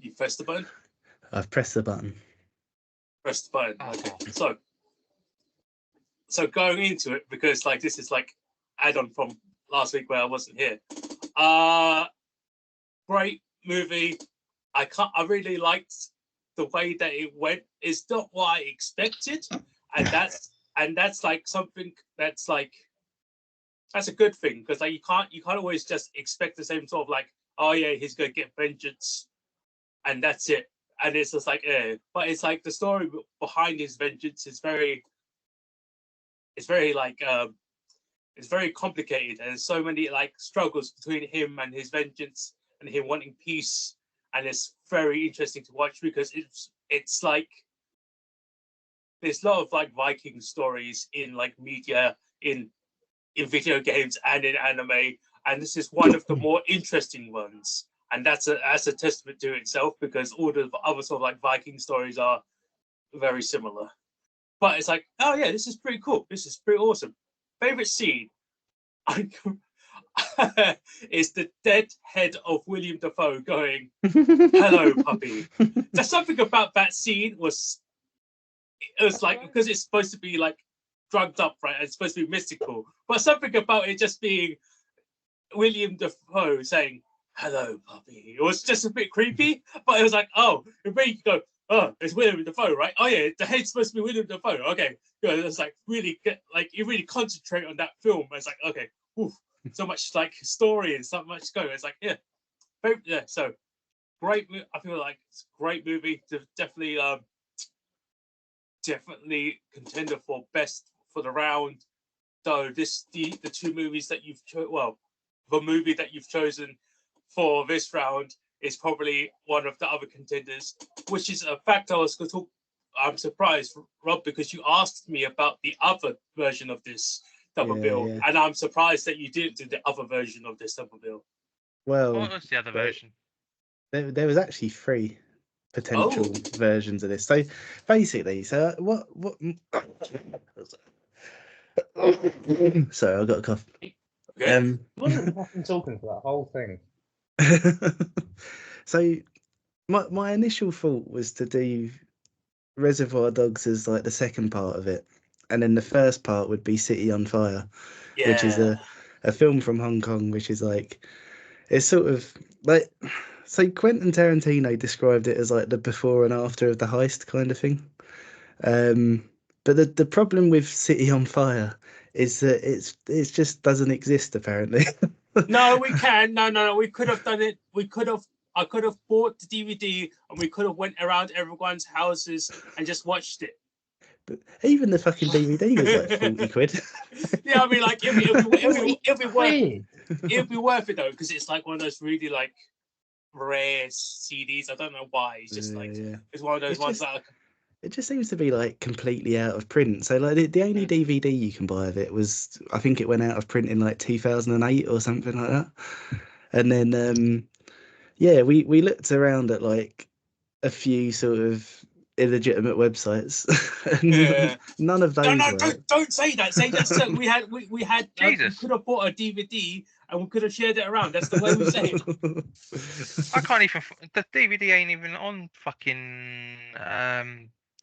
You pressed the button? I've pressed the button. Press the button. Okay. So going into it, because like this is like add-on from last week where I wasn't here. Great movie. I really liked the way that it went. It's not what I expected, and that's like something that's like that's a good thing, because like you can't always just expect the same sort of like, oh yeah, he's gonna get vengeance and that's it, and it's just like but it's like the story behind his vengeance is very like it's very complicated, and there's so many like struggles between him and his vengeance and him wanting peace, and it's very interesting to watch because it's like there's a lot of like Viking stories in like media, in video games and in anime, and this is one of the more interesting ones, and that's a testament to itself, because all the other sort of like Viking stories are very similar. But it's like, oh yeah, this is pretty cool. This is pretty awesome. Favorite scene is the dead head of William Dafoe going, "Hello, puppy." There's something about that scene it was like, because it's supposed to be like drugged up, right? It's supposed to be mystical, but something about it just being William Dafoe saying, "Hello, puppy." It was just a bit creepy, but it was like, oh, it made you go, oh, it's William Dafoe, right? Oh yeah, the head's supposed to be William Dafoe. Okay, it's like really get like you really concentrate on that film. It's like, okay, oof, so much like story and so much going. It's like, yeah, So great. I feel like it's a great movie. Definitely, definitely contender for best for the round. Though the two movies that you've the movie that you've chosen for this round is probably one of the other contenders, which is a fact I was going to talk. I'm surprised, Rob, because you asked me about the other version of this double bill, and I'm surprised that you didn't do the other version of this double bill. Well, what was the other version? There was actually 3 potential versions of this. So basically, what? Sorry, I got a cough. Okay. I wasn't fucking talking for that whole thing. So my initial thought was to do Reservoir Dogs as like the second part of it, and then the first part would be City on Fire, which is a film from Hong Kong, which is like, it's sort of like, so Quentin Tarantino described it as like the before and after of the heist kind of thing. But the problem with City on Fire is that it just doesn't exist apparently. No, we can. No. We could have done it. I could have bought the DVD and we could have went around everyone's houses and just watched it. But even the fucking DVD was like 40 quid. Yeah, I mean, like it'd be worth it though, because it's like one of those really like rare CDs. I don't know why. It's just like it's one of those ones that. It just seems to be like completely out of print. So like the only DVD you can buy of it was, I think it went out of print in like 2008 or something like that. And then we looked around at like a few sort of illegitimate websites. And none of those. No, don't say that. Say that. So we had we could have bought a DVD and we could have shared it around. That's the way we say it. I can't even. The DVD ain't even on fucking.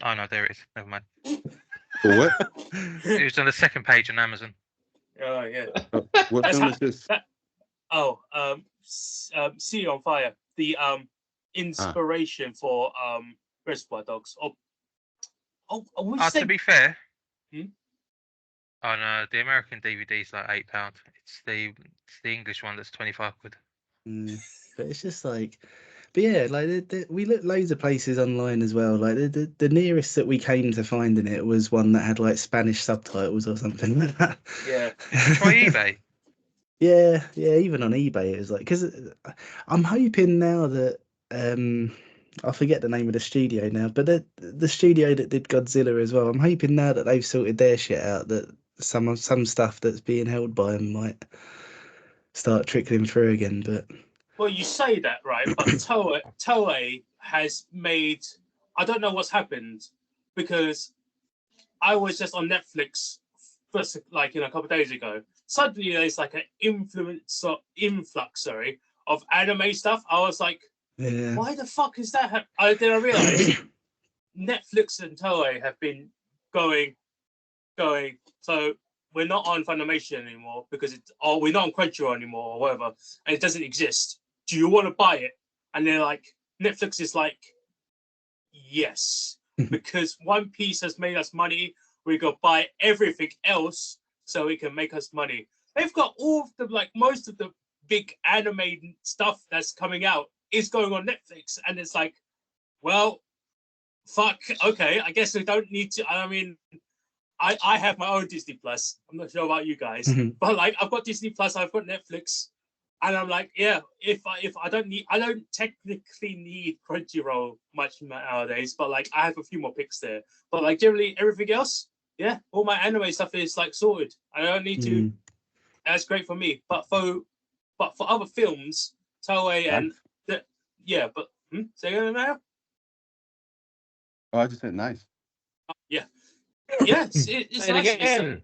Oh no, there it is. Never mind. What? It was on the second page on Amazon. Oh yeah. What film is this? Sea on Fire. The inspiration for Reservoir Dogs. To be fair. Oh no, the American DVD is like £8. It's the English one that's 25 quid. But it's just like. But yeah, like we looked loads of places online as well. Like the nearest that we came to finding it was one that had like Spanish subtitles or something like that. Yeah. Try eBay. Yeah. Even on eBay, it was like, because I'm hoping now that I forget the name of the studio now, but the studio that did Godzilla as well. I'm hoping now that they've sorted their shit out, that some stuff that's being held by them might start trickling through again, but. Well, you say that, right? But Toei has made. I don't know what's happened, because I was just on Netflix first, like a couple of days ago. Suddenly, there's like an influx of anime stuff. I was like, Yeah. Why the fuck is that? Then I realized Netflix and Toei have been going. So we're not on Funimation anymore because we're not on Crunchyroll anymore or whatever, and it doesn't exist. Do you want to buy it? And they're like, Netflix is like, yes, because One Piece has made us money. We go buy everything else so it can make us money. They've got all of the most of the big anime stuff that's coming out is going on Netflix, and it's like, well, fuck. Okay, I guess we don't need to. I mean, I have my own Disney Plus. I'm not sure about you guys, but I've got Disney Plus, I've got Netflix, and I'm like, yeah, if I don't technically need Crunchyroll much nowadays, but I have a few more picks there. But generally everything else, yeah, all my anime stuff is sorted. I don't need to. That's great for me. But for other films, Toei and yeah, but say it now. Oh, I just said nice. Yeah. Yes, it's nice. Again.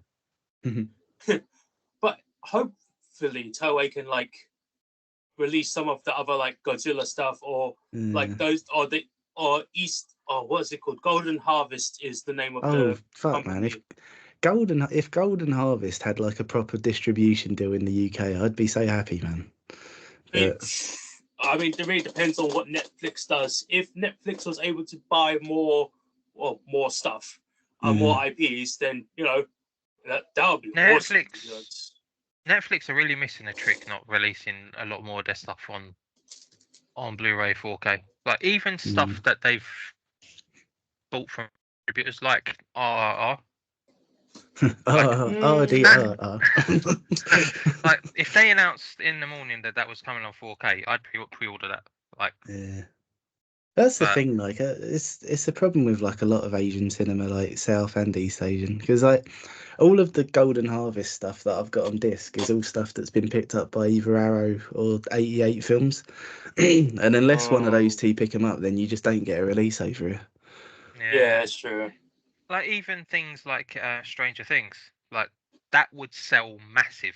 But hopefully Toei can release some of the other Godzilla stuff or those or East what's it called? Golden Harvest is the name of the fuck company. Man, if Golden Harvest had a proper distribution deal in the UK, I'd be so happy, man. I mean, it really depends on what Netflix does. If Netflix was able to buy more stuff and more IPs, then that would be awesome. Netflix are really missing a trick not releasing a lot more of their stuff on Blu-ray 4K. Even stuff that they've bought from distributors like RRR. If they announced in the morning that was coming on 4K, I'd pre-order that. Yeah. That's the thing, it's a problem with a lot of Asian cinema, South and East Asian, because all of the Golden Harvest stuff that I've got on disc is all stuff that's been picked up by either Arrow or 88 Films, and unless one of those two pick them up, then you just don't get a release over here. Yeah, that's true. Even things like Stranger Things, that would sell massive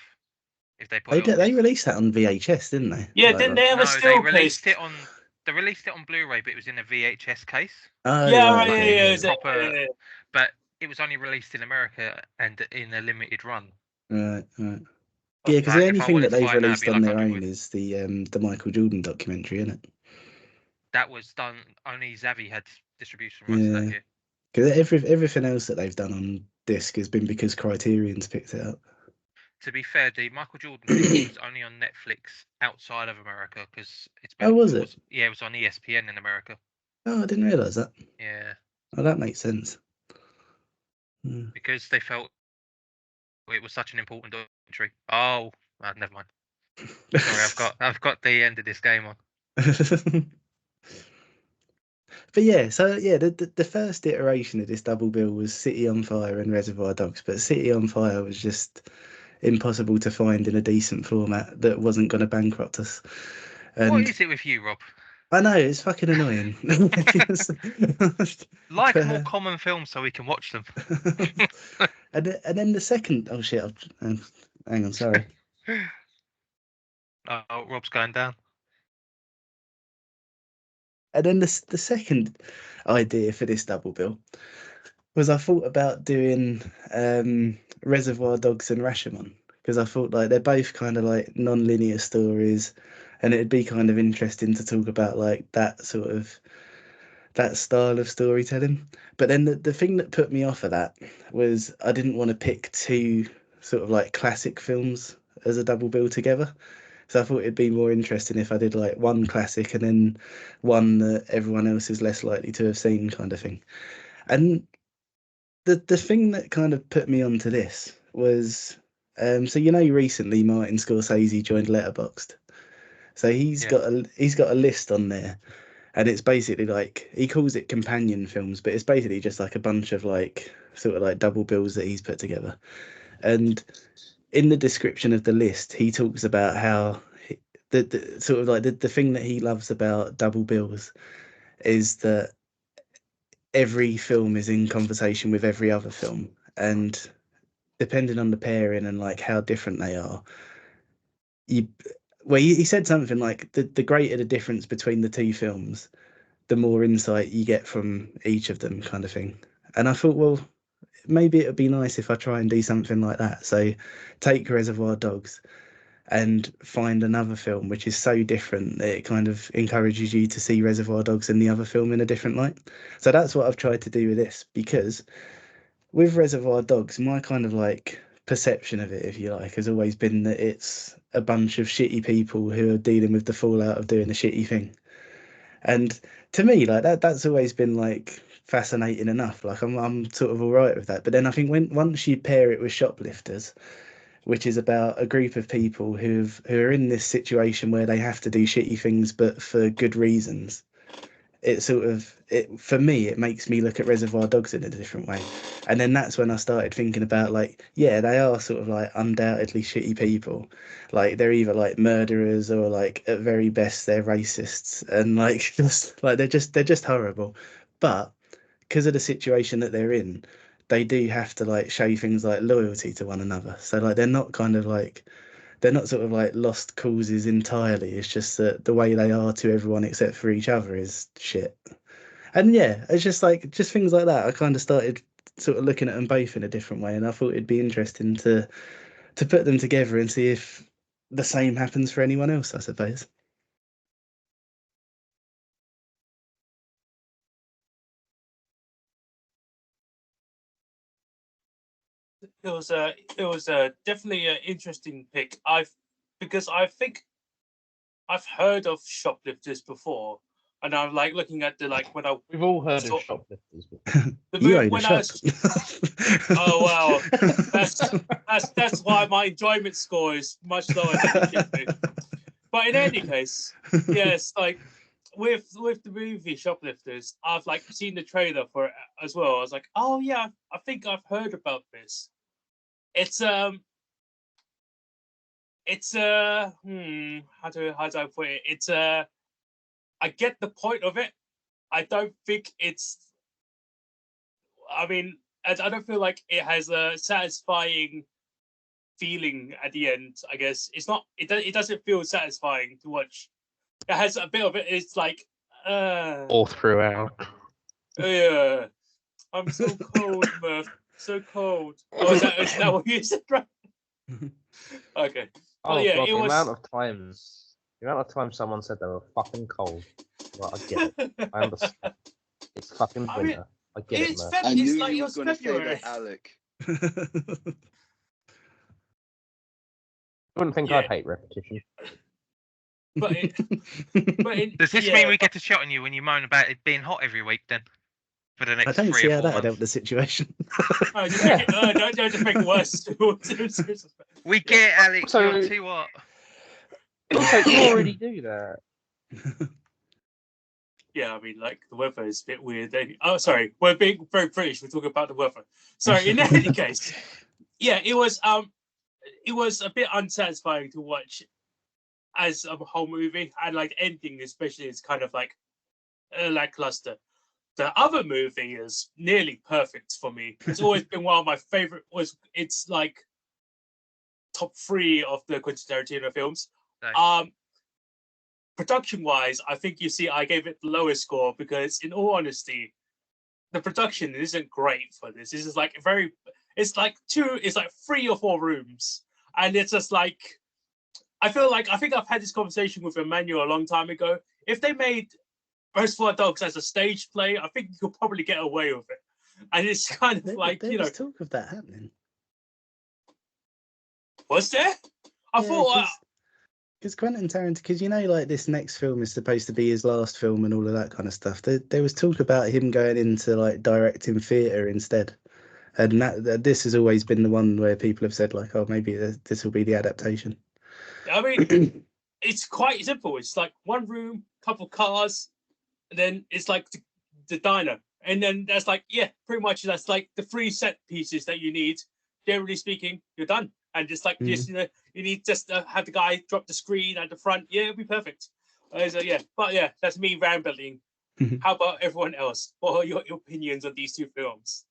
if they put They released that on VHS, didn't they? Yeah, didn't they have a still case? They released it on Blu-ray, but it was in a VHS case. Oh, yeah. But it was only released in America and in a limited run. Right. Yeah, because the only thing that they've released on their own is the Michael Jordan documentary, isn't it? That was done. Only Zavi had distribution rights that year. Because everything else that they've done on disc has been because Criterion's picked it up. To be fair, the Michael Jordan thing was only on Netflix outside of America because it's been. Oh, was it? Yeah, it was on ESPN in America. Oh, I didn't realise that. Yeah. Oh, that makes sense. Because they felt it was such an important documentary. Oh, never mind. Sorry, I've got the end of this game on. But yeah, the first iteration of this double bill was City on Fire and Reservoir Dogs, but City on Fire was just impossible to find in a decent format that wasn't going to bankrupt us. And what is it with you, Rob? I know, it's fucking annoying. More common films so we can watch them. and then the second... Oh, shit. Hang on, sorry. Oh, Rob's going down. And then the second idea for this double bill was I thought about doing Reservoir Dogs and Rashomon, because I thought they're both kind of non-linear stories, and it'd be kind of interesting to talk about that style of storytelling. But then the thing that put me off of that was I didn't want to pick two sort of classic films as a double bill together. So I thought it'd be more interesting if I did one classic and then one that everyone else is less likely to have seen, kind of thing. And the thing that kind of put me onto this was, so recently Martin Scorsese joined Letterboxd. So he's got a list on there, and it's basically he calls it companion films, but it's basically just a bunch of sort of double bills that he's put together. And in the description of the list, he talks about how the sort of the thing that he loves about double bills is that every film is in conversation with every other film, and depending on the pairing and how different they are, well, he said something like the greater the difference between the two films, the more insight you get from each of them, kind of thing. And I thought, well, maybe it would be nice if I try and do something like that. So take Reservoir Dogs and find another film which is so different that it kind of encourages you to see Reservoir Dogs and the other film in a different light. So that's what I've tried to do with this, because with Reservoir Dogs, my kind of like perception of it, if you like, has always been that it's a bunch of shitty people who are dealing with the fallout of doing a shitty thing. And to me, like that's always been like fascinating enough. Like I'm sort of all right with that. But then I think once you pair it with Shoplifters, which is about a group of people who are in this situation where they have to do shitty things, but for good reasons, it sort of for me it makes me look at Reservoir Dogs in a different way. And then that's when I started thinking about, like, yeah, they are sort of like undoubtedly shitty people. Like they're either like murderers or like at very best they're racists, and like just like they're just horrible. But because of the situation that they're in, they do have to like show things like loyalty to one another. So like they're not kind of like they're not sort of like lost causes entirely. It's just that the way they are to everyone except for each other is shit. And yeah, it's just like just things like that. I kind of started sort of looking at them both in a different way, and I thought it'd be interesting to put them together and see if the same happens for anyone else, I suppose. It was definitely an interesting pick. Because I think I've heard of Shoplifters before, and I'm like looking at the like when I We've all heard So- of Shoplifters before. the You movie own a when I shop. was oh wow, that's why my enjoyment score is much lower than it should be. But in any case, yes, like with the movie Shoplifters, I've like seen the trailer for it as well. I was like, oh yeah, I think I've heard about this. It's how do I put it? It's I get the point of it. I don't think it's. I mean, I don't feel like it has a satisfying feeling at the end. I guess it's not. It doesn't feel satisfying to watch. It has a bit of it. It's like, All throughout. yeah, I'm so cold, Murph. So cold. Oh, is that what you said, right? Okay. Oh yeah, god, it the was. amount of times someone said they were fucking cold. Right, I get it. I understand. It's fucking I mean, winter. I get it, man. I It's knew like you it were was going to say February. that, Alec. I wouldn't think Yeah. I'd hate repetition. But Does this mean we get a shot on you when you moan about it being hot every week then? For the I next don't 3 see or how 4 that would help months? the situation. just make it, don't just make it worse. We get it, Alex, So- you're too hot. Also, you already do that. Yeah, I mean, like the weather is a bit weird. Oh, sorry, we're being very British. We're talking about the weather. Sorry. In any case, yeah, it was a bit unsatisfying to watch as a whole movie, and like ending especially is kind of like lackluster. The other movie is nearly perfect for me. It's always been one of my favorite. It's like top 3 of the Quentin Tarantino films. Nice. Production wise, I think I gave it the lowest score because, in all honesty, the production isn't great for this. This is like it's like 3 or 4 rooms, and it's just like I think I've had this conversation with Emmanuel a long time ago. If they made Reservoir Dogs as a stage play, I think you could probably get away with it. And it's kind of like, there was talk of that happening. Was there? I thought because Quentin Tarantino, because like this next film is supposed to be his last film and all of that kind of stuff. There was talk about him going into like directing theatre instead, and that this has always been the one where people have said like, oh, maybe this will be the adaptation. I mean, it's quite simple. It's like one room, couple cars, and then it's like the diner, and then that's like pretty much that's like the 3 set pieces that you need. Generally speaking, you're done. And just like just you need just have the guy drop the screen at the front. Yeah, it'll be perfect. So but that's me rambling. How about everyone else? What are your opinions on these 2 films?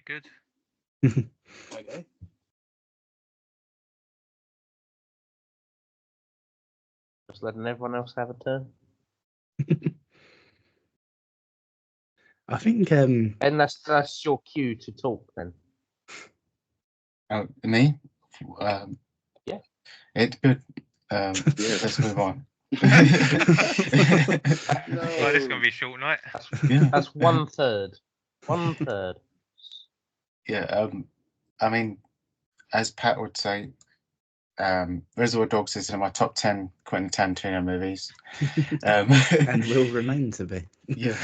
Good. Okay. letting everyone else have a turn. I think And that's your cue to talk then. Oh, me? Yeah. It's good. Let's move on. Oh, this is gonna be a short night. Yeah. That's 1/3. 1/3. Yeah. I mean, as Pat would say, Reservoir Dogs is in my top 10 Quentin Tarantino movies. and will remain to be. Yeah.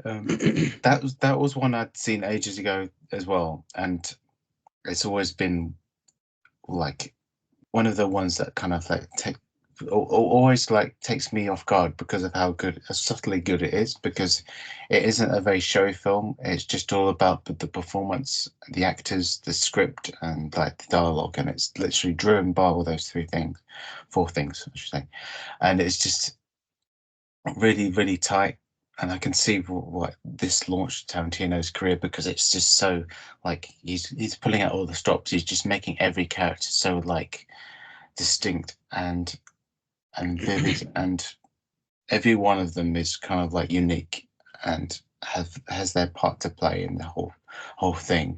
That was one I'd seen ages ago as well, and it's always been like one of the ones that kind of like always like takes me off guard because of how subtly good it is, because it isn't a very showy film. It's just all about the performance, the actors, the script, and like the dialogue, and it's literally driven by all those four things I should say, and it's just really, really tight. And I can see what this launched Tarantino's career, because it's just so like he's pulling out all the stops. He's just making every character so like distinct and vivid, and every one of them is kind of like unique and has their part to play in the whole thing.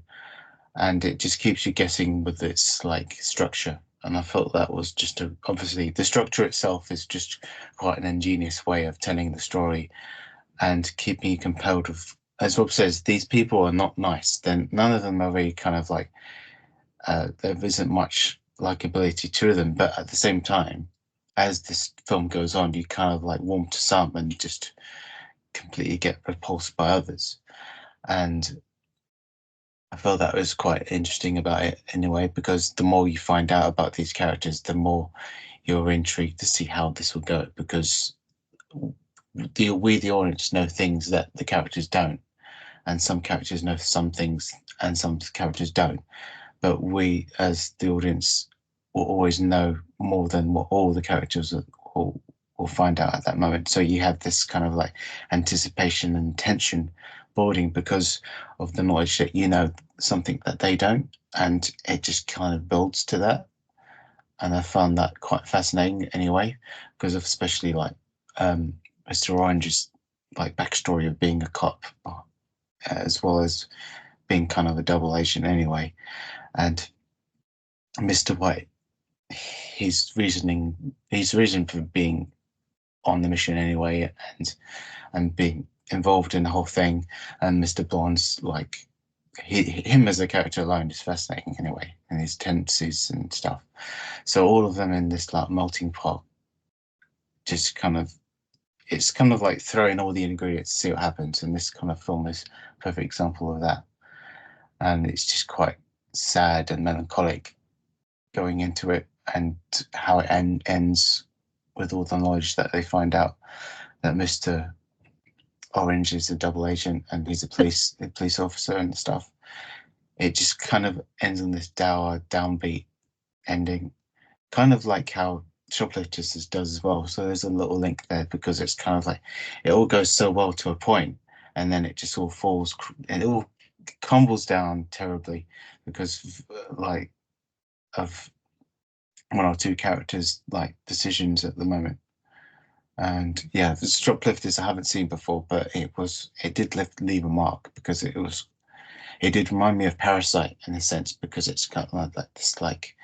And it just keeps you guessing with its like structure. And I felt that was just obviously the structure itself is just quite an ingenious way of telling the story and keeping you compelled of, as Rob says, these people are not nice. Then none of them are really kind of like there isn't much likability to them, but at the same time, as this film goes on, you kind of like warm to some and just completely get repulsed by others. And I felt that was quite interesting about it in a way, because the more you find out about these characters, the more you're intrigued to see how this will go, because we the audience know things that the characters don't, and some characters know some things and some characters don't, but we as the audience will always know more than what all the characters will find out at that moment. So you have this kind of like anticipation and tension building because of the knowledge that you know something that they don't, and it just kind of builds to that. And I found that quite fascinating anyway, because of especially like Mr. Orange's like backstory of being a cop, as well as being kind of a double agent anyway. And Mr. White, his reason for being on the mission anyway, and being involved in the whole thing, and Mr. Blonde's like him as a character alone is fascinating anyway, and his tendencies and stuff. So all of them in this like melting pot, just kind of, it's kind of like throwing all the ingredients to see what happens, and this kind of film is a perfect example of that. And it's just quite sad and melancholic going into it, and how it ends with all the knowledge that they find out that Mr. Orange is a double agent and he's a police officer and stuff. It just kind of ends on this dour, downbeat ending, kind of like how Shoplifters does as well. So there's a little link there, because it's kind of like it all goes so well to a point, and then it just all falls, and it all crumbles down terribly because like of one or two characters like decisions at the moment. And yeah, the Shoplifters I haven't seen before, but it did leave a mark, because it did remind me of Parasite in a sense, because it's kind of like this like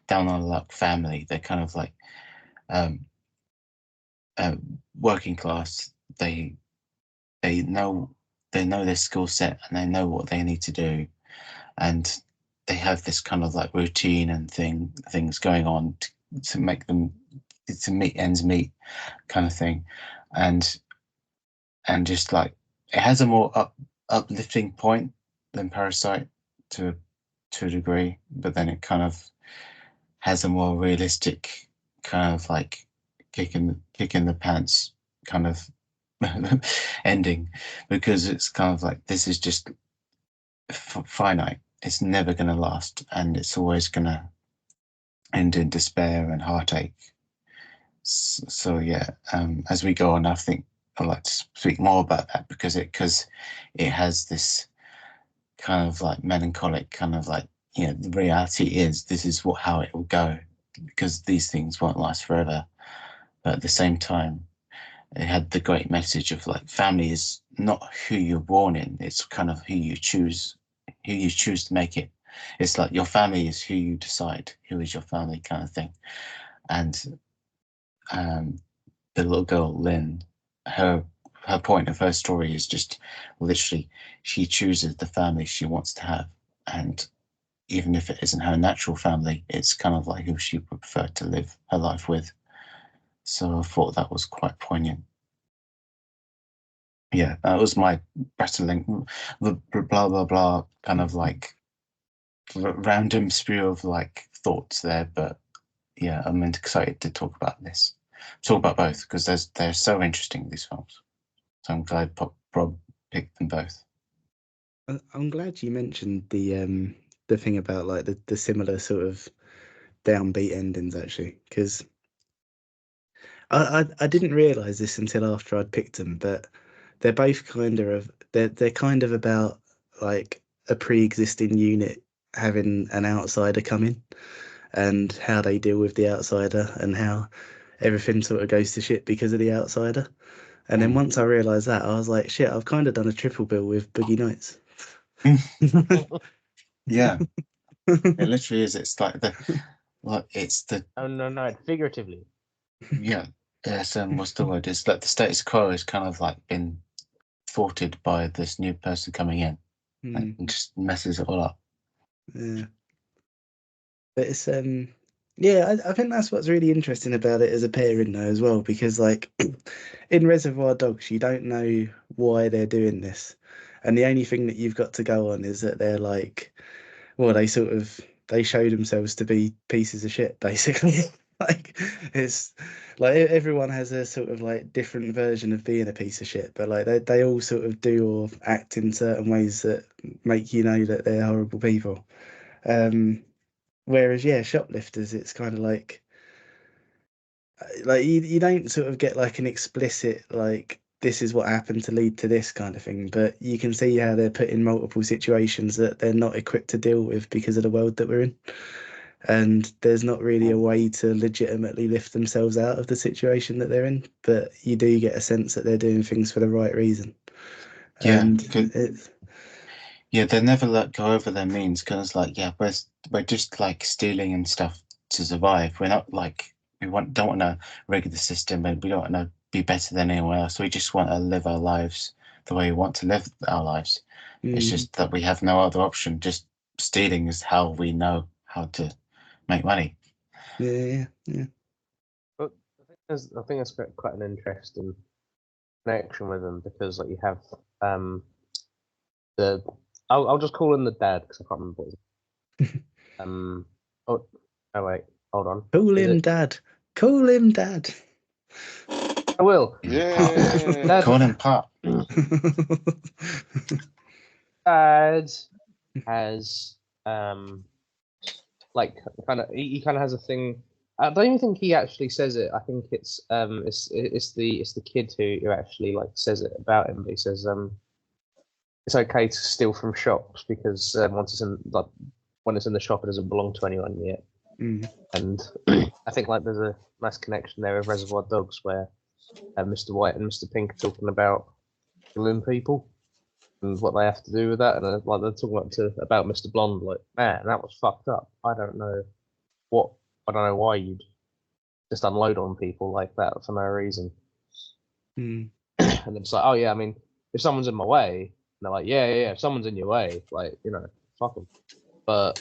down on the luck family. They're kind of like working class. They know their skill set, and they know what they need to do, and they have this kind of like routine and things going on to make them to meet ends meet kind of thing, and just like it has a more uplifting point than Parasite to a degree, but then it kind of has a more realistic kind of like kick in the pants kind of ending, because it's kind of like this is just finite. It's never going to last, and it's always going to end in despair and heartache. So yeah, as we go on, I think I'd like to speak more about that, because it has this kind of like melancholic kind of like, you know, the reality is this is how it will go, because these things won't last forever, but at the same time, it had the great message of like family is not who you're born in; it's kind of who you choose to make it. It's like your family is who you decide who is your family, kind of thing. And the little girl Lynn, her point of her story is just literally she chooses the family she wants to have, and even if it isn't her natural family, it's kind of like who she would prefer to live her life with. So I thought that was quite poignant. Yeah, that was my battling, the blah blah blah kind of like random spew of like thoughts there. But yeah, I'm excited to talk about this. Talk about both because they're so interesting, these films. So I'm glad Rob picked them both. I'm glad you mentioned the thing about like the similar sort of downbeat endings actually, because I didn't realize this until after I'd picked them, but they're both they're kind of about like a pre-existing unit having an outsider come in and how they deal with the outsider and how everything sort of goes to shit because of the outsider. And then once I realized that, I was like, shit, I've kind of done a triple bill with Boogie Nights. Yeah, it literally is. It's like it's the Oh no, figuratively. yeah. Yes, what's the word? It's like the status quo has kind of like been thwarted by this new person coming in, and just messes it all up. Yeah. But it's yeah, I think that's what's really interesting about it as a pairing though as well, because like in Reservoir Dogs you don't know why they're doing this. And the only thing that you've got to go on is that they're like, well, they show themselves to be pieces of shit, basically. Like it's like everyone has a sort of like different version of being a piece of shit, but like they all sort of do or act in certain ways that make you know that they're horrible people. Whereas yeah, Shoplifters, it's kind of like you don't sort of get like an explicit like this is what happened to lead to this kind of thing, but you can see how they're put in multiple situations that they're not equipped to deal with because of the world that we're in. And there's not really a way to legitimately lift themselves out of the situation that they're in, but you do get a sense that they're doing things for the right reason. Yeah, And it's yeah, they never let go over their means because, like, yeah, we're just like stealing and stuff to survive. We're not like don't want to rig the system, and we don't want to be better than anyone else. We just want to live our lives the way we want to live our lives. It's just that we have no other option. Just stealing is how we know how to make money. yeah. But I think that's quite an interesting connection with them because like you have the I'll just call him the dad because I can't remember what his oh wait, hold on. Call him dad. Call him dad. I will. Yeah, call him Pop. Dad has like kind of he kind of has a thing. I don't even think he actually says it. I think it's the kid who actually like says it about him. But he says it's okay to steal from shops because once it's in like when it's in the shop it doesn't belong to anyone yet. And I think like there's a nice connection there with Reservoir Dogs where Mr. White and Mr. Pink are talking about killing people and what they have to do with that, and like they're talking about Mr. Blonde, like man, that was fucked up. I don't know why you'd just unload on people like that for no reason. And then it's like, oh yeah, I mean, if someone's in my way, and they're like, yeah, if someone's in your way, like fuck them. But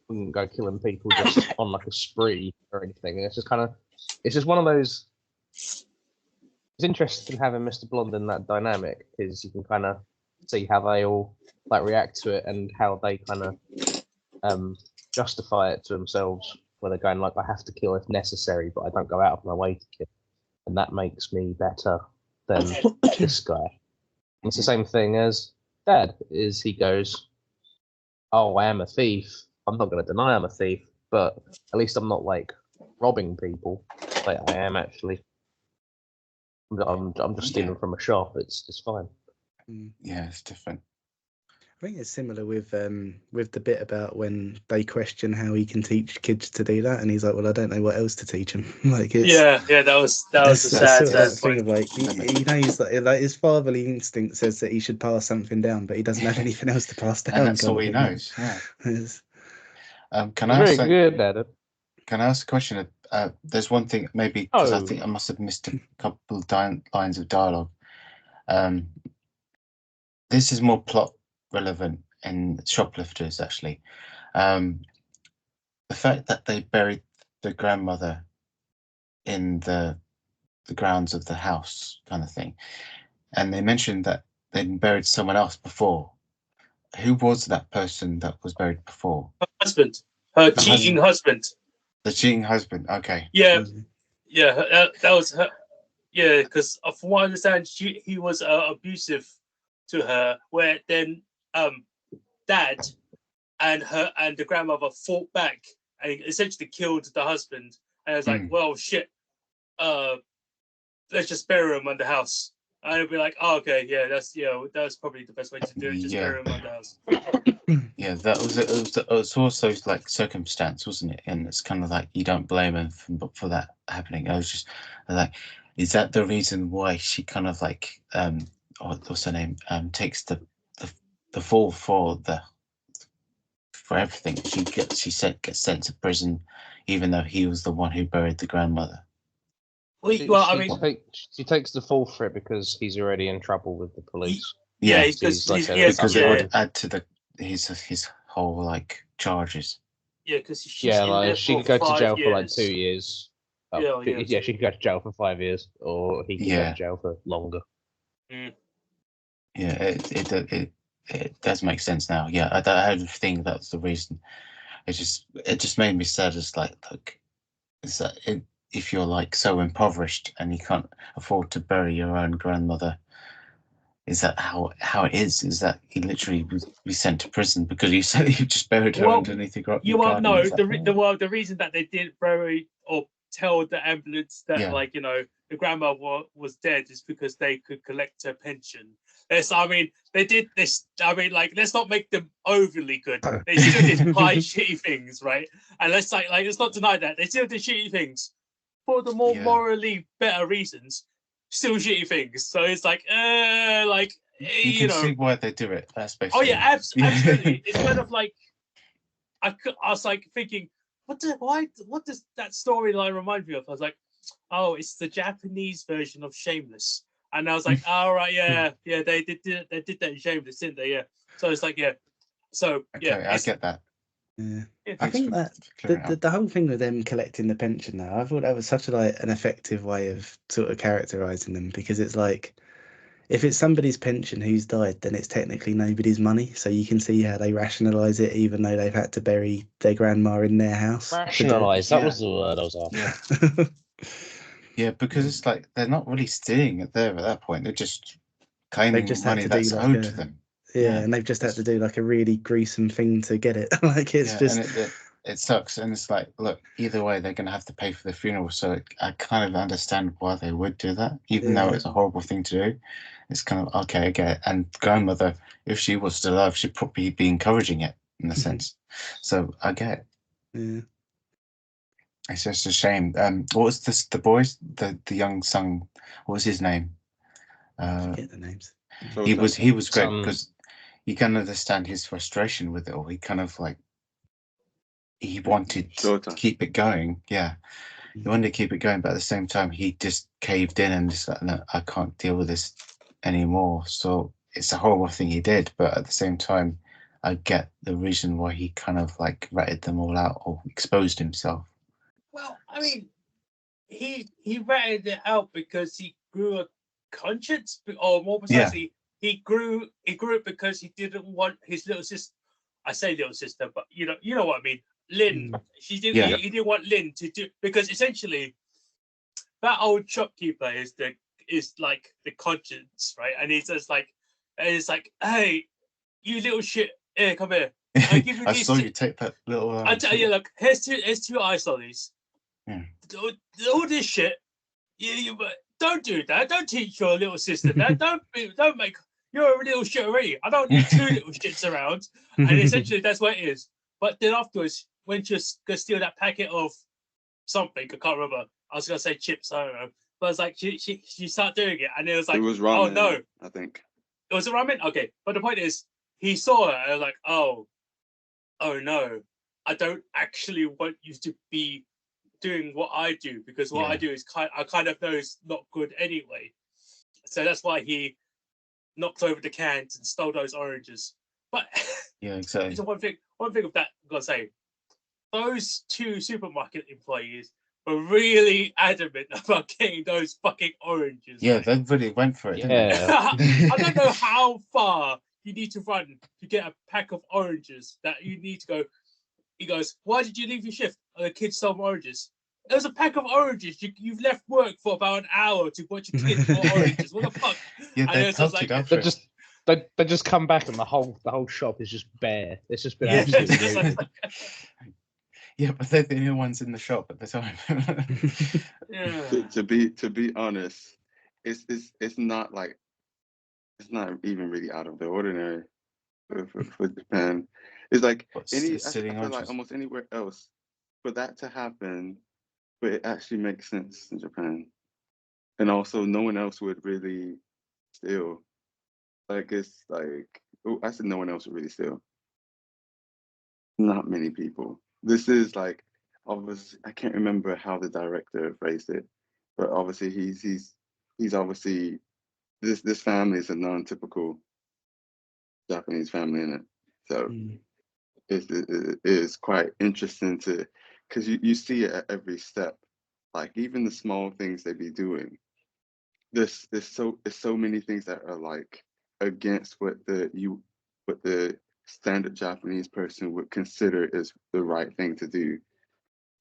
we wouldn't go killing people just on like a spree or anything. It's just one of those. It's interesting having Mr. Blonde in that dynamic because you can kind of see how they all like react to it and how they kind of justify it to themselves, where they're going like, I have to kill if necessary, but I don't go out of my way to kill, and that makes me better than this guy. And it's the same thing as Dad is. He goes, oh, I am a thief. I'm not going to deny I'm a thief, but at least I'm not like robbing people. Like I am actually. I'm just stealing from a shop. It's fine. Yeah, it's different. I think it's similar with the bit about when they question how he can teach kids to do that, and he's like, "Well, I don't know what else to teach them." Like, it's yeah, that was a sad that thing point. of like he knows that like his fatherly instinct says that he should pass something down, but he doesn't have anything else to pass down. And that's kind all of he thing. knows. Yeah. It's- Can I Very ask? good at it. Can I ask a question? There's one thing, maybe because I Oh. think I must have missed a couple of lines of dialogue. This is more plot relevant in Shoplifters, actually. The fact that they buried the grandmother in the grounds of the house, kind of thing, and they mentioned that they'd buried someone else before. Who was that person that was buried before? Her husband, her The cheating husband. The cheating husband. Okay. Yeah, that was her. Yeah, because from what I understand, he was abusive to her. Where then, dad and the grandmother fought back and essentially killed the husband. And I was like, well, shit. Let's just bury him under the house. And I'd be like, oh, okay, yeah, that's probably the best way to do it. Just bury him under the house. Yeah, it was also like circumstance, wasn't it? And it's kind of like you don't blame him for that happening. I was just like, is that the reason why she kind of like what's her name takes the fall for everything? She gets sent to prison, even though he was the one who buried the grandmother. She takes the fall for it because he's already in trouble with the police. Yeah, because it would add to his whole like charges. Yeah, because she could go to jail for like 2 years. She could go to jail for 5 years, or he could go to jail for longer. Mm. Yeah, it does make sense now. Yeah, I don't think that's the reason. It just made me sad. It's like, look, is that if you're like so impoverished and you can't afford to bury your own grandmother, is that how it is? Is that he literally be sent to prison because you said you just buried her underneath the garden? You won't know the reason that they didn't bury or tell the ambulance that the grandma was dead is because they could collect her pension. They did this. Let's not make them overly good. They still did quite shitty things, right? And let's not deny that they still did shitty things for the more morally better reasons. Still shitty things. So it's like, you can see why they do it. That's basically. Oh yeah, absolutely. It's kind of like I was like thinking, what does that storyline remind me of? I was like, oh, it's the Japanese version of Shameless. And I was like, all right, yeah, they did that in Shameless, didn't they? Yeah. So it's like, yeah. So okay, I get that. Yeah, I think that the whole thing with them collecting the pension now, I thought that was such an effective way of sort of characterizing them, because it's like, if it's somebody's pension who's died, then it's technically nobody's money. So you can see how they rationalize it, even though they've had to bury their grandma in their house. Rationalize, that was the word I was after. Yeah, because it's like they're not really stealing it there at that point. They're just claiming money that's owed to them. Yeah, and they've just had to do like a really gruesome thing to get it. Like it's just. And it sucks, and it's like, look, either way, they're going to have to pay for the funeral. So I kind of understand why they would do that, even though it's a horrible thing to do. It's kind of okay, I get it. And grandmother, if she was still alive, she'd probably be encouraging it in a sense. So I get it. Yeah. It's just a shame. What was this? The boys, the young son. What was his name? Forget the names. He was great because you can understand his frustration with it all. He kind of like he wanted to keep it going. Yeah, he wanted to keep it going, but at the same time, he just caved in and just like, no, I can't deal with this anymore. So it's a horrible thing he did, but at the same time, I get the reason why he kind of like ratted them all out or exposed himself. Well, I mean, he ratted it out because he grew a conscience, or more precisely, he grew it because he didn't want his little sister. I say little sister, but you know what I mean. Lynn, he didn't want Lynn to do, because essentially that old shopkeeper is like the conscience, right? And he's just like, hey, you little shit, here, come here. I give you I saw you take that little. I tell you, look, here's two ice lollies. Yeah. All this shit, you don't do that. Don't teach your little sister that. Don't make. you're a little shit already. I don't need two little shits around. And essentially, that's what it is. But then afterwards, when she was going to steal that packet of something, I can't remember. I was going to say chips, I don't know. But it's like she started doing it, and it was like, it was ramen, oh no. I think. It was a ramen? Okay. But the point is, he saw her, and I was like, oh no. I don't actually want you to be doing what I do, because what I do is I kind of know is not good anyway. So that's why he knocked over the cans and stole those oranges. But Yeah, exactly. so one thing of that I've got to say, those two supermarket employees were really adamant about getting those fucking oranges. Yeah, right? they really went for it, didn't Yeah. I don't know how far you need to run to get a pack of oranges that you need to go. He goes, why did you leave your shift? Oh, the kids stole oranges. There's a pack of oranges. You've left work for about an hour to watch your kids for oranges. What the fuck? they? Yeah, And they it's just pelted like- after They it. just they just come back and the whole shop is just bare. It's just been Yeah, absolutely it's like- looted. Yeah, but they're the only ones in the shop at the time. yeah. To be honest, it's not like, it's not even really out of the ordinary for Japan. It's like What's I stealing feel like oranges? almost anywhere else, for that to happen, but it actually makes sense in Japan, and also no one else would really steal. Like it's like, oh, I said no one else would really steal. Not many people. This is like, obviously, I can't remember how the director phrased it, but obviously he's obviously, this family is a non-typical Japanese family in it. So it is quite interesting to, because you see it at every step, like even the small things they be doing. There's so many things that are like against what the standard Japanese person would consider is the right thing to do,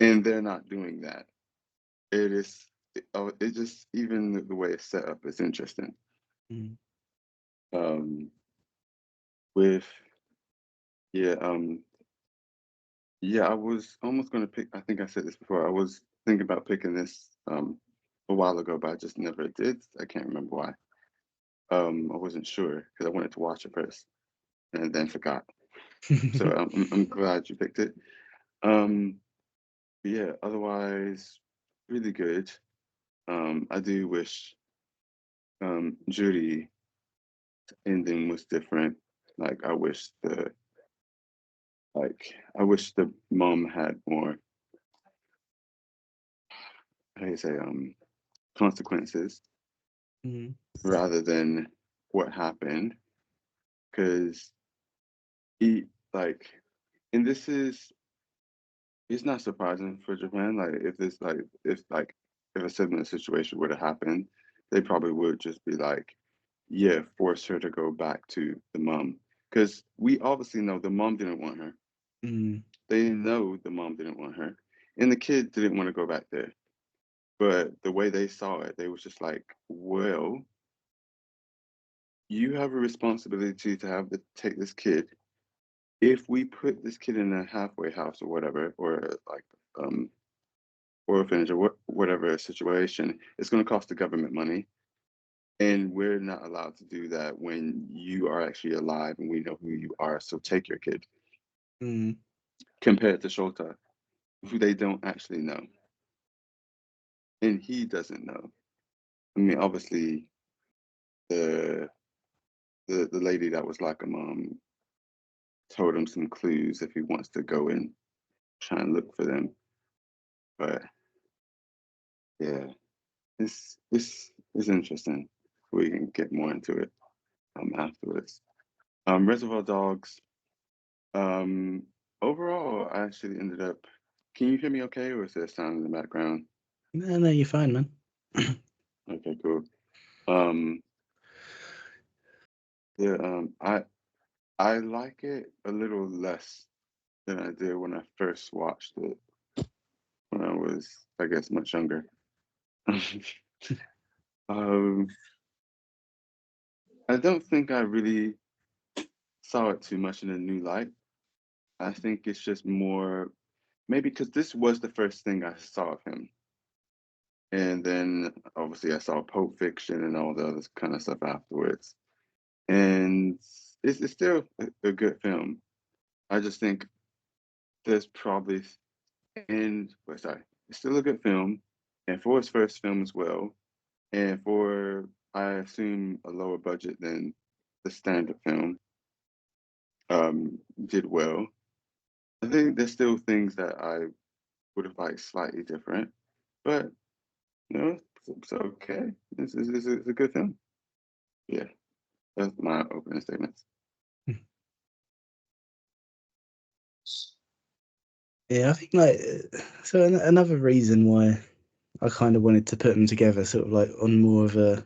and they're not doing that. It is it just, even the way it's set up is interesting. With yeah yeah, I was almost going to pick, I think I said this before, I was thinking about picking this a while ago, but I just never did. I can't remember why. I wasn't sure because I wanted to watch it first and then forgot. So I'm glad you picked it. Yeah, otherwise, really good. I do wish Judy ending was different. Like I wish the mom had more, how do you say, consequences rather than what happened, because he like, and this is, it's not surprising for Japan. Like if a similar situation would have happened, they probably would just be like, yeah, force her to go back to the mom, because we obviously know the mom didn't want her. They know the mom didn't want her, and the kid didn't want to go back there. But the way they saw it, they was just like, well, you have a responsibility to take this kid. If we put this kid in a halfway house or whatever, or like orphanage or whatever situation, it's going to cost the government money, and we're not allowed to do that when you are actually alive and we know who you are. So take your kid. Compared to Shota, who they don't actually know, and he doesn't know. I mean, obviously, the lady that was like a mom told him some clues if he wants to go and try and look for them. But yeah, it's interesting. We can get more into it afterwards. Reservoir Dogs. Overall, I actually ended up. Can you hear me okay, or is there sound in the background? No, you're fine, man. Okay, cool. Yeah, I like it a little less than I did when I first watched it, when I was, I guess, much younger. I don't think I really saw it too much in a new light. I think it's just more, maybe because this was the first thing I saw of him. And then obviously I saw Pulp Fiction and all the other kind of stuff afterwards. and it's still a good film. I just think there's probably it's still a good film, and for its first film as well, and for I assume a lower budget than the standard film, did well. I think there's still things that I would have liked slightly different, but it's okay. It's a good film. Yeah, that's my opening statements. Yeah, I think like so. Another reason why I kind of wanted to put them together, sort of like on more of a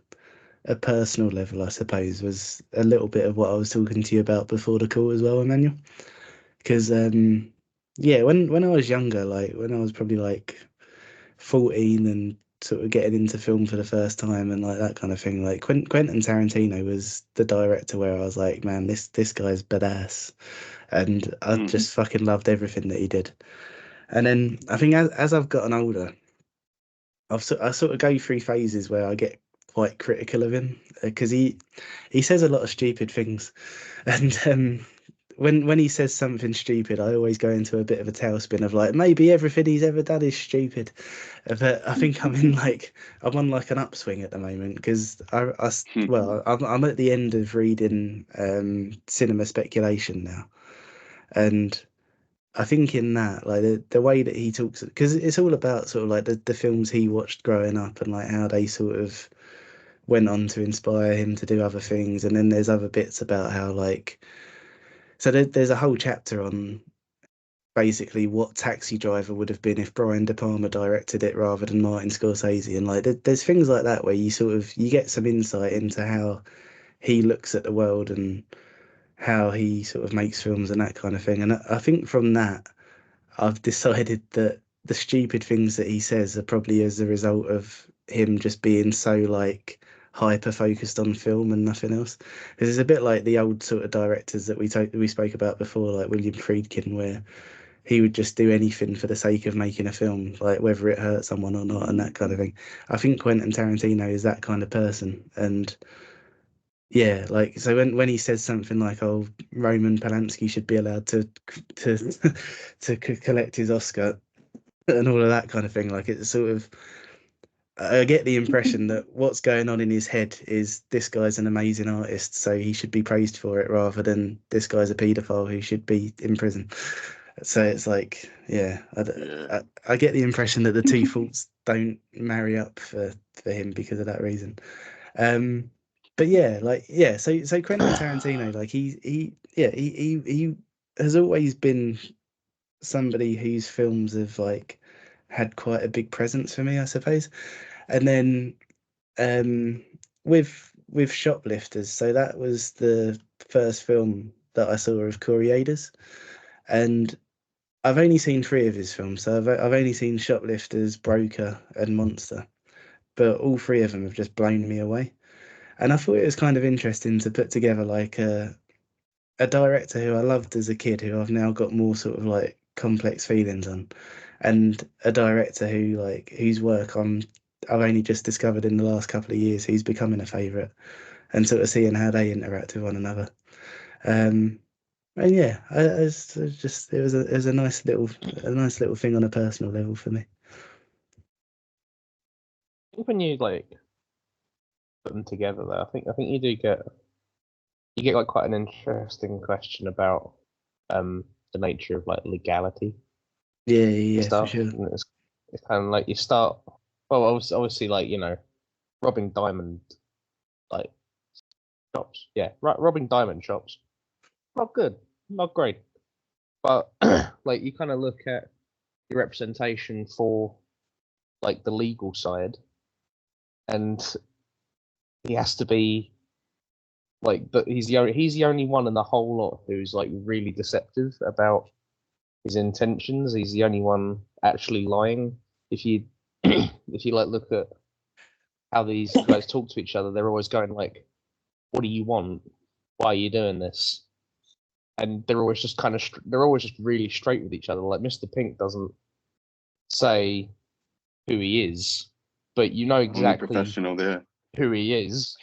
personal level, I suppose, was a little bit of what I was talking to you about before the call as well, Emmanuel. Because yeah, when I was younger, like when I was probably like 14 and sort of getting into film for the first time and like that kind of thing, like Quentin Tarantino was the director where I was like, man, this guy's badass, and I just fucking loved everything that he did. And then I think as I've gotten older, I sort of go through phases where I get quite critical of him because he says a lot of stupid things, and when he says something stupid, I always go into a bit of a tailspin of like maybe everything he's ever done is stupid, but I think I'm on like an upswing at the moment because I'm at the end of reading Cinema Speculation now, and I think in that, like the way that he talks, because it's all about sort of like the films he watched growing up and like how they sort of went on to inspire him to do other things. And then there's other bits about how like, so there's a whole chapter on basically what Taxi Driver would have been if Brian De Palma directed it rather than Martin Scorsese. And like there's things like that where you get some insight into how he looks at the world and how he sort of makes films and that kind of thing. And I think from that, I've decided that the stupid things that he says are probably as a result of him just being so like hyper focused on film and nothing else. Because it's a bit like the old sort of directors that we spoke about before, like William Friedkin, where he would just do anything for the sake of making a film, like whether it hurt someone or not, and that kind of thing. I think Quentin Tarantino is that kind of person, and yeah, like so when he says something like, "Oh, Roman Polanski should be allowed to collect his Oscar," and all of that kind of thing, like it's sort of I get the impression that what's going on in his head is this guy's an amazing artist, so he should be praised for it, rather than this guy's a paedophile who should be in prison. So it's like, yeah, I get the impression that the two faults don't marry up for him because of that reason. But yeah, like yeah, so Quentin Tarantino, like he has always been somebody whose films have like had quite a big presence for me, I suppose. And then with Shoplifters, so that was the first film that I saw of Corey, and I've only seen 3 of his films. So I've only seen Shoplifters, Broker, and Monster, but all 3 of them have just blown me away. And I thought it was kind of interesting to put together like a director who I loved as a kid, who I've now got more sort of like complex feelings on, and a director who like whose work I've only just discovered in the last couple of years, who's becoming a favourite, and sort of seeing how they interact with one another. And yeah, it was a nice little thing on a personal level for me. I think when you like put them together, though, I think you do get like quite an interesting question about the nature of like legality. Yeah, Stuff. for sure. And it's kind of like you start. Well, obviously, like robbing diamond like shops. Yeah, robbing diamond shops. Not good, not great. But like you kind of look at the representation for like the legal side, and he has to be like, but he's the only one in the whole lot who's like really deceptive about his intentions. He's the only one actually lying. If you if you like look at how these guys talk to each other, they're always going like, "What do you want? Why are you doing this?" And they're always just they're always just really straight with each other. Like Mr. Pink doesn't say who he is, but you know Only exactly professional there. who he is.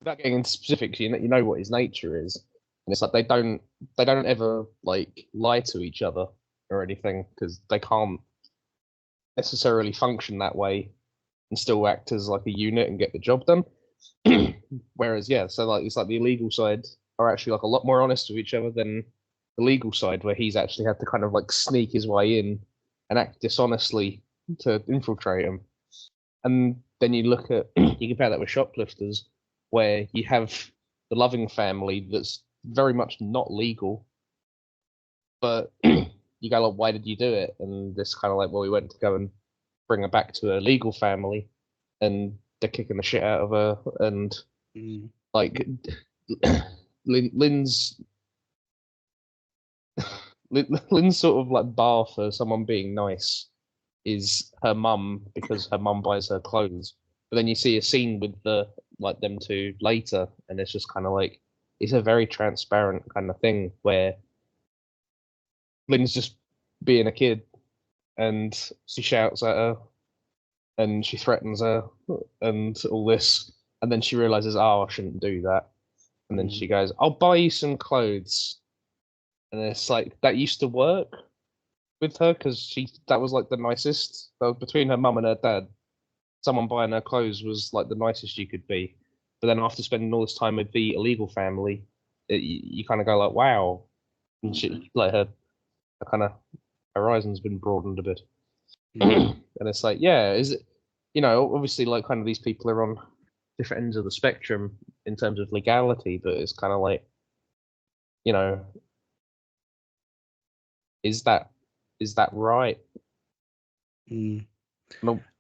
without getting into specifics, you know what his nature is, and it's like they don't ever like lie to each other or anything because they can't necessarily function that way and still act as like a unit and get the job done. Whereas, yeah, so like it's like the illegal side are actually like a lot more honest with each other than the legal side, where he's actually had to kind of like sneak his way in and act dishonestly to infiltrate him. And then you look at you compare that with Shoplifters, where you have the loving family that's very much not legal, but you go like, why did you do it? And it's kind of like, well, we went to go and bring her back to a legal family, and they're kicking the shit out of her, and like Lynn's sort of like bar for someone being nice is her mum, because her mum buys her clothes. But then you see a scene with the like them two later, and it's just kind of like it's a very transparent kind of thing where Lynn's just being a kid, and she shouts at her, and she threatens her, and all this, and then she realizes, oh, I shouldn't do that, and then she goes, I'll buy you some clothes, and it's like that used to work with her because that was like the nicest. Between her mum and her dad, someone buying her clothes was like the nicest you could be. But then after spending all this time with the illegal family, you kind of go like, wow, and she, like her kind of horizon's been broadened a bit. And it's like, yeah, is it? You know, obviously, like kind of these people are on different ends of the spectrum in terms of legality, but it's kind of like, you know, is that right? And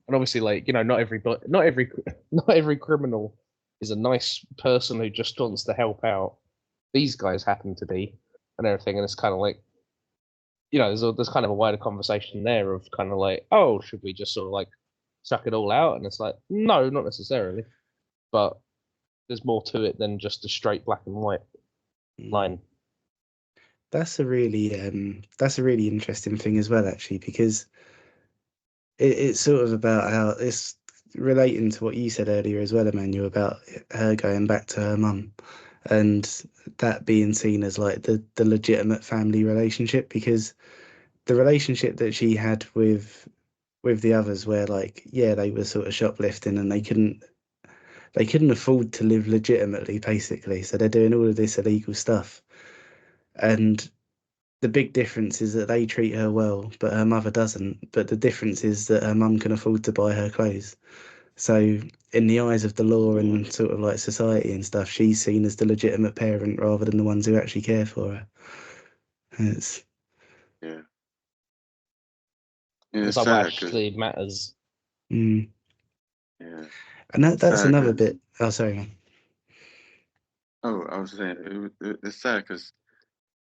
obviously, like, you know, not every criminal is a nice person who just wants to help out. These guys happen to be, and everything, and it's kind of like, you know, there's kind of a wider conversation there of kind of like, oh, should we just sort of like suck it all out? And it's like, no, not necessarily, but there's more to it than just a straight black and white line. That's a really interesting thing as well, actually, because it's sort of about how it's relating to what you said earlier as well, Emmanuel, about her going back to her mum and that being seen as like the legitimate family relationship, because the relationship that she had with the others, where like, yeah, they were sort of shoplifting and they couldn't afford to live legitimately, basically, so they're doing all of this illegal stuff, and the big difference is that they treat her well, but her mother doesn't. But the difference is that her mum can afford to buy her clothes. So in the eyes of the law and sort of like society and stuff, she's seen as the legitimate parent rather than the ones who actually care for her. It's Yeah, It's it's like what sad 'cause- actually matters. mm. yeah. And that's Sad another 'cause- bit. Oh, sorry, man. Oh, I was saying it's sad because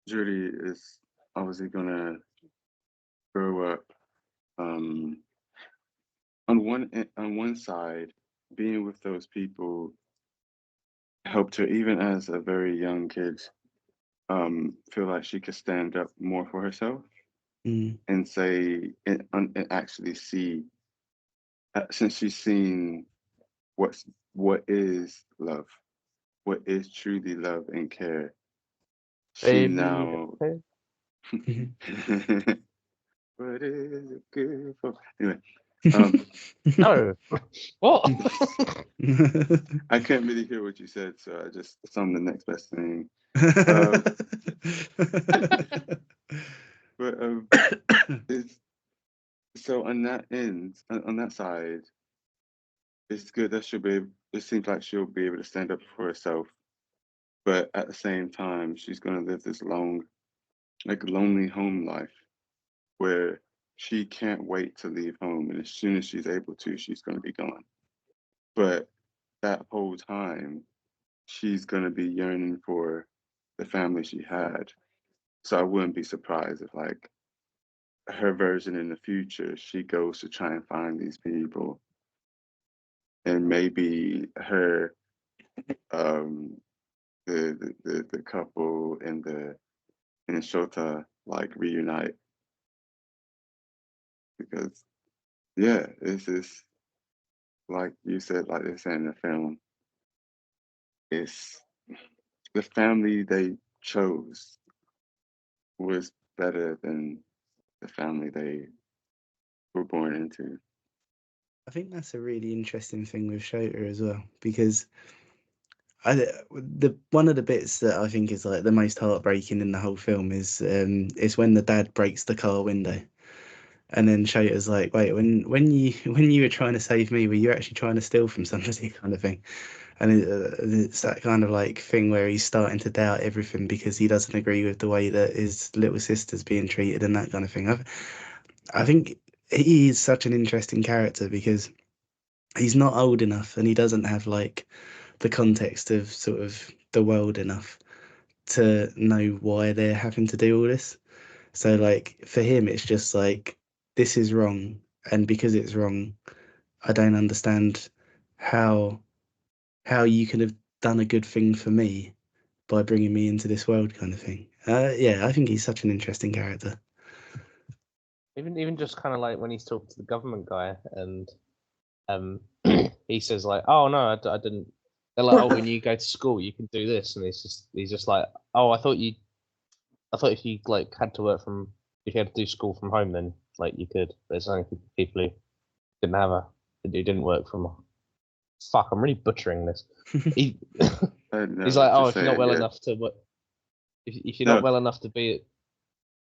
Judy is obviously gonna grow up. On one side, being with those people helped her, even as a very young kid, feel like she could stand up more for herself and say and actually see, since she's seen what is love, what is truly love and care. She now. What is it good for? Anyway, No. What? I can't really hear what you said, so I just summed the next best thing. But it's so on that end, on that side, it's good that it seems like she'll be able to stand up for herself, but at the same time, she's gonna live this lonely home life where she can't wait to leave home, and as soon as she's able to, she's gonna be gone. But that whole time, she's gonna be yearning for the family she had. So I wouldn't be surprised if, like, her version in the future, she goes to try and find these people, and maybe her, the couple in the Shota like reunite, because yeah, it's just like you said, like they said in the film, it's the family they chose was better than the family they were born into. I think that's a really interesting thing with Shota as well, because one of the bits that I think is like the most heartbreaking in the whole film is when the dad breaks the car window, and then Shota's like, "Wait, when you were trying to save me, were you actually trying to steal from somebody?" kind of thing, and it's that kind of like thing where he's starting to doubt everything because he doesn't agree with the way that his little sister's being treated and that kind of thing. I think he is such an interesting character because he's not old enough and he doesn't have like the context of sort of the world enough to know why they're having to do all this. So like for him, it's just like, this is wrong, and because it's wrong, I don't understand how you can have done a good thing for me by bringing me into this world, kind of thing. Yeah, I think he's such an interesting character. Even just kind of like when he's talking to the government guy, and he says like, "Oh no, I didn't." They're like, "Oh, when you go to school, you can do this," and he's just like, "Oh, I thought if you like had to work from, if you had to do school from home, then like you could. But it's only people who didn't work from." Fuck, I'm really butchering this. He, he's like, "Oh, if you're not well enough to what, if you're not well enough to be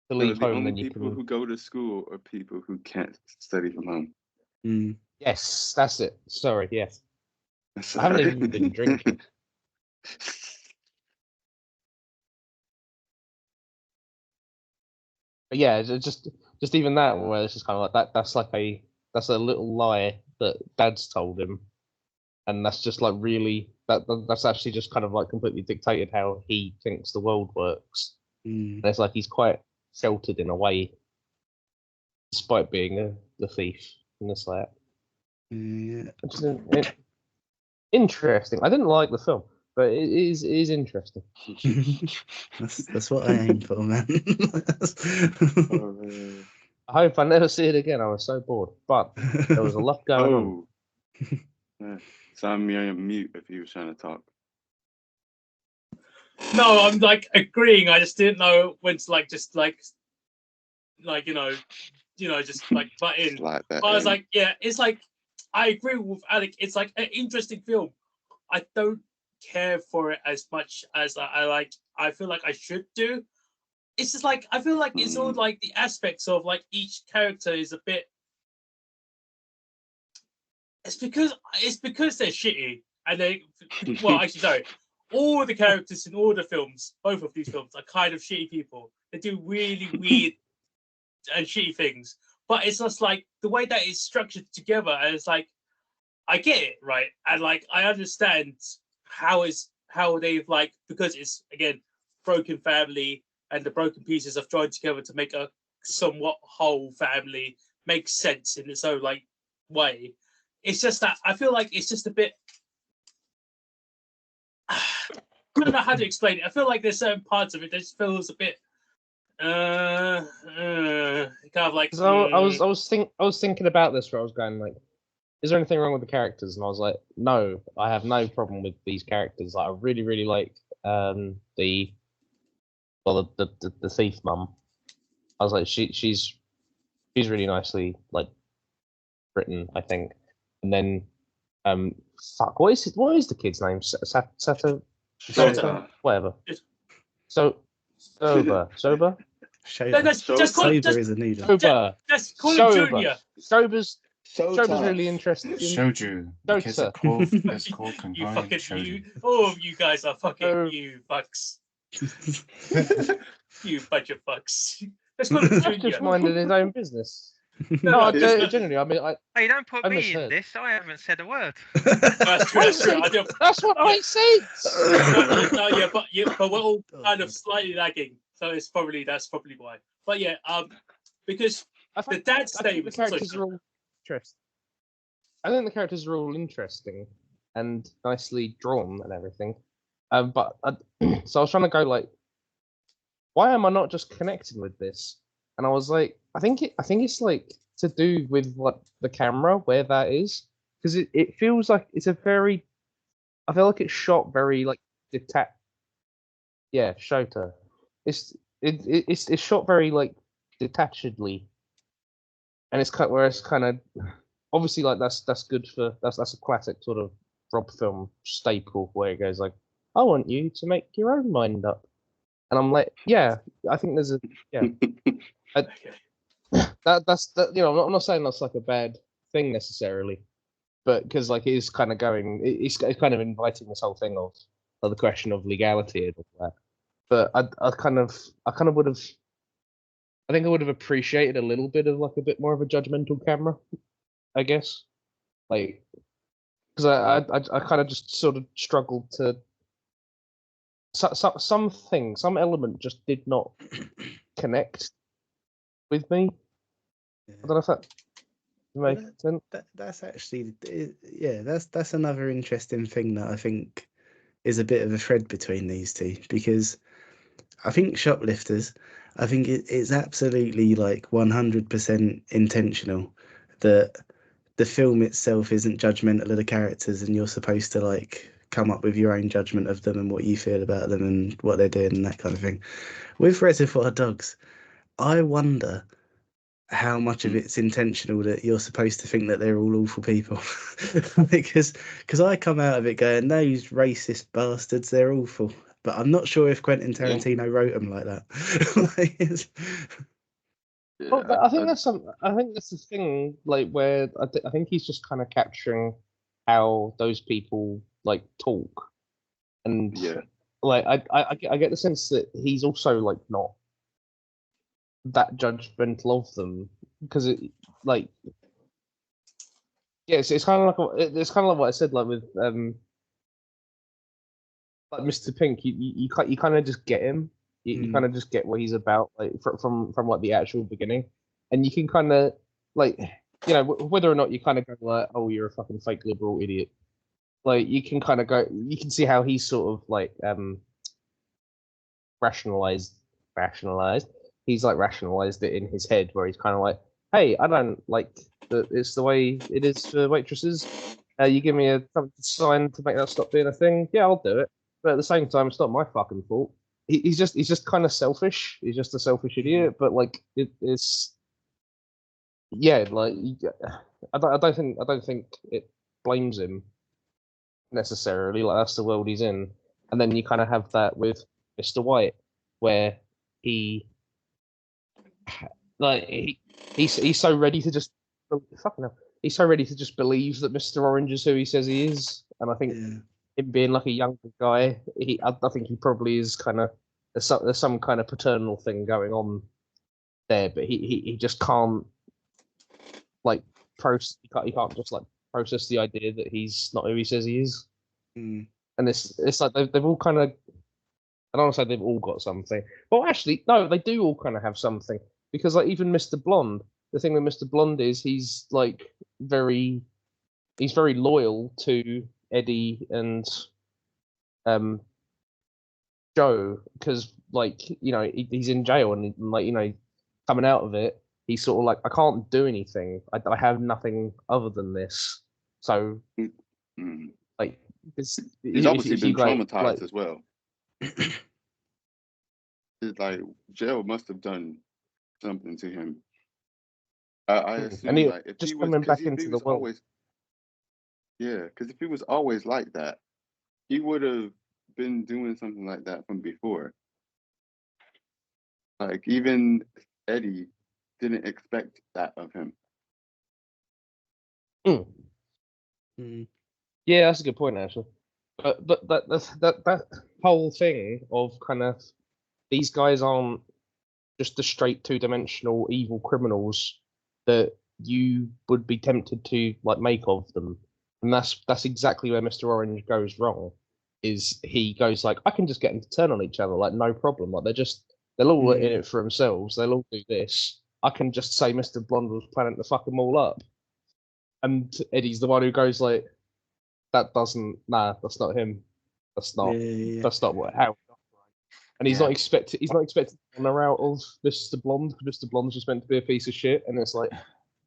to leave the home, only then you people can." who go to school are people who can't study from home. Mm. Yes, that's it. Sorry, yes. Sorry. I haven't even been drinking. But yeah, just even that, where it's just kind of like that. That's a little lie that Dad's told him, and that's just like really that's actually just kind of like completely dictated how he thinks the world works. Mm. And it's like he's quite sheltered in a way, despite being the thief in this like. Yeah. Which is interesting. I didn't like the film, but it is interesting. that's what I aim for, man. Oh, man. I hope I never see it again. I was so bored, but there was a lot going on. Yeah. Sam, you're on mute if you were trying to talk. No, I'm like agreeing. I just didn't know when to like just like just like butt in. Like that. But I was like, yeah, it's like I agree with Alec. It's like an interesting film. I don't care for it as much as I like. I feel like I should do. It's just like I feel like it's all like the aspects of like each character is a bit. It's because they're shitty and they. Well, actually, sorry. All the characters in all the films, both of these films, are kind of shitty people. They do really weird and shitty things, but it's just like the way that it's structured together, and it's like I get it, right, and like I understand how they've like, because it's again broken family and the broken pieces have joined together to make a somewhat whole family makes sense in its own like way. It's just that I feel like it's just a bit. I don't know how to explain it. I feel like there's certain parts of it that just feels a bit kind of like. So I was thinking about this where I was going like, is there anything wrong with the characters? And I was like, no, I have no problem with these characters. Like, I really, really like the thief mum. I was like, she's really nicely like written, I think. And then fuck, what is the kid's name? Sata, whatever. So sober. Just call him. Sober is a noodle. Sober. Just call him Junior. Sober's really interesting. Shoju. Because it's called component You fucking shoju. all of you guys are fucking you fucks. You bunch of fucks. Let's call him He's Junior. just minding his own business. No, generally, I mean, Hey, don't put I me in misheard. this. I haven't said a word. That's true. That's what I said. No, but we're all kind of slightly lagging, so that's probably why. But yeah, because the dad's name. The characters are all interesting. I think the characters are all interesting and nicely drawn and everything. But so I was trying to go like, why am I not just connecting with this? And I was like, I think it's like to do with what the camera, where that is, because it feels like it's a very I feel like it's shot very like detached. Yeah, Shota. It's shot very like detachedly, and it's kind where it's kind of obviously like that's good for that's a classic sort of Rob film staple where it goes like, I want you to make your own mind up, and I'm like, yeah, I think there's a yeah. That's you know I'm not saying that's like a bad thing necessarily, but because like it is kind of going it's kind of inviting this whole thing of the question of legality and all that. But I kind of would have I think I would have appreciated a little bit of like a bit more of a judgmental camera, I guess, like because I kind of just sort of struggled to some element just did not connect with me. Yeah. I don't know if that makes sense. That's actually, yeah, that's another interesting thing that I think is a bit of a thread between these two, because I think Shoplifters, I think it's absolutely like 100% intentional that the film itself isn't judgmental of the characters, and you're supposed to like come up with your own judgment of them and what you feel about them and what they're doing and that kind of thing. With Reservoir Dogs, I wonder how much of it's intentional that you're supposed to think that they're all awful people. because I come out of it going, those racist bastards, they're awful. But I'm not sure if Quentin Tarantino wrote them like that. Well, but I think that's the thing, like where I think he's just kind of capturing how those people like talk, and like I get the sense that he's also like not that judgmental of them because it like yeah, it's kind of like it's kind of like what I said like with like Mr. Pink, you kind of just get him. You kind of just get what he's about, like from like the actual beginning, and you can kind of like you know whether or not you kind of go like, oh, you're a fucking fake liberal idiot. Like you can kind of go, you can see how he's sort of like rationalized. He's like rationalized it in his head, where he's kind of like, hey, I don't like that. It's the way it is for waitresses. You give me something to sign to make that stop being a thing. Yeah, I'll do it. But at the same time, it's not my fucking fault. He's just kind of selfish. He's just a selfish idiot. But like it's yeah, like I don't think it blames him necessarily. Like that's the world he's in. And then you kind of have that with Mr. White, where he like he's so ready to just fucking hell. He's so ready to just believe that Mr. Orange is who he says he is, and I think him being like a younger guy, I think he probably is kind of there's some kind of paternal thing going on there, but he just can't like he can't just like process the idea that he's not who he says he is, and it's like they've all kind of I don't want to say they've all got something. Well, actually, no, they do all kind of have something because like even Mr. Blonde, the thing with Mr. Blonde is he's very loyal to Eddie and Joe because like you know he's in jail and like you know coming out of it he's sort of like I can't do anything. I have nothing other than this. So like he's obviously been traumatized as well. It's like jail must have done something to him. I assume like if he was back into the world. Always, yeah, because if he was always like that, he would have been doing something like that from before. Like even Eddie didn't expect that of him. Yeah, that's a good point actually. But that whole thing of kind of these guys aren't just the straight two-dimensional evil criminals that you would be tempted to like make of them, and that's exactly where Mr. Orange goes wrong. Is he goes like I can just get them to turn on each other like no problem, like they're all in it for themselves, they'll all do this. I can just say Mr. Blonde was planning to fuck them all up, and Eddie's the one who goes like that's not him, that's not what how. And he's not expected to honor out of Mr. Blonde because Mr. Blonde's just meant to be a piece of shit. And it's like,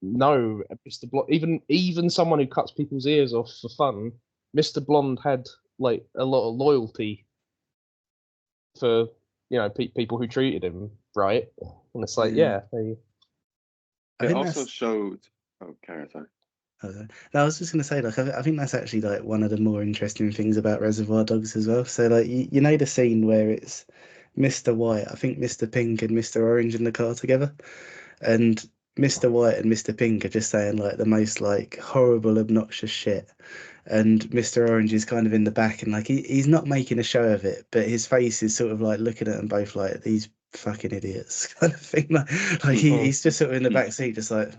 no, Mr. Blonde, even someone who cuts people's ears off for fun, Mr. Blonde had like a lot of loyalty for people who treated him right, and it's like Yeah. they I It think also that's. showed. Oh, Karen, sorry. No, I was just going to say, like, I think that's actually like one of the more interesting things about Reservoir Dogs as well. So, like, you know the scene where it's Mr. White, I think Mr. Pink and Mr. Orange in the car together, and Mr. White and Mr. Pink are just saying like the most like horrible, obnoxious shit, and Mr. Orange is kind of in the back and like he's not making a show of it, but his face is sort of like looking at them both like these fucking idiots kind of thing. Like he's just sort of in the back seat, just like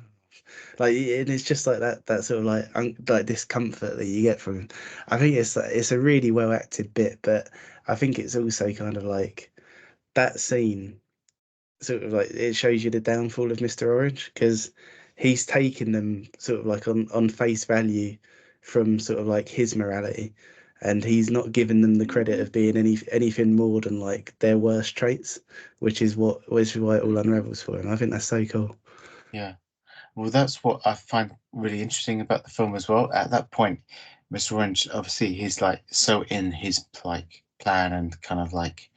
and it's just like that sort of like discomfort that you get from him. I think it's a really well acted bit, but I think it's also kind of like that scene sort of like it shows you the downfall of Mr. Orange, because he's taken them sort of like on face value from sort of like his morality, and he's not given them the credit of being anything more than like their worst traits, which is why it all unravels for him. I think that's so cool. Yeah. Well, that's what I find really interesting about the film as well. At that point, Mr. Orange, obviously, he's like so in his like plan and kind of like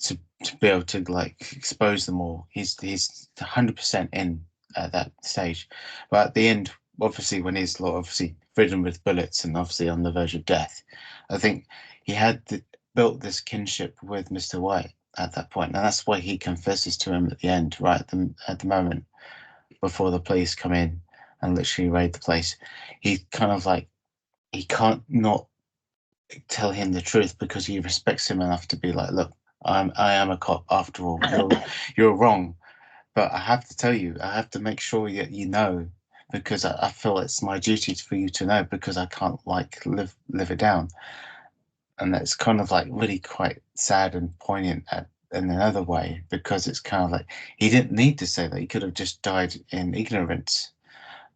to be able to like expose them all. He's 100% in at that stage. But at the end, obviously, when he's obviously ridden with bullets and obviously on the verge of death, I think he had built this kinship with Mr. White at that point, and that's why he confesses to him at the end, right at the moment before the police come in and literally raid the place. He kind of like he can't not tell him the truth because he respects him enough to be like, look, I am a cop after all. You're wrong, but I have to tell you, I have to make sure that you know, because I feel it's my duty for you to know, because I can't like live it down. And that's kind of like really quite sad and poignant in another way, because it's kind of like he didn't need to say that. He could have just died in ignorance.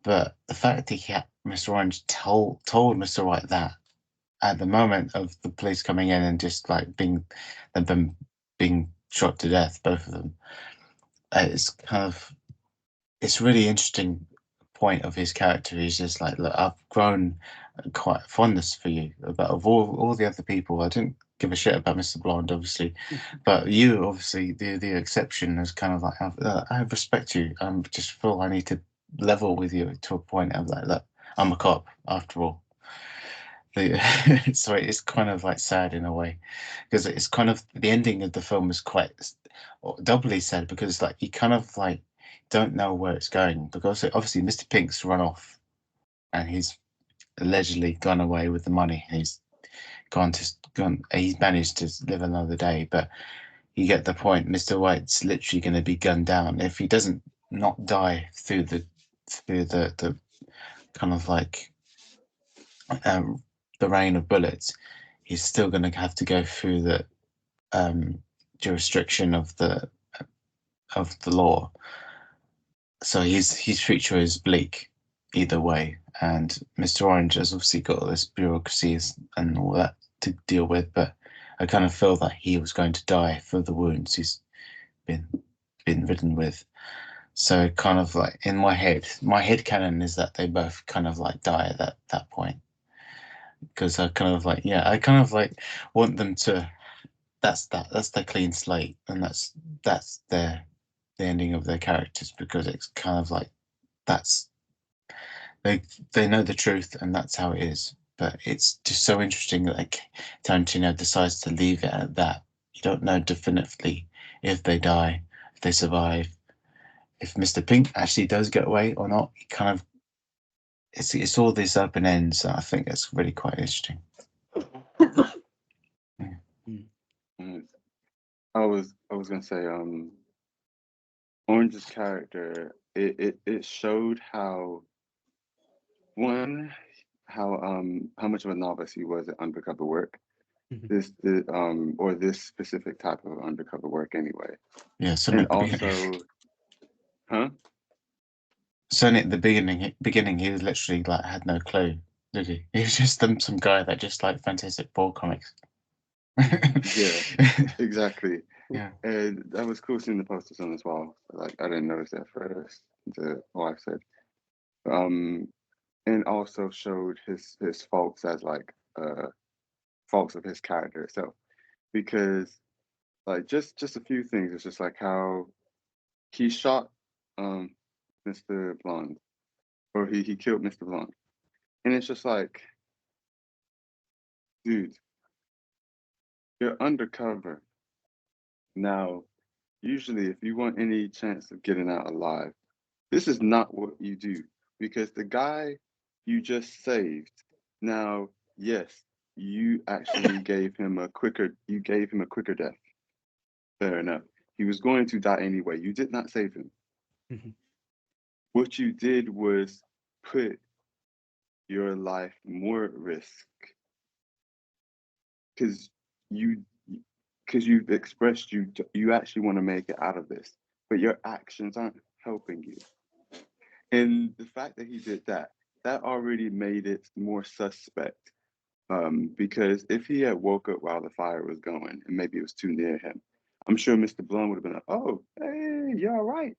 But the fact that Mr. Orange told Mr. White that at the moment of the police coming in and just like them being shot to death, both of them, it's really interesting point of his character. He's just like, look, I've grown quite fondness for you, but of all the other people, I didn't give a shit about Mr. Blonde, obviously, but you, obviously, the exception is kind of like, I respect you. I just feel I need to level with you to a point of like, look, I'm a cop after all. So it's kind of like sad in a way, because it's kind of the ending of the film is quite doubly sad, because like you kind of like don't know where it's going, because obviously Mr. Pink's run off and he's allegedly gone away with the money. He's he's managed to live another day, but you get the point. Mr. White's literally going to be gunned down if he doesn't not die through the kind of like the rain of bullets. He's still going to have to go through the jurisdiction of the law. So his future is bleak either way. And Mr. Orange has obviously got all this bureaucracy and all that to deal with, but I kind of feel that he was going to die for the wounds he's been ridden with. So kind of like in my head canon is that they both kind of like die at that point. Because I kind of like, I kind of like want them to, that's their clean slate, and that's the ending of their characters, because it's kind of like that's they know the truth and that's how it is. But it's just so interesting that like Tarantino decides to leave it at that. You don't know definitively if they die, if they survive, if Mr. Pink actually does get away or not. It kind of it's all these open ends. I think it's really quite interesting. I was gonna say, Orange's character, it showed how much of a novice he was at undercover work. This specific type of undercover work anyway. Yeah, and also, huh? Certainly at the beginning, he was literally like had no clue, did he? He was just some guy that just liked Fantastic Four comics. Yeah, exactly. Yeah. And that was cool seeing the posters on as well. Like I didn't notice that first. The wife said, and also showed his faults as like faults of his character itself, because like just a few things. It's just like how he shot Mr. Blonde, or he killed Mr. Blonde, and it's just like, dude, you're undercover now. Usually, if you want any chance of getting out alive, this is not what you do, because the guy you just saved, now, yes, you actually gave him a quicker death. Fair enough. He was going to die anyway. You did not save him. Mhm. What you did was put your life more at risk, because you've expressed you actually want to make it out of this, but your actions aren't helping you. And the fact that he did that already made it more suspect. Because if he had woke up while the fire was going and maybe it was too near him, I'm sure Mr. Blum would have been like, "Oh, hey, you're all right.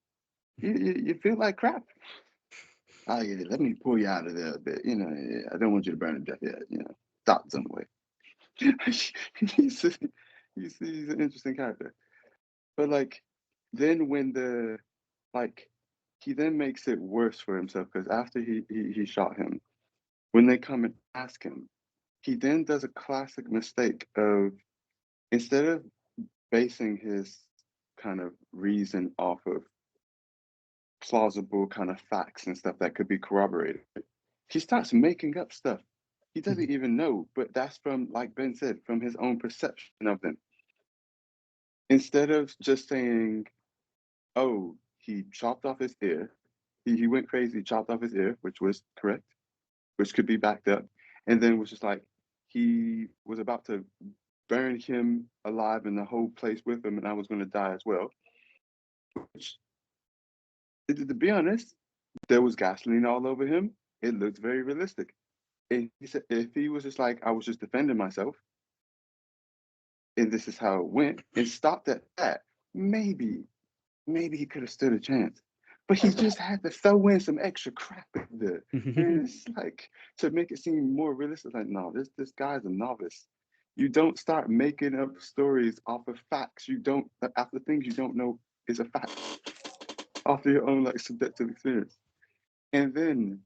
You feel like crap. Oh, yeah, let me pull you out of there a bit. You know, I don't want you to burn to death yet. You know, stop some way." he's an interesting character. But like, then when he then makes it worse for himself, because after he shot him, when they come and ask him, he then does a classic mistake of, instead of basing his kind of reason off of plausible kind of facts and stuff that could be corroborated, he starts making up stuff he doesn't even know, but that's from, like Ben said, from his own perception of them. Instead of just saying, oh, he chopped off his ear, he went crazy, chopped off his ear, which was correct, which could be backed up, and then was just like, he was about to burn him alive and the whole place with him, and I was going to die as well. Which, to be honest, there was gasoline all over him. It looked very realistic. And he said, if he was just like, I was just defending myself, and this is how it went, and stopped at that, maybe he could have stood a chance. But he just had to throw in some extra crap in there. And it's like, to make it seem more realistic, like, no, this guy's a novice. You don't start making up stories off of facts after things you don't know is a fact, after your own like subjective experience. And then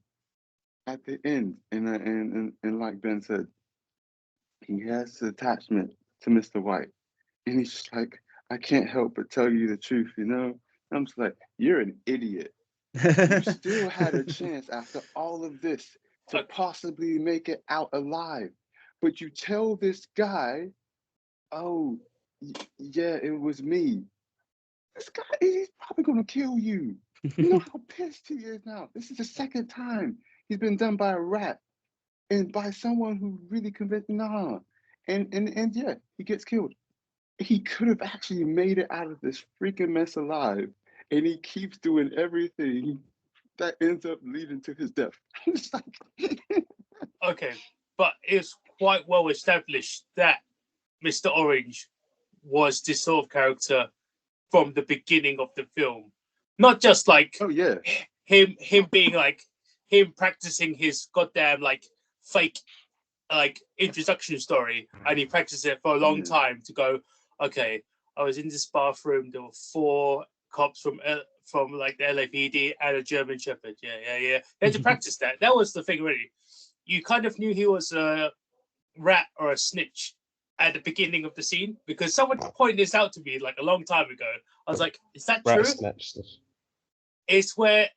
at the end, and like Ben said, he has the attachment to Mr. White. And he's just like, I can't help but tell you the truth, you know? I'm just like, you're an idiot. You still had a chance after all of this to possibly make it out alive. But you tell this guy, oh, yeah, it was me. This guy, he's probably going to kill you. You know how pissed he is now. This is the second time he's been done by a rat and by someone who really convinced, nah. And yeah, he gets killed. He could have actually made it out of this freaking mess alive, and he keeps doing everything that ends up leading to his death. It's like, Okay, but it's quite well established that Mr. Orange was this sort of character from the beginning of the film. Not just like, oh yeah, him being like, him practicing his goddamn like fake like introduction story, and he practiced it for a long time to go, okay, I was in this bathroom, there were 4 cops from like the LAPD and a German Shepherd. Yeah. He had to practice that. That was the thing, really. You kind of knew he was a rat or a snitch at the beginning of the scene, because someone pointed this out to me like a long time ago. I was like, is that true? It's where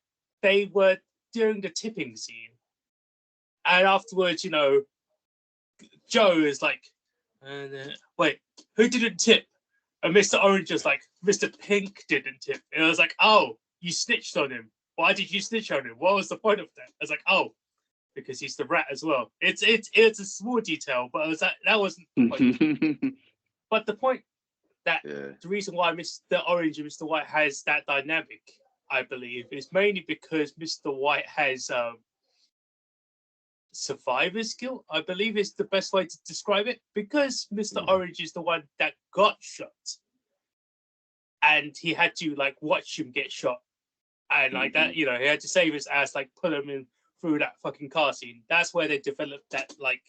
they were doing the tipping scene, and afterwards, you know, Joe is like, wait, who didn't tip? And Mr. Orange is like, Mr. Pink didn't tip. And I was like, oh, you snitched on him. Why did you snitch on him? What was the point of that? I was like, oh, because he's the rat as well. It's a small detail, but that wasn't the point. But the point that the reason why Mr. Orange and Mr. White has that dynamic, I believe, is mainly because Mr. White has survivor's guilt, I believe is the best way to describe it, because Mr. Orange is the one that got shot, and he had to like watch him get shot, and like that, you know, he had to save his ass, like pull him in through that fucking car scene. That's where they developed that like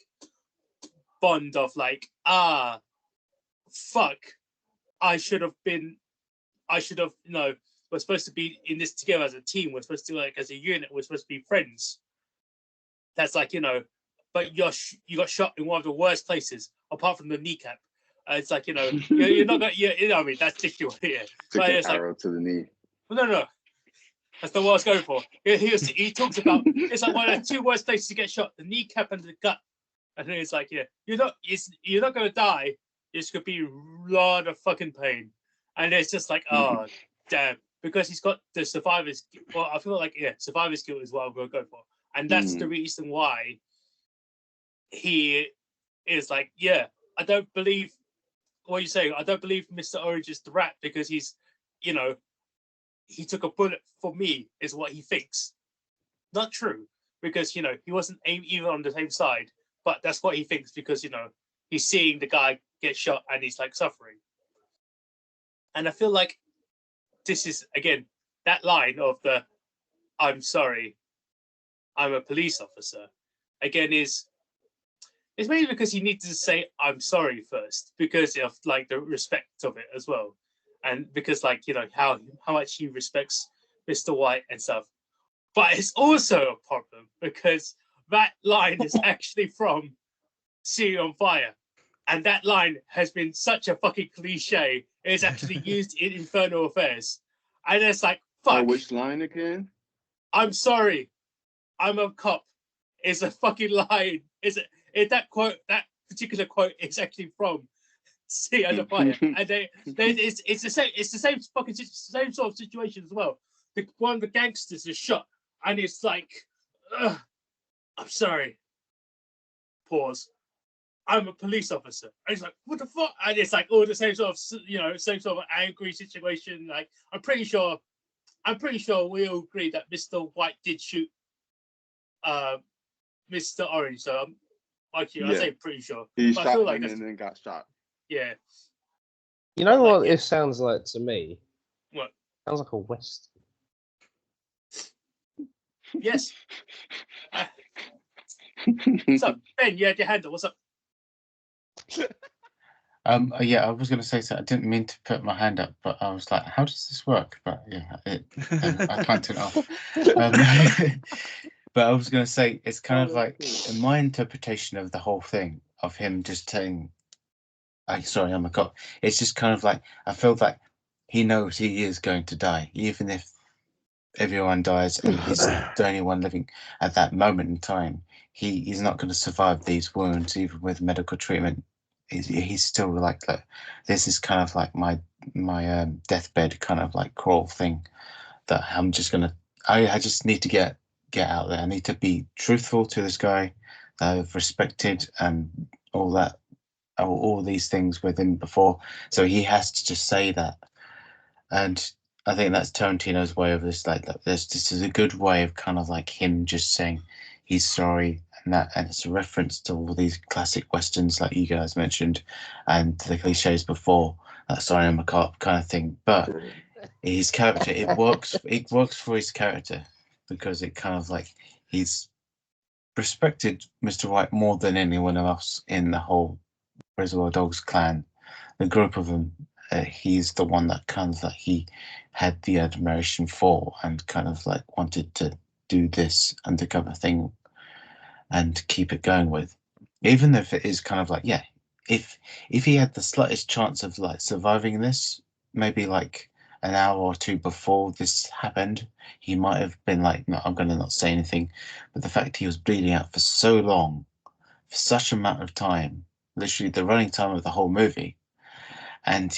bond of like, fuck, I should have, we're supposed to be in this together as a team. We're supposed to, like, as a unit, we're supposed to be friends. That's like, but you got shot in one of the worst places, apart from the kneecap. It's like, you're not gonna, I mean, that's ridiculous. Yeah. Took an arrow to the knee. No. That's the what I was going for. He talks about, it's like one of the two worst places to get shot, the kneecap and the gut. And then it's like, you're not going to die. You're just going to be a lot of fucking pain. And it's just like, oh, damn. Because he's got the survivor's, well, I feel like, survivor's guilt is what I'm going to go for. And that's the reason why he is like, I don't believe what you're saying. I don't believe Mr. Orange is the rat because he's, he took a bullet for me, is what he thinks. Not true, because, he wasn't even on the same side, but that's what he thinks because, he's seeing the guy get shot and he's like suffering. And I feel like this is, again, that line of the, I'm sorry, I'm a police officer, again, it's maybe because he needs to say, I'm sorry first, because of like the respect of it as well. And because like, how much he respects Mr. White and stuff. But it's also a problem because that line is actually from City on Fire. And that line has been such a fucking cliche. It's actually used in Infernal Affairs. And it's like, fuck. Oh, which line again? I'm sorry, I'm a cop. Is a fucking line. That particular quote is actually from City on Fire. And it's the same fucking same sort of situation as well. One of the gangsters is shot, and it's like, I'm sorry. Pause. I'm a police officer. And he's like, what the fuck? And it's like all the same sort of, same sort of angry situation. Like, I'm pretty sure we all agree that Mr. White did shoot Mr. Orange. So I say pretty sure. He but shot like him and then got shot. Yeah. You know what this sounds like to me? What? Sounds like a Western. Yes. What's up, Ben? You had your hand up. What's up? Yeah, I was going to say so. I didn't mean to put my hand up, but I was like, how does this work? But yeah, I can't turn it off. But I was going to say, it's kind of like, in my interpretation of the whole thing, of him just saying, sorry, I'm a cop. It's just kind of like, I feel like he knows he is going to die, even if everyone dies and he's the only one living at that moment in time. He's not going to survive these wounds, even with medical treatment. He's still like this is kind of like my deathbed kind of like crawl thing that I'm just gonna. I just need to get out there. I need to be truthful to this guy that I've respected and all that, all these things with him before. So he has to just say that, and I think that's Tarantino's way of this. Like this is a good way of kind of like him just saying he's sorry. And it's a reference to all these classic westerns like you guys mentioned and the cliches before, sorry I'm a cop kind of thing. But his character, it works for his character because it kind of like he's respected Mr. White more than anyone else in the whole Reservoir Dogs clan, the group of them. He's the one that kind of like he had the admiration for and kind of like wanted to do this undercover thing and keep it going with, even if it is kind of like, if he had the slightest chance of like surviving this, maybe like an hour or two before this happened, he might have been like, no, I'm going to not say anything. But the fact he was bleeding out for so long, for such amount of time, literally the running time of the whole movie, and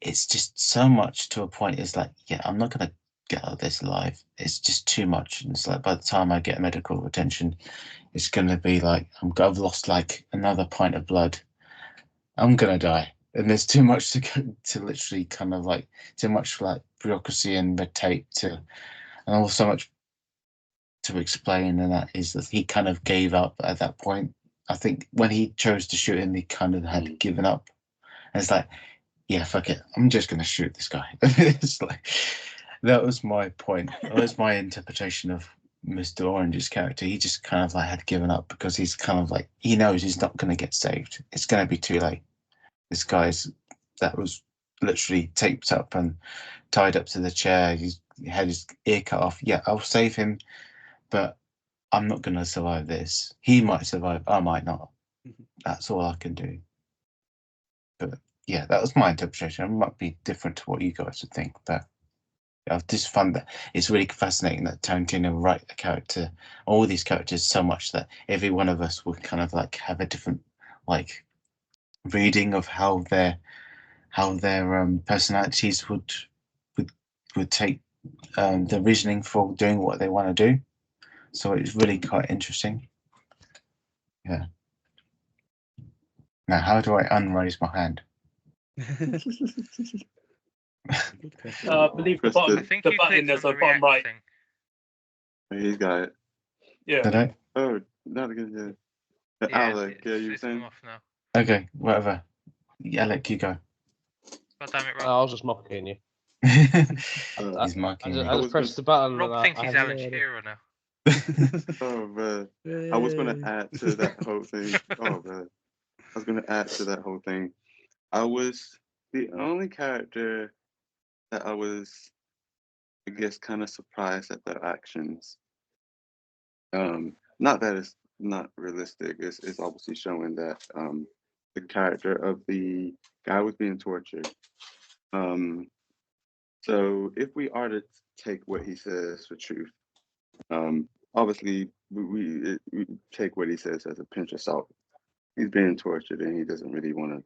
it's just so much to a point. It's like, I'm not going to get out of this alive. It's just too much. And it's like by the time I get medical attention, it's going to be like I've lost like another pint of blood. I'm going to die. And there's too much to literally kind of like too much like bureaucracy and red tape and also much to explain. And that is that he kind of gave up at that point. I think when he chose to shoot him, he kind of had given up. And it's like, fuck it. I'm just going to shoot this guy. It's like, that was my point. That was my interpretation of Mr. Orange's character, he just kind of like had given up because he's kind of like, he knows he's not going to get saved. It's going to be too late. This guy's that was literally taped up and tied up to the chair. He had his ear cut off. Yeah, I'll save him, but I'm not going to survive this. He might survive. I might not. That's all I can do. But yeah, that was my interpretation. It might be different to what you guys would think, but I've just found that it's really fascinating that Tarantino write a character, all these characters, so much that every one of us would kind of like have a different like reading of how their personalities would take the reasoning for doing what they want to do. So it's really quite interesting. Yeah. Now, how do I unraise my hand? I believe the bottom, I think the you button clicked there's on a the bottom right. react thing. He's got it. Yeah. Did I? Oh, not again. Yeah. Yeah, Alec, yeah, you were it's come saying? off now. Okay, whatever. Alec, you go. God damn it, I Rob. was just mocking you. He's marking me. I just pressed the button. Rob and thinks I he's have no Alan idea. Shearer now. Oh, man. I was going to add to that whole thing. Oh, man. I was going to add to that whole thing. I was the only character that I was, I guess, kind of surprised at their actions. Not that it's not realistic. It's obviously showing that the character of the guy was being tortured. So if we are to take what he says for truth, obviously we take what he says as a pinch of salt. He's being tortured and he doesn't really want to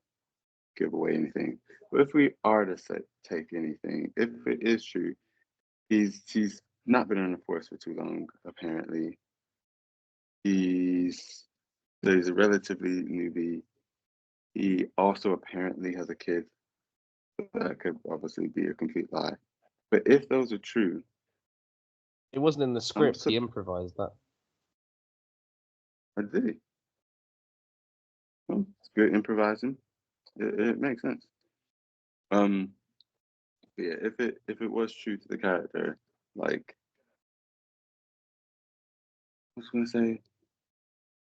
give away anything. But if we are to take anything, if it is true, he's not been on the force for too long. Apparently, he's a relatively newbie. He also apparently has a kid. That could obviously be a complete lie. But if those are true, It wasn't in the script. He improvised that. I did. Well, it's good improvising. It makes sense. Yeah, if it was true to the character, like I was gonna say,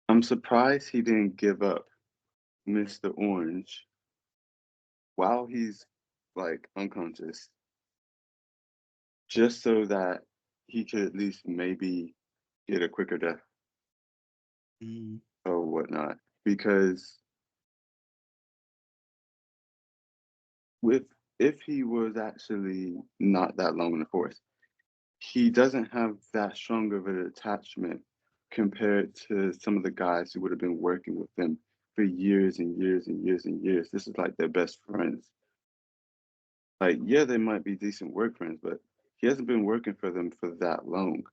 I'm surprised he didn't give up Mr. Orange while he's like unconscious, just so that he could at least maybe get a quicker death or whatnot. Because if he was actually not that long in the force, he doesn't have that strong of an attachment compared to some of the guys who would have been working with him for years and years and years and years. This is like their best friends. Like, yeah, they might be decent work friends, but he hasn't been working for them for that long.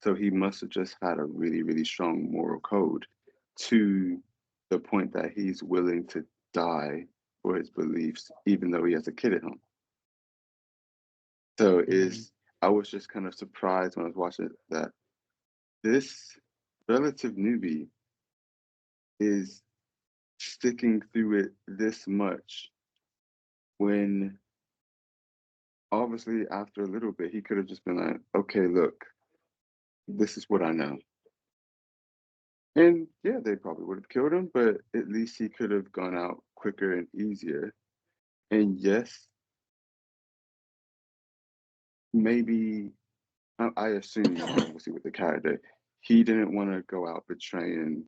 So he must have just had a really, really strong moral code to the point that he's willing to die for his beliefs, even though he has a kid at home. So I was just kind of surprised when I was watching it that this relative newbie is sticking through it this much when obviously after a little bit he could have just been like, okay, look, this is what I know. And yeah, they probably would have killed him, but at least he could have gone out quicker and easier. And yes, maybe I assume obviously with the character, he didn't want to go out betraying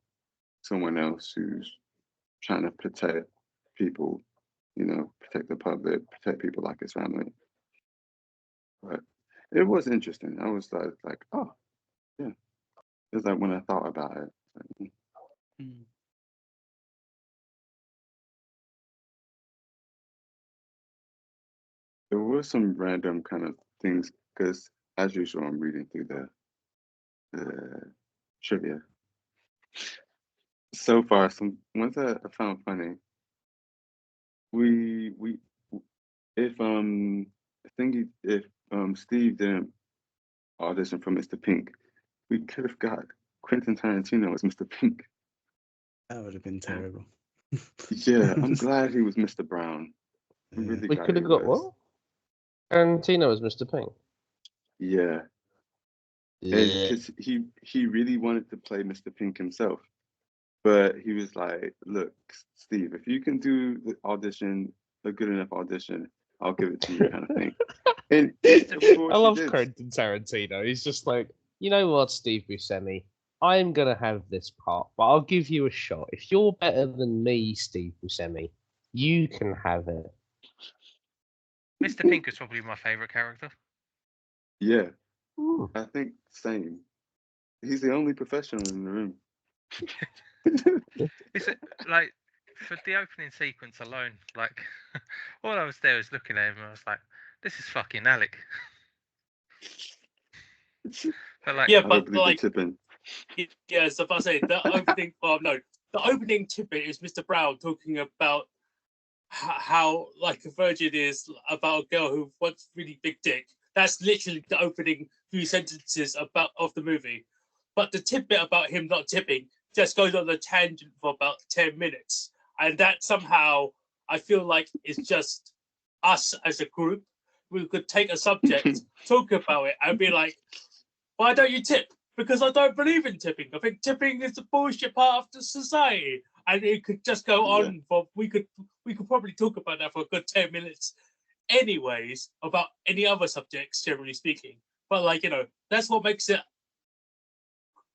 someone else who's trying to protect people, protect the public, protect people like his family. But it was interesting. I was like, oh, yeah. It's like when I thought about it. Like, there were some random kind of things because, as usual, I'm reading through the trivia. So far, some ones that I found funny. We if Steve didn't audition for Mr. Pink, we could have got Quentin Tarantino as Mr. Pink. That would have been terrible. Yeah, I'm glad he was Mr. Brown. I'm really We glad could he have got was. what? Tarantino as Mr. Pink. Yeah. because he really wanted to play Mr. Pink himself, but he was like, "Look, Steve, if you can do the audition, a good enough audition, I'll give it to you," kind of thing. And of course I love he did. Quentin Tarantino. He's just like, you know what, Steve Buscemi, I'm gonna have this part, but I'll give you a shot. If you're better than me, Steve Buscemi, you can have it. Mr. Pink is probably my favourite character. Yeah, Ooh. I think same. He's the only professional in the room. Is it like for the opening sequence alone? Like, all I was there was looking at him, and I was like, "This is fucking Alec." But like, Yeah, I don't but believe like, in tipping. yeah, so if I say the opening, well, no, the opening tidbit is Mr. Brown talking about how like a virgin is about a girl who wants really big dick. That's literally the opening few sentences of the movie. But the tidbit about him not tipping just goes on a tangent for about 10 minutes. And that somehow I feel like is just us as a group. We could take a subject, talk about it, and be like, why don't you tip? Because I don't believe in tipping. I think tipping is the bullshit part of the society. And it could just go on for we could probably talk about that for a good 10 minutes anyways, about any other subjects, generally speaking. But like, that's what makes it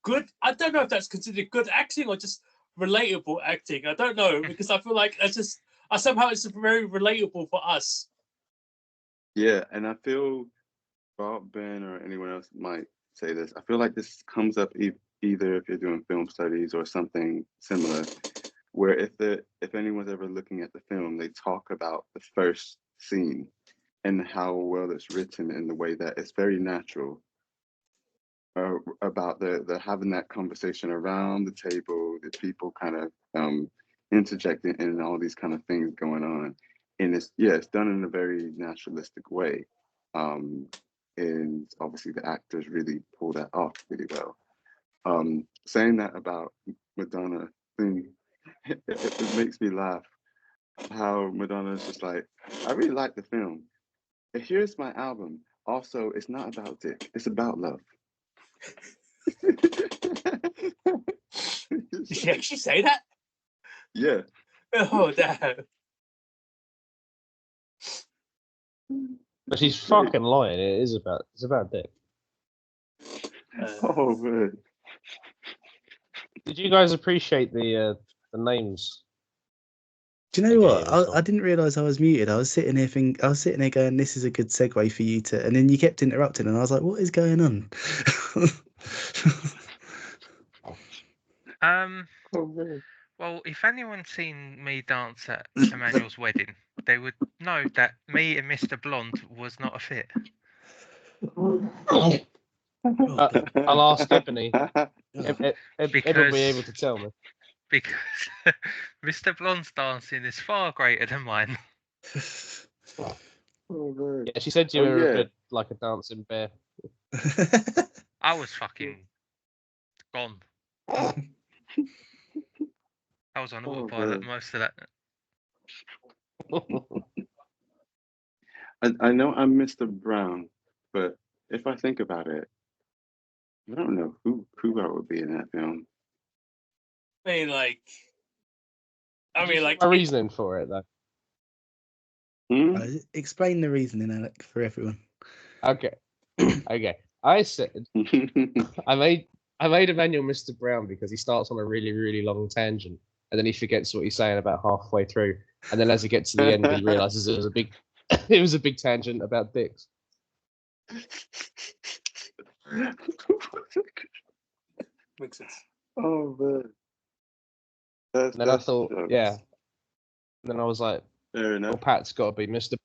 good. I don't know if that's considered good acting or just relatable acting. I don't know, because I feel like somehow it's very relatable for us. Yeah, and I feel Bob, Ben, or anyone else might say this. I feel like this comes up either if you're doing film studies or something similar, where if anyone's ever looking at the film, they talk about the first scene and how well it's written in the way that it's very natural. About the having that conversation around the table, the people kind of interjecting and all these kind of things going on, and it's done in a very naturalistic way, and obviously the actors really pull that off really well. Saying that about Madonna thing, it makes me laugh. How Madonna's just like, I really like the film. Here's my album. Also, it's not about dick. It's about love. Did she actually say that? Yeah. Oh, damn. But she's fucking lying. It's about dick. Oh man. Did you guys appreciate the names? Do you know what? I didn't realise I was muted. I was sitting here going, "This is a good segue for you to," and then you kept interrupting, and I was like, "What is going on?" Oh man. Well, if anyone's seen me dance at Emmanuel's wedding, they would know that me and Mr. Blonde was not a fit. I'll ask Ebony. Ebony will be able Because- to tell me. Because Mr. Blonde's dancing is far greater than mine. Oh man. Yeah, she said you were a bit like a dancing bear. I was fucking gone. I was on autopilot most of that. I know I'm Mr. Brown, but if I think about it, I don't know who I would be in that film. My reasoning for it though. Explain the reasoning, Alec, for everyone. Okay. Okay. I said I made Emmanuel Mr. Brown because he starts on a really, really long tangent and then he forgets what he's saying about halfway through. And then as he gets to the end, he realizes it was a big tangent about dicks. makes sense. Oh man. And then I thought, yeah. And then I was like, fair enough. well, Pat's got to be Mr.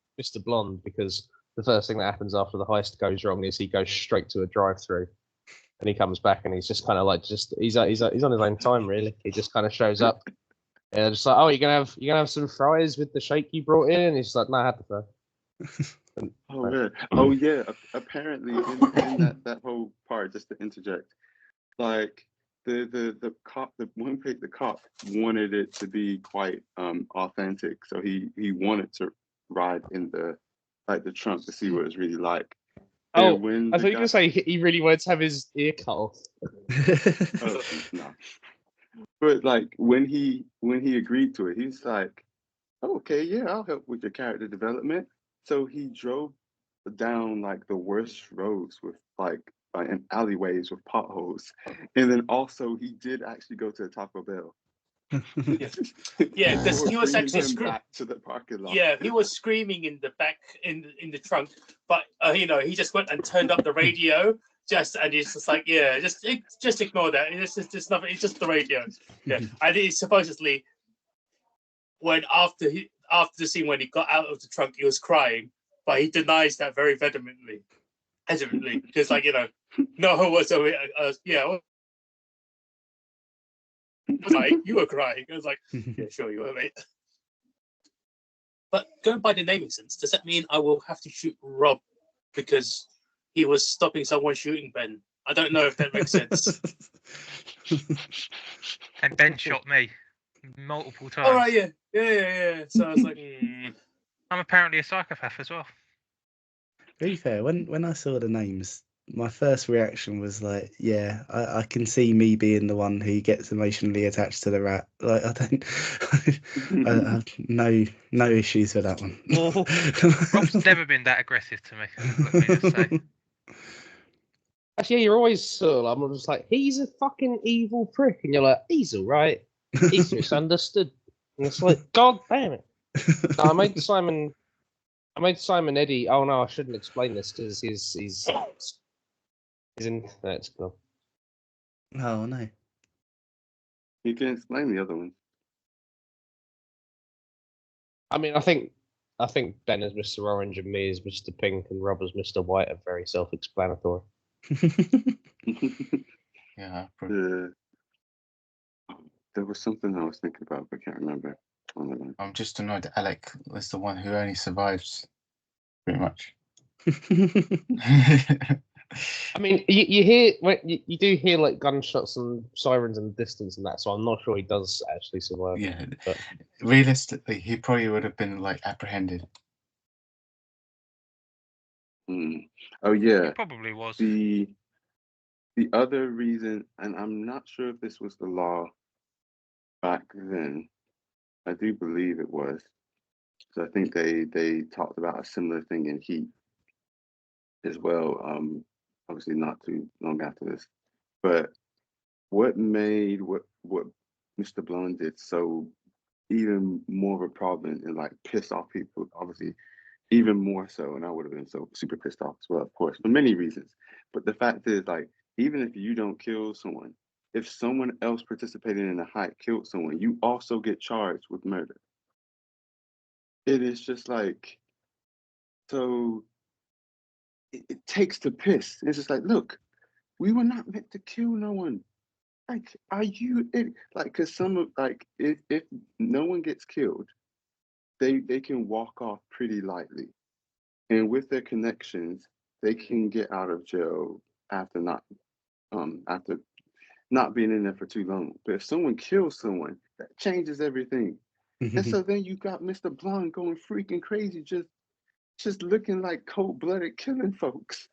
Blonde because the first thing that happens after the heist goes wrong is he goes straight to a drive-through, and he comes back and he's just kind of like he's on his own time really. He just kind of shows up, and they're just like, oh, you're gonna have some fries with the shake you brought in, and he's like, no, I had the fry. Oh man. Oh yeah. Apparently in that whole part, just to interject, like the cop, the cop wanted it to be quite authentic, so he wanted to ride in the trunk to see what it's really like, Oh, when I the thought you were guy- going to say he really wanted to have his ear cut off. Oh, no. But like when he agreed to it, he's like, oh, okay, yeah, I'll help with your character development. So he drove down like the worst roads with like and alleyways with potholes, and then also he did actually go to a Taco Bell. Yeah, because Before he was bringing actually him back to the parking lot. Yeah, he was screaming in the back in the trunk, but he just went and turned up the radio. And he's just like, yeah, just ignore that. It's just nothing. It's just the radio. Yeah, and he supposedly when after the scene when he got out of the trunk, he was crying, but he denies that very vehemently, because like no, was yeah. Like, you were crying. I was like, yeah, sure you were, mate. But going by the naming sense, does that mean I will have to shoot Rob because he was stopping someone shooting Ben? I don't know if that makes sense. And Ben shot me multiple times. All right, yeah. So I was like, I'm apparently a psychopath as well. To be fair, when I saw the names, my first reaction was like, yeah, I can see me being the one who gets emotionally attached to the rat. Like I don't, I have no issues with that one. Rob's never been that aggressive to me. Let me just say. Actually, you're always sort of, I'm just like, he's a fucking evil prick, and you're like, he's all right. He's misunderstood. And it's like, God damn it. No, I made Simon Eddy. Oh no, I shouldn't explain this because he's in. That's cool. Oh no. You can explain the other one. I mean, I think Ben as Mr. Orange and me as Mr. Pink and Rob as Mr. White are very self-explanatory. Yeah, probably. There was something I was thinking about, but I can't remember. I'm just annoyed that Alec was the one who only survives, pretty much. I mean, you hear you do hear like gunshots and sirens in the distance and that, so I'm not sure he does actually survive. Yeah, but realistically, he probably would have been like apprehended. Oh yeah, He probably was. the other reason, and I'm not sure if this was the law back then. I do believe it was. So I think they talked about a similar thing in Heat as well. Obviously not too long after this, but what made what Mr. Blonde did so even more of a problem and like piss off people, obviously even more so, and I would have been so super pissed off as well, of course, for many reasons. But the fact is, like, even if you don't kill someone, if someone else participating in the heist killed someone, you also get charged with murder. It is just like, so it takes the piss. It's just like, look, we were not meant to kill no one. Like, are you like? Because some of like, if no one gets killed, they can walk off pretty lightly, and with their connections, they can get out of jail after not being in there for too long. But if someone kills someone, that changes everything. And so then you got Mr. Blonde going freaking crazy, just looking like cold-blooded killing folks.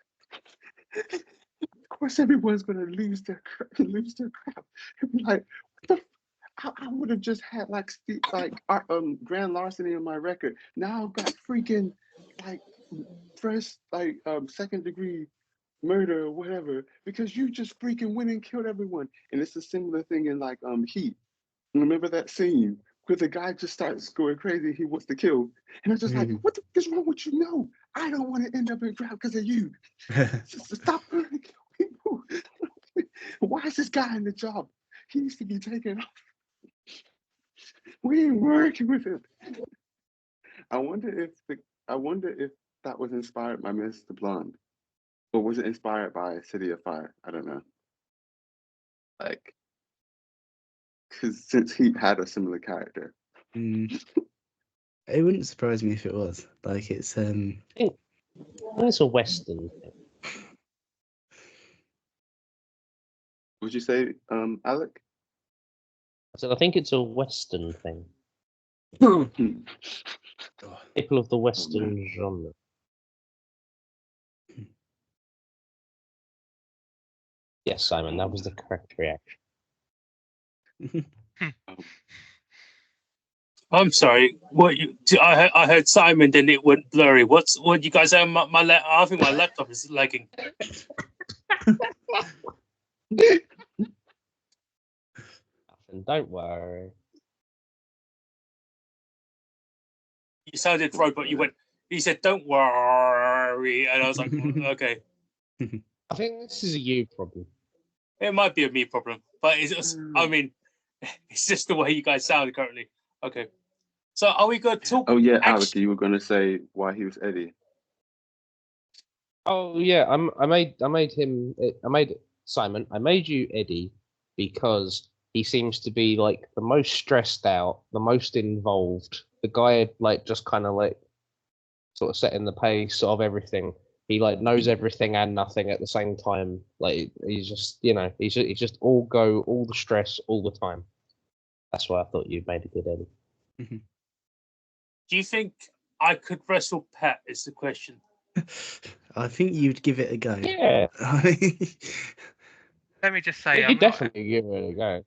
Of course, everyone's gonna lose their crap. And be like, what the? I would have just had like grand larceny on my record. Now I've got freaking like first second degree murder or whatever because you just freaking went and killed everyone. And it's a similar thing in like Heat. Remember that scene where the guy just starts going crazy, he wants to kill. And it's just like, what the fuck is wrong with you? No, I don't want to end up in trap because of you. Stop trying to kill people. Why is this guy in the job? He needs to be taken off. We ain't working with him. I wonder if that was inspired by Mr. Blonde. Or was it inspired by City of Fire? I don't know. Like, because since he had a similar character. It wouldn't surprise me if it was. Like, it's it's a Western thing. Would you say, Alec? I said I think it's a Western thing. People of the Western genre. Yes, Simon, that was the correct reaction. I'm sorry. What you? I heard Simon, then it went blurry. What you guys have? I think my laptop is lagging. Nothing, don't worry. You sounded robot. He said, "Don't worry," and I was like, "Okay." I think this is a you problem. It might be a me problem, but it's just, I mean, it's just the way you guys sound currently. Okay. So are we going to talk? Oh yeah, Alec, you were gonna say why he was Eddie. Oh yeah, I made Simon. I made you Eddie because he seems to be like the most stressed out, the most involved, the guy like just kind of like sort of setting the pace of everything. He like knows everything and nothing at the same time. Like he's just he's just all the stress all the time. That's why I thought you made a good Eddie. Do you think I could wrestle Pat? Is the question. I think you'd give it a go. Yeah. Let me just say, You definitely give it a go.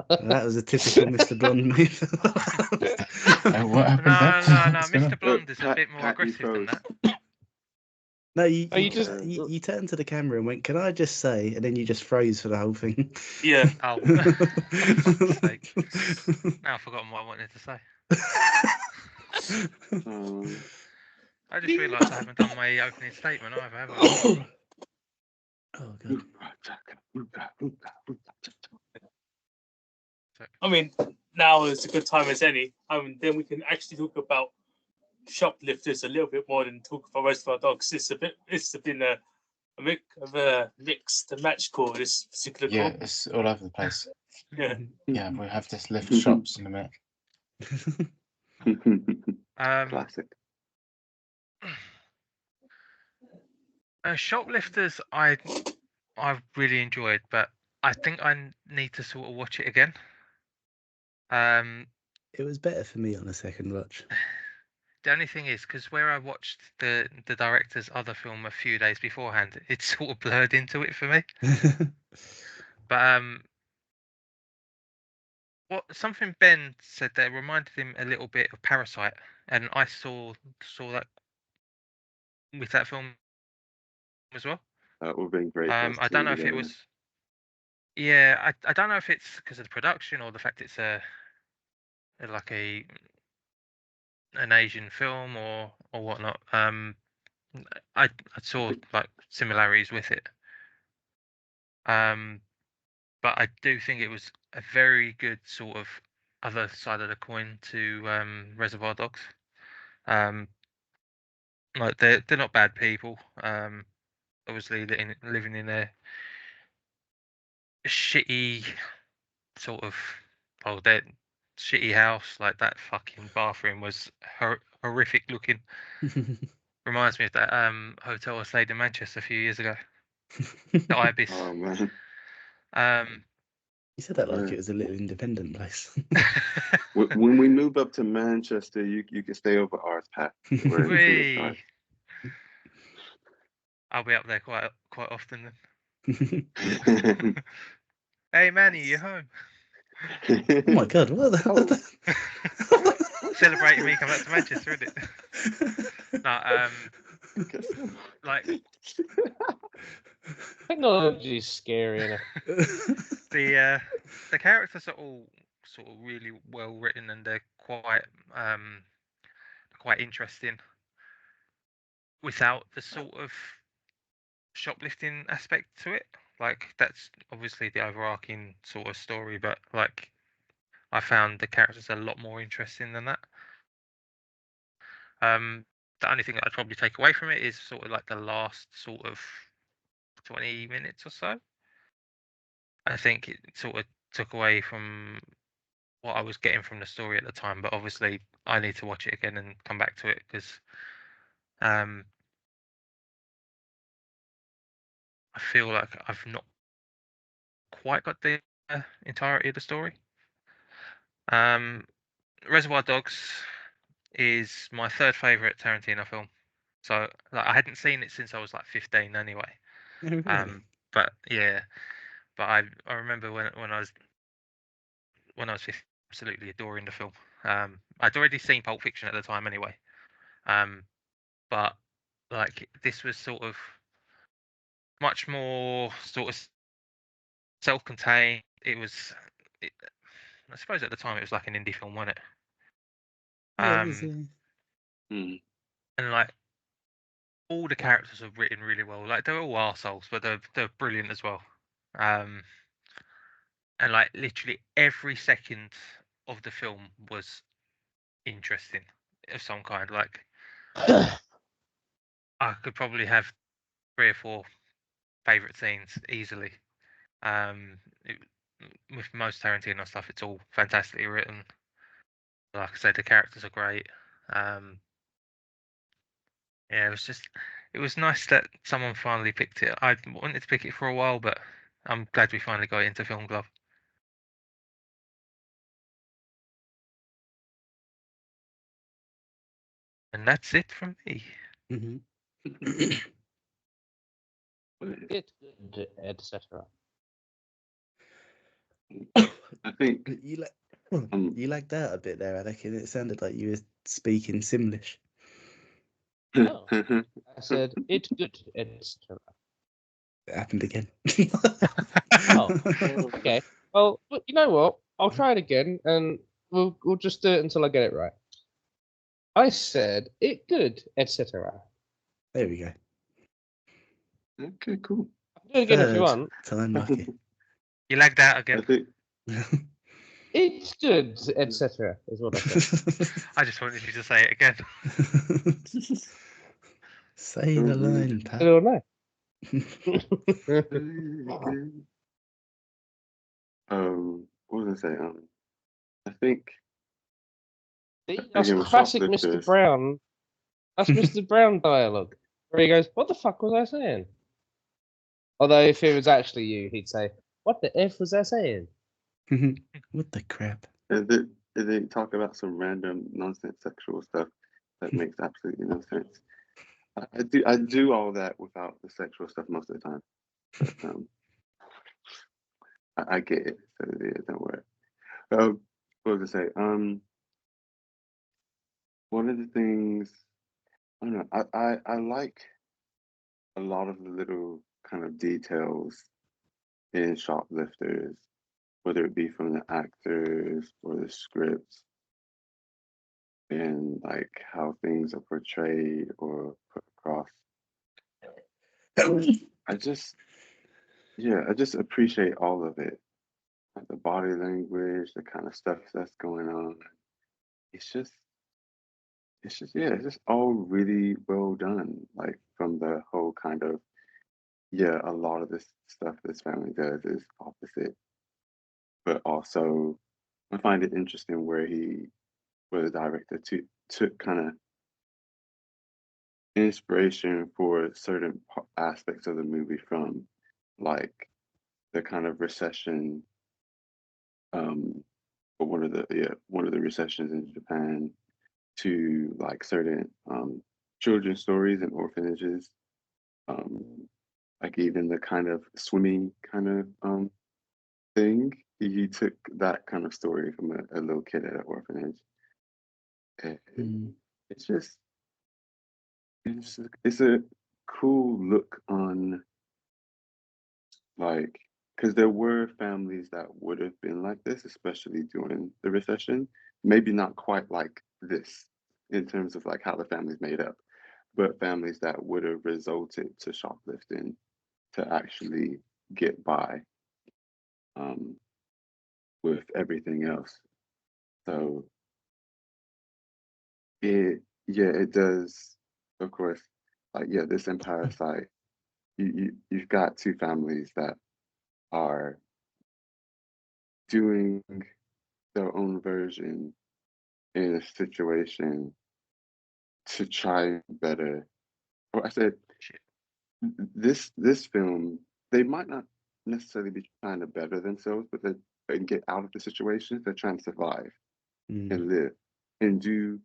That was a typical Mr. Blonde move. What happened No. there? Mr. Blonde is a Pat- bit more Pat, you aggressive than froze. that. No, you Oh, you just- you turned to the camera and went, "Can I just say?" And then you just froze for the whole thing. Yeah. Oh, for fuck's sake. Now I've forgotten what I wanted to say. I just realised I haven't done my opening statement either, have I? Oh god. I mean, now is a good time as any. Then we can actually talk about Shoplifters a little bit more than talk about Reservoir Dogs. It's been a bit of a mixed match call this particular call. Yeah, it's all over the place. Yeah. Yeah, we have this lift shops in a minute. Classic. Shoplifters, I've really enjoyed, but I think I need to sort of watch it again. It was better for me on a second watch. The only thing is, because where I watched the director's other film a few days beforehand, it sort of blurred into it for me. But something Ben said that reminded him a little bit of Parasite, and I saw that with that film as well. That would have been great. I don't know if it was. Yeah, I don't know if it's because of the production or the fact it's like an Asian film or whatnot. I saw like similarities with it. But I do think it was a very good sort of other side of the coin to Reservoir Dogs. Like they're not bad people. Obviously living in a shitty sort of their shitty house. Like that fucking bathroom was horrific looking. Reminds me of that hotel I stayed in Manchester a few years ago. The Ibis. Oh man. You said that like it was a little independent place. When we move up to Manchester, you can stay over ours, Pat. I'll be up there quite often then. Hey Manny, you're home. Oh my god, what the Celebrating me coming back to Manchester, isn't it? No, like Technology is scary enough. the characters are all sort of really well written and they're quite interesting without the sort of shoplifting aspect to it. Like that's obviously the overarching sort of story, but like I found the characters a lot more interesting than that. The only thing that I'd probably take away from it is sort of like the last sort of 20 minutes or so. I think it sort of took away from what I was getting from the story at the time, but obviously I need to watch it again and come back to it because I feel like I've not quite got the entirety of the story. Reservoir Dogs is my third favourite Tarantino film. So like, I hadn't seen it since I was like 15 anyway. Oh, really? But yeah, but I remember when I was 15, absolutely adoring the film. I'd already seen Pulp Fiction at the time anyway. But like this was sort of much more sort of self-contained. It was, I suppose at the time it was like an indie film, wasn't it? Yeah, it was, Mm. And like all the characters are written really well. Like they're all arseholes, but they're brilliant as well. And like literally every second of the film was interesting of some kind. Like I could probably have 3 or 4 favorite scenes easily. With most Tarantino stuff, it's all fantastically written. Like I said, the characters are great. Yeah, it was nice that someone finally picked it. I wanted to pick it for a while, but I'm glad we finally got it into Film Glove. And that's it from me. Mm-hmm. It, etc. I think You lagged out a bit there, Alec, and it sounded like you were speaking Simlish. Oh. I said it good, etc. It happened again. Oh, okay. Well, but you know what? I'll try it again, and we'll just do it until I get it right. I said it good, etc. There we go. Okay, cool. Do it again if you Third want. time lucky. You lagged out I again. think It's good, etc. is what I said. I just wanted you to say it again. Say the line, I Pat. don't know. what was I say? I think See, that's again with classic Mr. Shoplifters. Brown. That's Mr. Brown dialogue, where he goes, "What the fuck was I saying?" Although if it was actually you, he'd say, "What the f was I saying?" What the crap? They talk about some random nonsense sexual stuff that makes absolutely no sense. I do all that without the sexual stuff most of the time. But, I get it. So yeah, don't worry. What was I say? One of the things I don't know. I like a lot of the little kind of details in Shoplifters, whether it be from the actors or the scripts, and like how things are portrayed or put across. I just appreciate all of it. Like the body language, the kind of stuff that's going on. It's just it's just all really well done. Like from the whole kind of a lot of this stuff this family does is opposite. But also I find it interesting where the director took kind of inspiration for certain aspects of the movie from like the kind of recession but one of the recessions in Japan to like certain children's stories and orphanages, um, like even the kind of swimming kind of thing. He took that kind of story from a little kid at an orphanage. And it's just it's a cool look on like because there were families that would have been like this, especially during the recession. Maybe not quite like this in terms of like how the family's made up, but families that would have resulted to shoplifting to actually get by um, with everything else. So it does, of course, like this in Parasite, you've got two families that are doing their own version in a situation to try better. Or I said this film, they might not necessarily be trying to better themselves, but they get out of the situation. They're trying to survive and live and do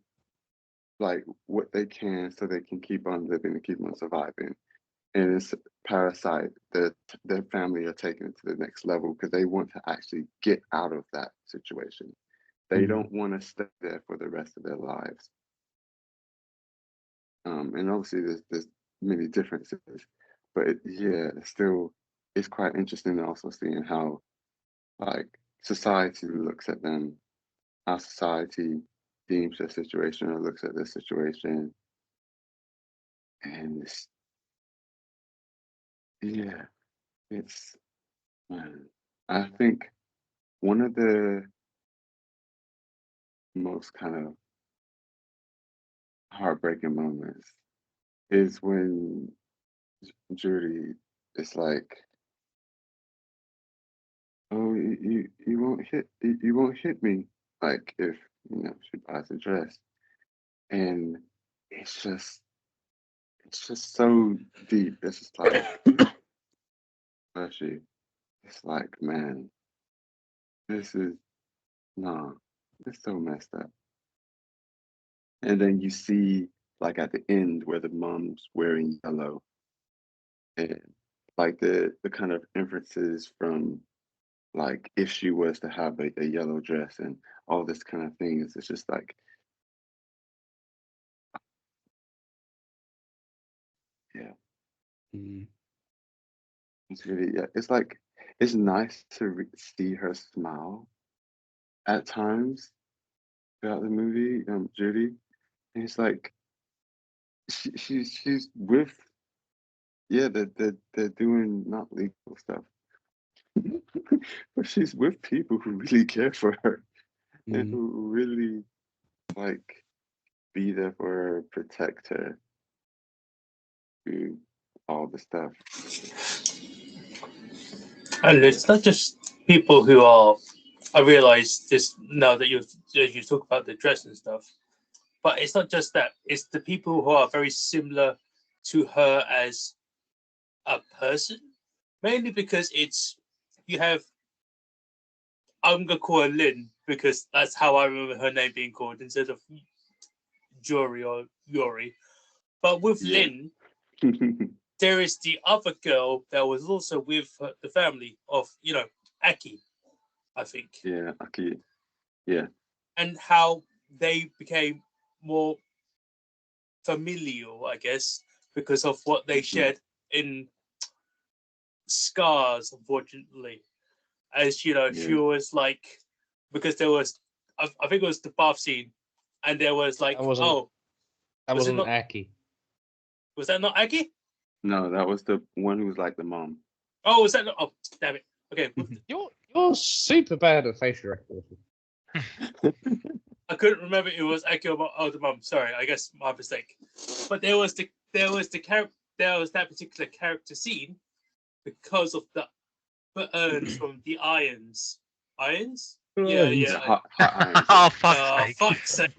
like what they can so they can keep on living and keep on surviving. And it's Parasite that their family are taking it to the next level because they want to actually get out of that situation. They don't want to stay there for the rest of their lives. And obviously there's many differences, but it's quite interesting also seeing how like society looks at them, how society deems their situation or looks at their situation, and it's man, I think one of the most kind of heartbreaking moments is when Judy is like, "Oh, you won't hit me like if she buys a dress," and it's just it's just so deep. It's just like, especially, it's like, man, this is nah, it's so messed up. And then you see like at the end where the mom's wearing yellow, and like the kind of inferences from like if she was to have a yellow dress and all this kind of things. It's just like, yeah, it's really, yeah, it's like it's nice to see her smile at times throughout the movie, Judy. And it's like she's with, yeah, they're doing not legal stuff, but she's with people who really care for her and who really like be there for her, protect her, do all the stuff. And it's not just people who are. I realize this now that you talk about the dress and stuff, but it's not just that. It's the people who are very similar to her as a person, mainly because you have. I'm gonna call her Lynn because that's how I remember her name being called instead of Jory or Yori. But with Yeah. Lynn, there is the other girl that was also with the family of Aki, I think. Yeah, Aki. Yeah. And how they became more familial, I guess, because of what they shared in Scars, unfortunately. As she was like, because there was, I think it was the bath scene, and there was like, That wasn't not Aki. Was that not Aki? No, that was the one who was like the mom. Oh, was that not? Oh, damn it. Okay. You're super bad at facial recognition. I couldn't remember it was Aki or the mom. Sorry, I guess my mistake. But there was that particular character scene because of the burns from the irons. Irons? Yeah. The hot irons. Oh, fuck's sake.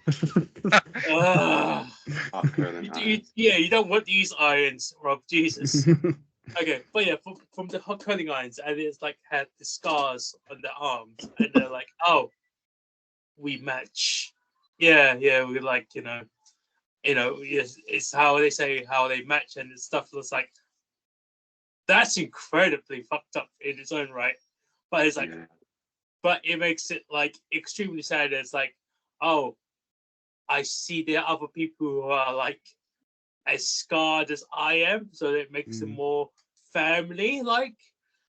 Hot curling irons. You don't want these irons, Rob. Jesus. Okay, but yeah, from the hot curling irons, and it's like had the scars on the arms, and they're like, oh, we match. Yeah, we like, yes, it's how they say how they match and stuff. Looks like that's incredibly fucked up in its own right, but it's like, but it makes it like extremely sad. It's like, oh, I see there are other people who are like as scarred as I am, so it makes them more family like,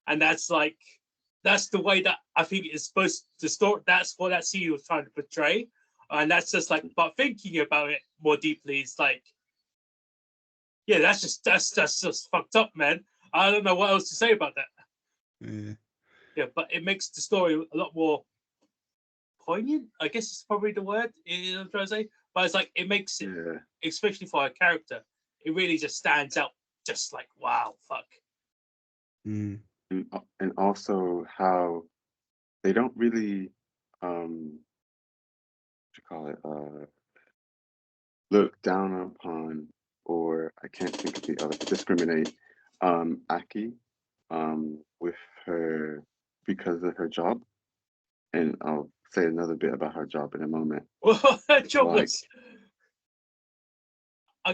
and that's the way that I think it's supposed to start. That's what that scene was trying to portray, and that's just like, but thinking about it more deeply, it's like, yeah, that's just fucked up, man. I don't know what else to say about that. Yeah, but it makes the story a lot more poignant, I guess is probably the word I'm trying to say. But it's like it makes it, especially for a character, it really just stands out. Just like, wow, fuck. And also how they don't really what you call it, look down upon, or I can't think of the other, discriminate Aki with her because of her job. And I'll say another bit about her job in a moment. Well, her job was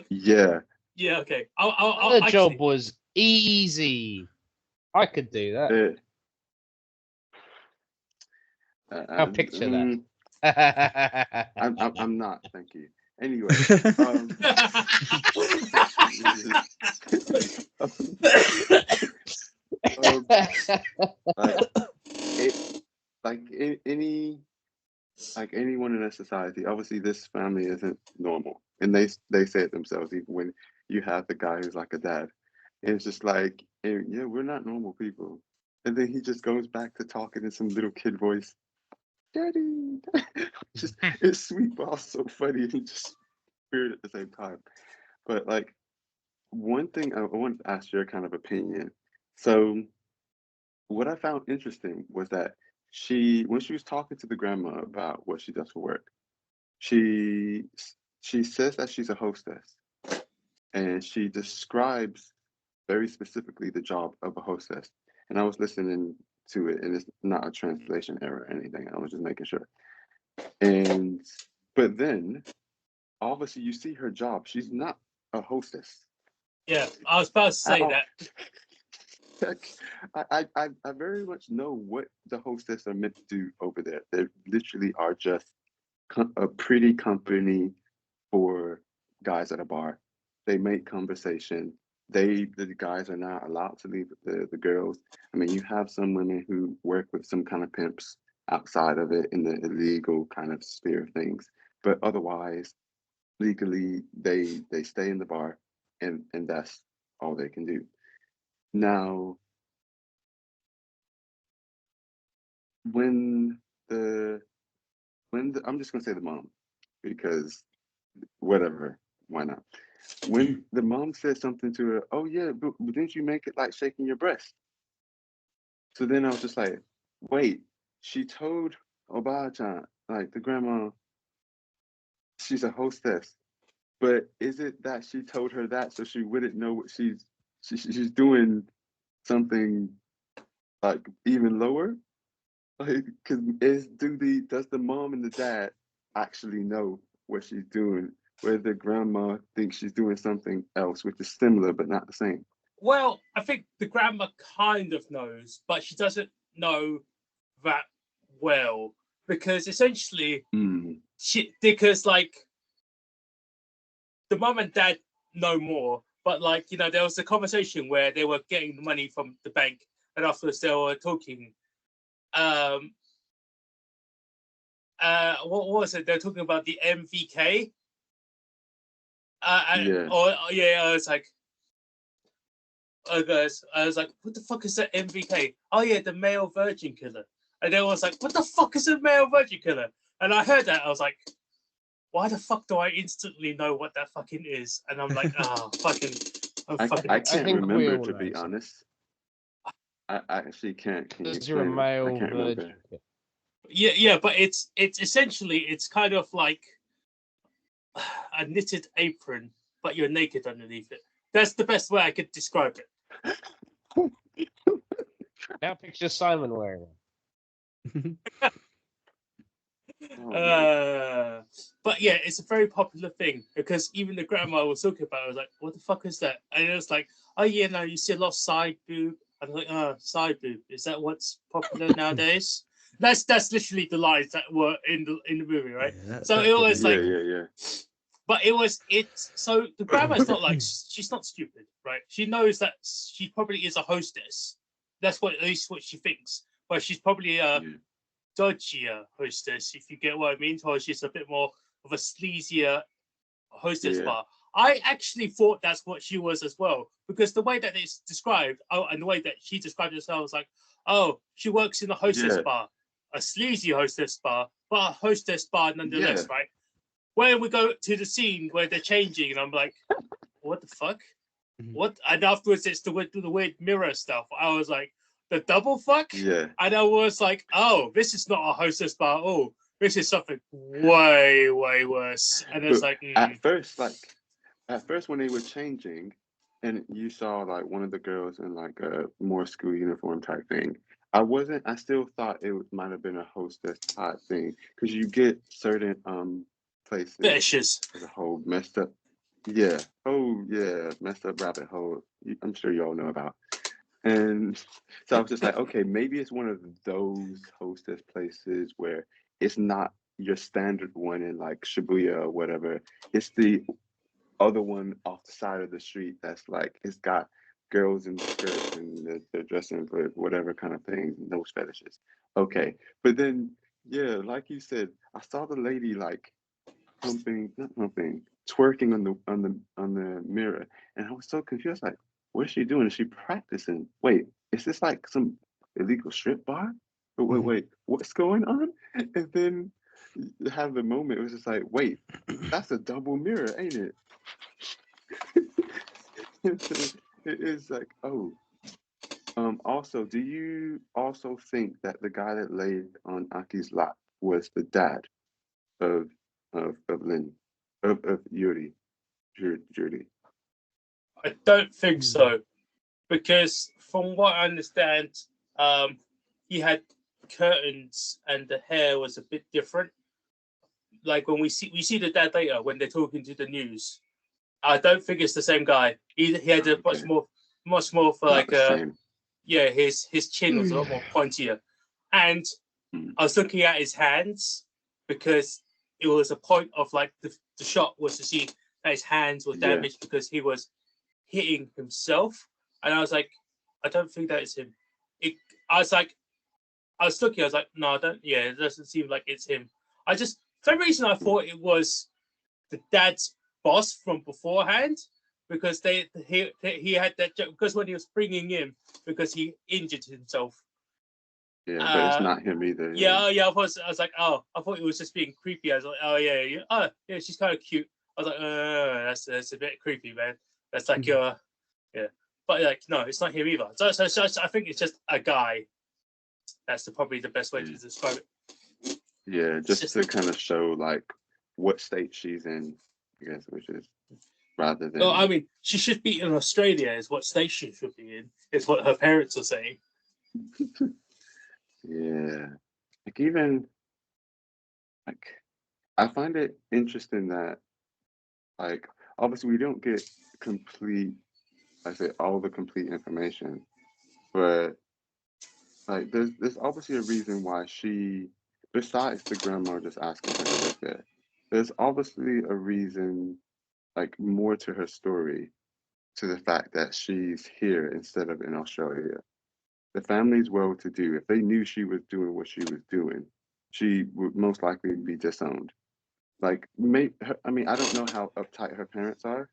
Yeah. Yeah, okay. The job was easy. I could do that. I'll picture that. I'm not. Thank you. Anyway, like anyone in a society, obviously this family isn't normal, and they say it themselves. Even when you have the guy who's like a dad, and it's just like, yeah, we're not normal people. And then he just goes back to talking in some little kid voice, "Daddy." Just it's sweet, but also funny and just weird at the same time. But like one thing I want to ask your kind of opinion. So what I found interesting was that when she was talking to the grandma about what she does for work, she she says that she's a hostess, and she describes very specifically the job of a hostess. And I was listening to it, and it's not a translation error or anything. I was just making sure. And but then obviously you see her job. She's not a hostess. Yeah, I was about to say that. I very much know what the hostess are meant to do over there. They literally are just a pretty company for guys at a bar. They make conversation. The guys are not allowed to leave the girls. I mean, you have some women who work with some kind of pimps outside of it in the illegal kind of sphere of things, but otherwise, legally, they stay in the bar, and that's all they can do. Now, when the I'm just gonna say the mom, because whatever, why not? When the mom said something to her, oh yeah, but didn't you make it like shaking your breast? So then I was just like, wait, she told Oba-chan, like the grandma, she's a hostess, but is it that she told her that so she wouldn't know what she's doing something like even lower? Like, because does the mom and the dad actually know what she's doing, where the grandma thinks she's doing something else, which is similar but not the same? Well, I think the grandma kind of knows, but she doesn't know that well, because essentially, because like the mom and dad know more, but like, you know, there was a conversation where they were getting the money from the bank, and afterwards they were talking. What was it? They're talking about the MVK. Yeah. I was like, I was like, what the fuck is that MVK? Oh yeah, the male virgin killer. And then I was like, what the fuck is a male virgin killer? And I heard that, I was like, why the fuck do I instantly know what that fucking is? And I'm like, I can't remember, to be honest. I actually can't. Can you you're a male virgin. Yeah, but it's essentially, it's kind of like a knitted apron, but you're naked underneath it. That's the best way I could describe it. Now picture Simon wearing it. But yeah, it's a very popular thing, because even the grandma was talking about it. I was like, what the fuck is that? And it was like, oh yeah, no, you see a lot of side boob. I was like, side boob, is that what's popular nowadays? That's literally the lines that were in the movie, right? Yeah, so it was like, yeah. But it's so the grandma's not like, she's not stupid, right? She knows that she probably is a hostess. That's at least what she thinks. But she's probably a dodgier hostess, if you get what I mean. Or she's a bit more of a sleazier hostess bar. I actually thought that's what she was as well, because the way that it's described, and the way that she described herself, was like, oh, she works in a hostess bar, a sleazy hostess bar, but a hostess bar nonetheless, right? When we go to the scene where they're changing, and I'm like, what the fuck? What? And afterwards, it's the weird mirror stuff. I was like, the double fuck? Yeah. And I was like, oh, this is not a hostess bar. Oh, this is something way, way worse. And it's like, at first when they were changing, and you saw like one of the girls in like a more school uniform type thing, I still thought it might have been a hostess type thing, because you get certain places fetishes. as a whole messed up. Yeah. Oh, yeah. Messed up rabbit hole. I'm sure you all know about. And so I was just like, okay, maybe it's one of those hostess places where it's not your standard one in like Shibuya or whatever. It's the other one off the side of the street that's like it's got girls in skirts and they're dressing for whatever kind of things, those fetishes. Okay. But then yeah, like you said, I saw the lady like not humping, twerking on the mirror. And I was so confused, like, what is she doing? Is she practicing? Wait, is this like some illegal strip bar? Wait, what's going on? And then you have the moment, it was just like, wait, that's a double mirror, ain't it? It is like, oh. Also, do you also think that the guy that laid on Aki's lap was the dad of Lynn, of Judy? I don't think so, because from what I understand, he had curtains and the hair was a bit different. Like when we see the dad later when they're talking to the news. I don't think it's the same guy. He had a much more for like yeah, his chin was a lot more pointier, and I was looking at his hands because it was a point of like the shot was to see that his hands were damaged because he was hitting himself, and I was like, I don't think that is him. I was looking, I was like, no, I don't. Yeah, it doesn't seem like it's him. For some reason I thought it was the dad's boss from beforehand, because he had that joke, because when he was bringing him because he injured himself. Yeah, but it's not him either. Yeah. I was like, oh, I thought it was just being creepy. I was like, oh yeah, she's kind of cute. I was like, that's a bit creepy, man. That's like yeah, but like no, it's not him either. So I think it's just a guy. That's probably the best way to describe it. Yeah, just to kind of show like what state she's in, I guess, which is rather than. No, I mean, she should be in Australia. Is what state she should be in. Is what her parents are saying. Yeah, like even like I find it interesting that like obviously we don't get complete, all the complete information, but like there's obviously a reason why she, besides the grandma just asking her to live there, there's obviously a reason, like more to her story, to the fact that she's here instead of in Australia. The family's well-to-do. If they knew she was doing what she was doing, she would most likely be disowned. Like, I mean, I don't know how uptight her parents are,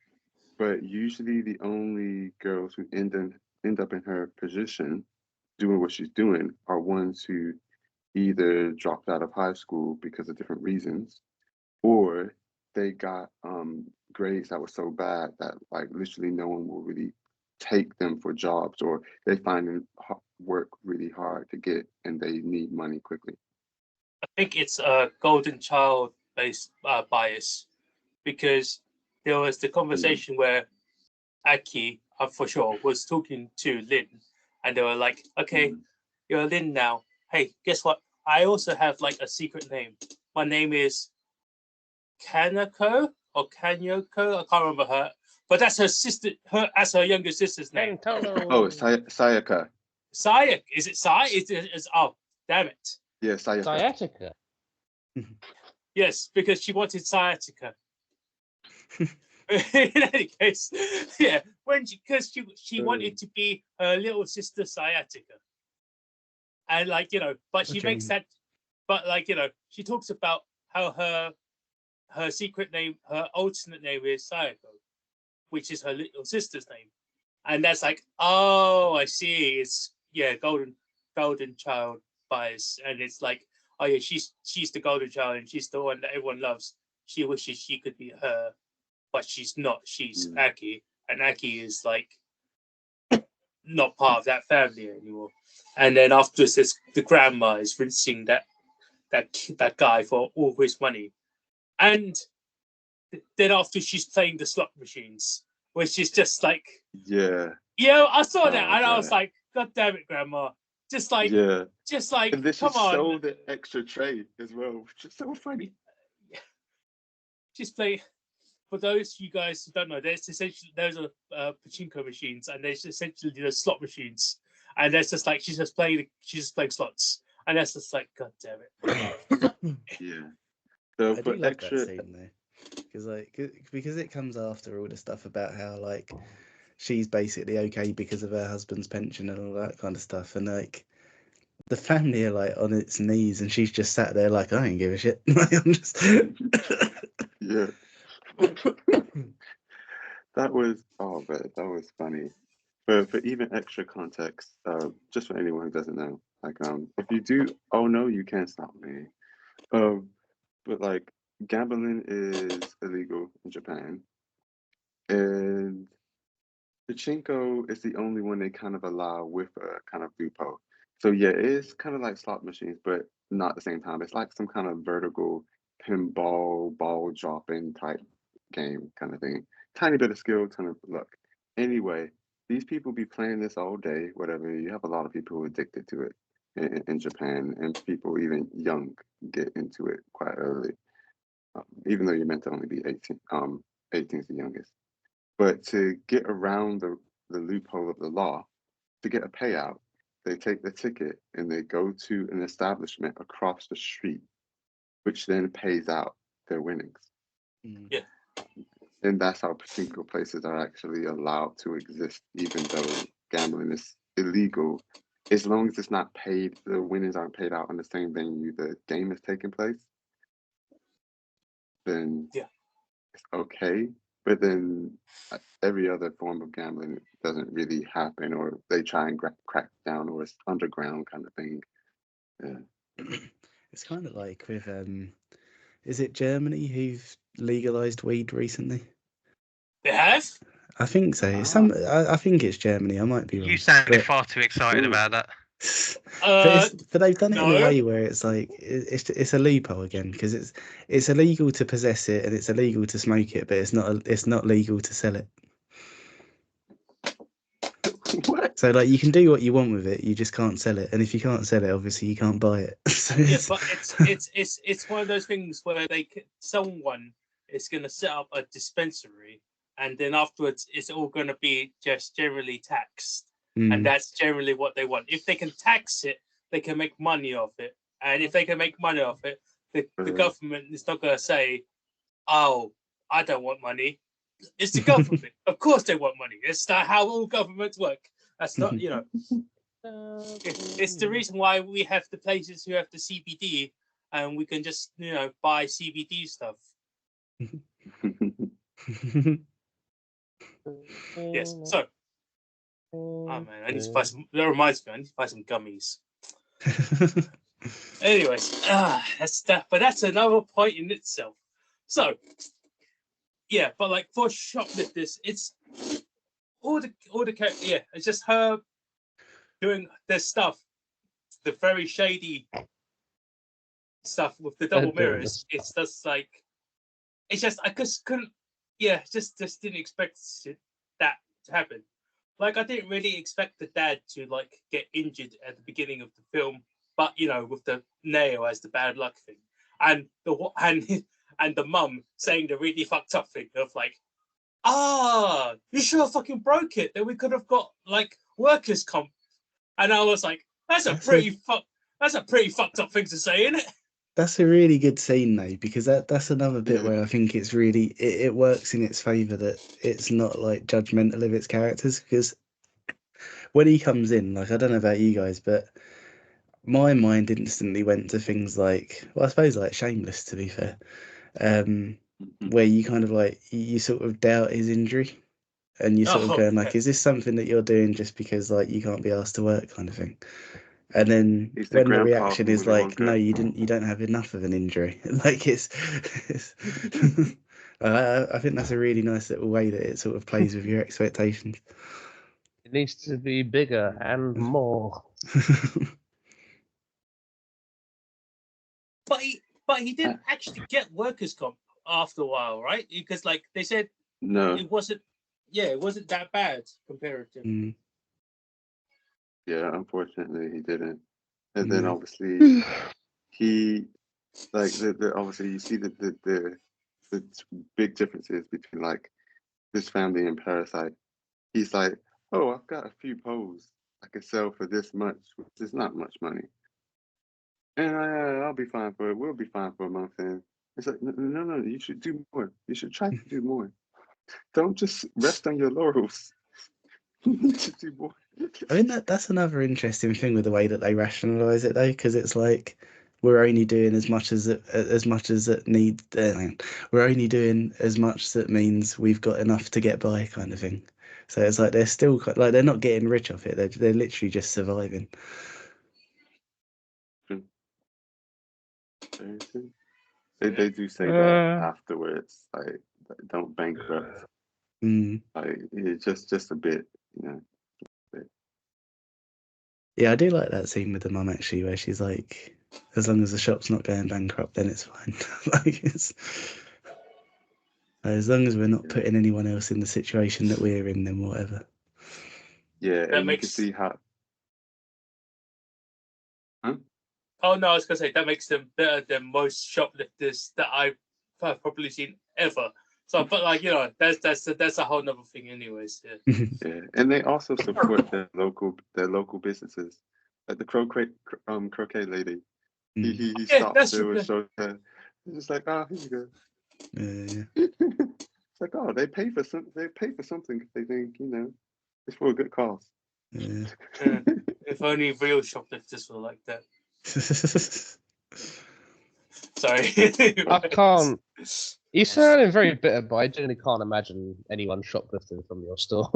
but usually the only girls who end up in her position doing what she's doing are ones who either dropped out of high school because of different reasons, or they got grades that were so bad that like literally no one will really take them for jobs, or they find work really hard to get and they need money quickly. I think it's a golden child based bias, because there was the conversation where Aki, for sure, was talking to Lynn, and they were like, okay, you're Lynn now. Hey, guess what? I also have like a secret name. My name is Kanako or Kanyoko. I can't remember her, but that's her sister. That's her younger sister's name. Oh, Sayaka. Sayak. Is it Sai? Oh, damn it. Yeah, Sayaka. Sciatica. Yes, because she wanted sciatica. In any case, yeah, because she wanted to be her little sister sciatica, and like but she makes that, but like she talks about how her secret name, her alternate name is Sayako, which is her little sister's name, and that's like, oh, I see, it's golden child bias, and it's like, oh yeah, she's the golden child and she's the one that everyone loves. She wishes she could be her, but she's not. She's Aki, and Aki is like not part of that family anymore. And then afterwards, the grandma is rinsing that guy for all his money, and then after she's playing the slot machines, which is just like I saw that and I was like, God damn it, grandma! Just like and this come on, show the extra tray as well, which is so funny. She's playing. for those you guys who don't know, there's are pachinko machines, and there's essentially the slot machines, and that's just like she's just playing slots, and that's just like, god damn it. Yeah. So I for do love extra, that scene though, because it comes after all the stuff about how like she's basically okay because of her husband's pension and all that kind of stuff, and like the family are like on its knees, and she's just sat there like, I don't give a shit. I'm just... yeah. That was funny. For even extra context, just for anyone who doesn't know, like if you do, oh no, you can't stop me. But like gambling is illegal in Japan, and pachinko is the only one they kind of allow with a kind of loophole. So yeah, it is kind of like slot machines, but not at the same time. It's like some kind of vertical pinball ball dropping type game kind of thing. Tiny bit of skill, ton of luck. Anyway, these people be playing this all day, whatever. You have a lot of people who are addicted to it in Japan, and people even young get into it quite early, even though you're meant to only be 18. 18 is the youngest. But to get around the loophole of the law, to get a payout, they take the ticket and they go to an establishment across the street, which then pays out their winnings. Yeah. And that's how pachinko places are actually allowed to exist, even though gambling is illegal. As long as it's not paid, the winnings aren't paid out on the same venue the game is taking place, then it's okay. But then every other form of gambling doesn't really happen, or they try and crack down, or it's underground kind of thing. Yeah. It's kind of like with is it Germany who've legalized weed recently? They have? I think so. I think it's Germany. I might be wrong. You sounded but, far too excited about that. but they've done it in no. a way where it's like it's a loophole again, because it's illegal to possess it and it's illegal to smoke it, but it's not legal to sell it. What? So like you can do what you want with it, you just can't sell it, and if you can't sell it, obviously you can't buy it. So Yeah, but it's one of those things where someone is going to set up a dispensary, and then afterwards it's all going to be just generally taxed, and that's generally what they want. If they can tax it, they can make money off it, and if they can make money off it, the government is not going to say, "Oh, I don't want money." It's the government. Of course they want money. It's not how all governments work. That's not, it's the reason why we have the places who have the CBD, and we can just, buy CBD stuff. Yes. So, oh man, I need to buy some. That reminds me, I need to buy some gummies. Anyways, that's that. But that's another point in itself. So, yeah, but like for Shoplifters, it's all the it's just her doing this stuff, the very shady stuff with the double mirrors. It's just like, it's just I just couldn't, just didn't expect that to happen. Like I didn't really expect the dad to like get injured at the beginning of the film, but with the nail as the bad luck thing, and the mum saying the really fucked up thing of like, you should have fucking broke it. Then we could have got like workers' comp. And I was like, that's a pretty fucked up thing to say, isn't it? That's a really good scene though, because that's another bit where I think it's really it works in its favour that it's not like judgmental of its characters, because when he comes in, like I don't know about you guys, but my mind instantly went to things like, well, I suppose like Shameless, to be fair, where you kind of like you sort of doubt his injury, and you're sort of going like, is this something that you're doing just because like you can't be asked to work, kind of thing? And then when the reaction is like, no, you don't have enough of an injury, like it's I think that's a really nice little way that it sort of plays with your expectations. It needs to be bigger and more. But he didn't actually get workers' comp after a while, right? Because like they said, no, it wasn't that bad comparatively. Yeah, unfortunately he didn't. And then obviously he like the obviously you see the the big differences between like this family and Parasite. He's like, oh, I've got a few poles I could sell for this much, which is not much money. And I'll be fine for it. We'll be fine for a month. And it's like, no, you should do more. You should try to do more. Don't just rest on your laurels. You need to do more. I mean, that's another interesting thing with the way that they rationalize it, though, because it's like we're only doing as much as it needs. We're only doing as much that means we've got enough to get by, kind of thing. So it's like they're still like they're not getting rich off it. They're literally just surviving. They do say that afterwards, like don't bankrupt. Like it's just a bit, you know. Yeah, I do like that scene with the mum actually, where she's like, as long as the shop's not going bankrupt, then it's fine. Like it's as long as we're not putting anyone else in the situation that we're in, then whatever. Yeah, and you can see how. Huh? Oh no, I was gonna say that makes them better than most shoplifters that I've probably seen ever. So, but like, you know, that's a whole nother thing, anyways. Yeah. Yeah, and they also support their local businesses. Like the croquet lady, he stops there and shows her. He's just like, oh, here you go. Yeah. It's like, oh, they pay for something if they think, you know, it's for a good cause. Yeah. If only real shoplifters were like that. Sorry. I can't. You're sounding very bitter, but I genuinely can't imagine anyone shoplifting from your store.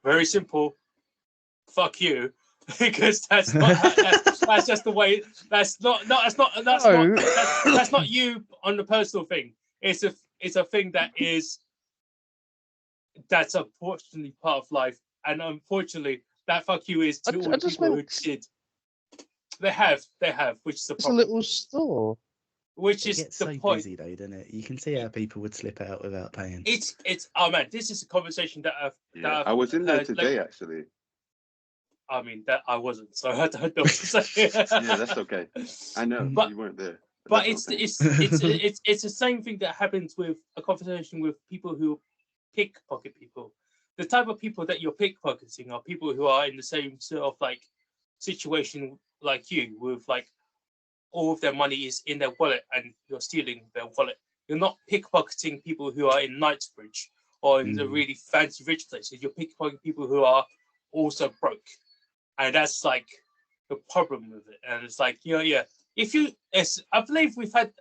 Very simple. Fuck you, because that's just the way. That's not you on the personal thing. It's a thing that's unfortunately part of life, and unfortunately that fuck you is to all the people who did. They have, which is the problem. It's a little store. Which is the so point. Busy though, doesn't it? You can see how people would slip out without paying. It's oh man, this is a conversation that I was in there today, actually. I mean that I wasn't, so I don't know what to say. Yeah, that's okay. I know, but you weren't there. But it's the same thing that happens with a conversation with people who pickpocket people. The type of people that you're pickpocketing are people who are in the same sort of like situation like you, with like all of their money is in their wallet and you're stealing their wallet. You're not pickpocketing people who are in Knightsbridge or in the really fancy rich places. You're pickpocketing people who are also broke. And that's like the problem with it. And it's like, you know, I think we've had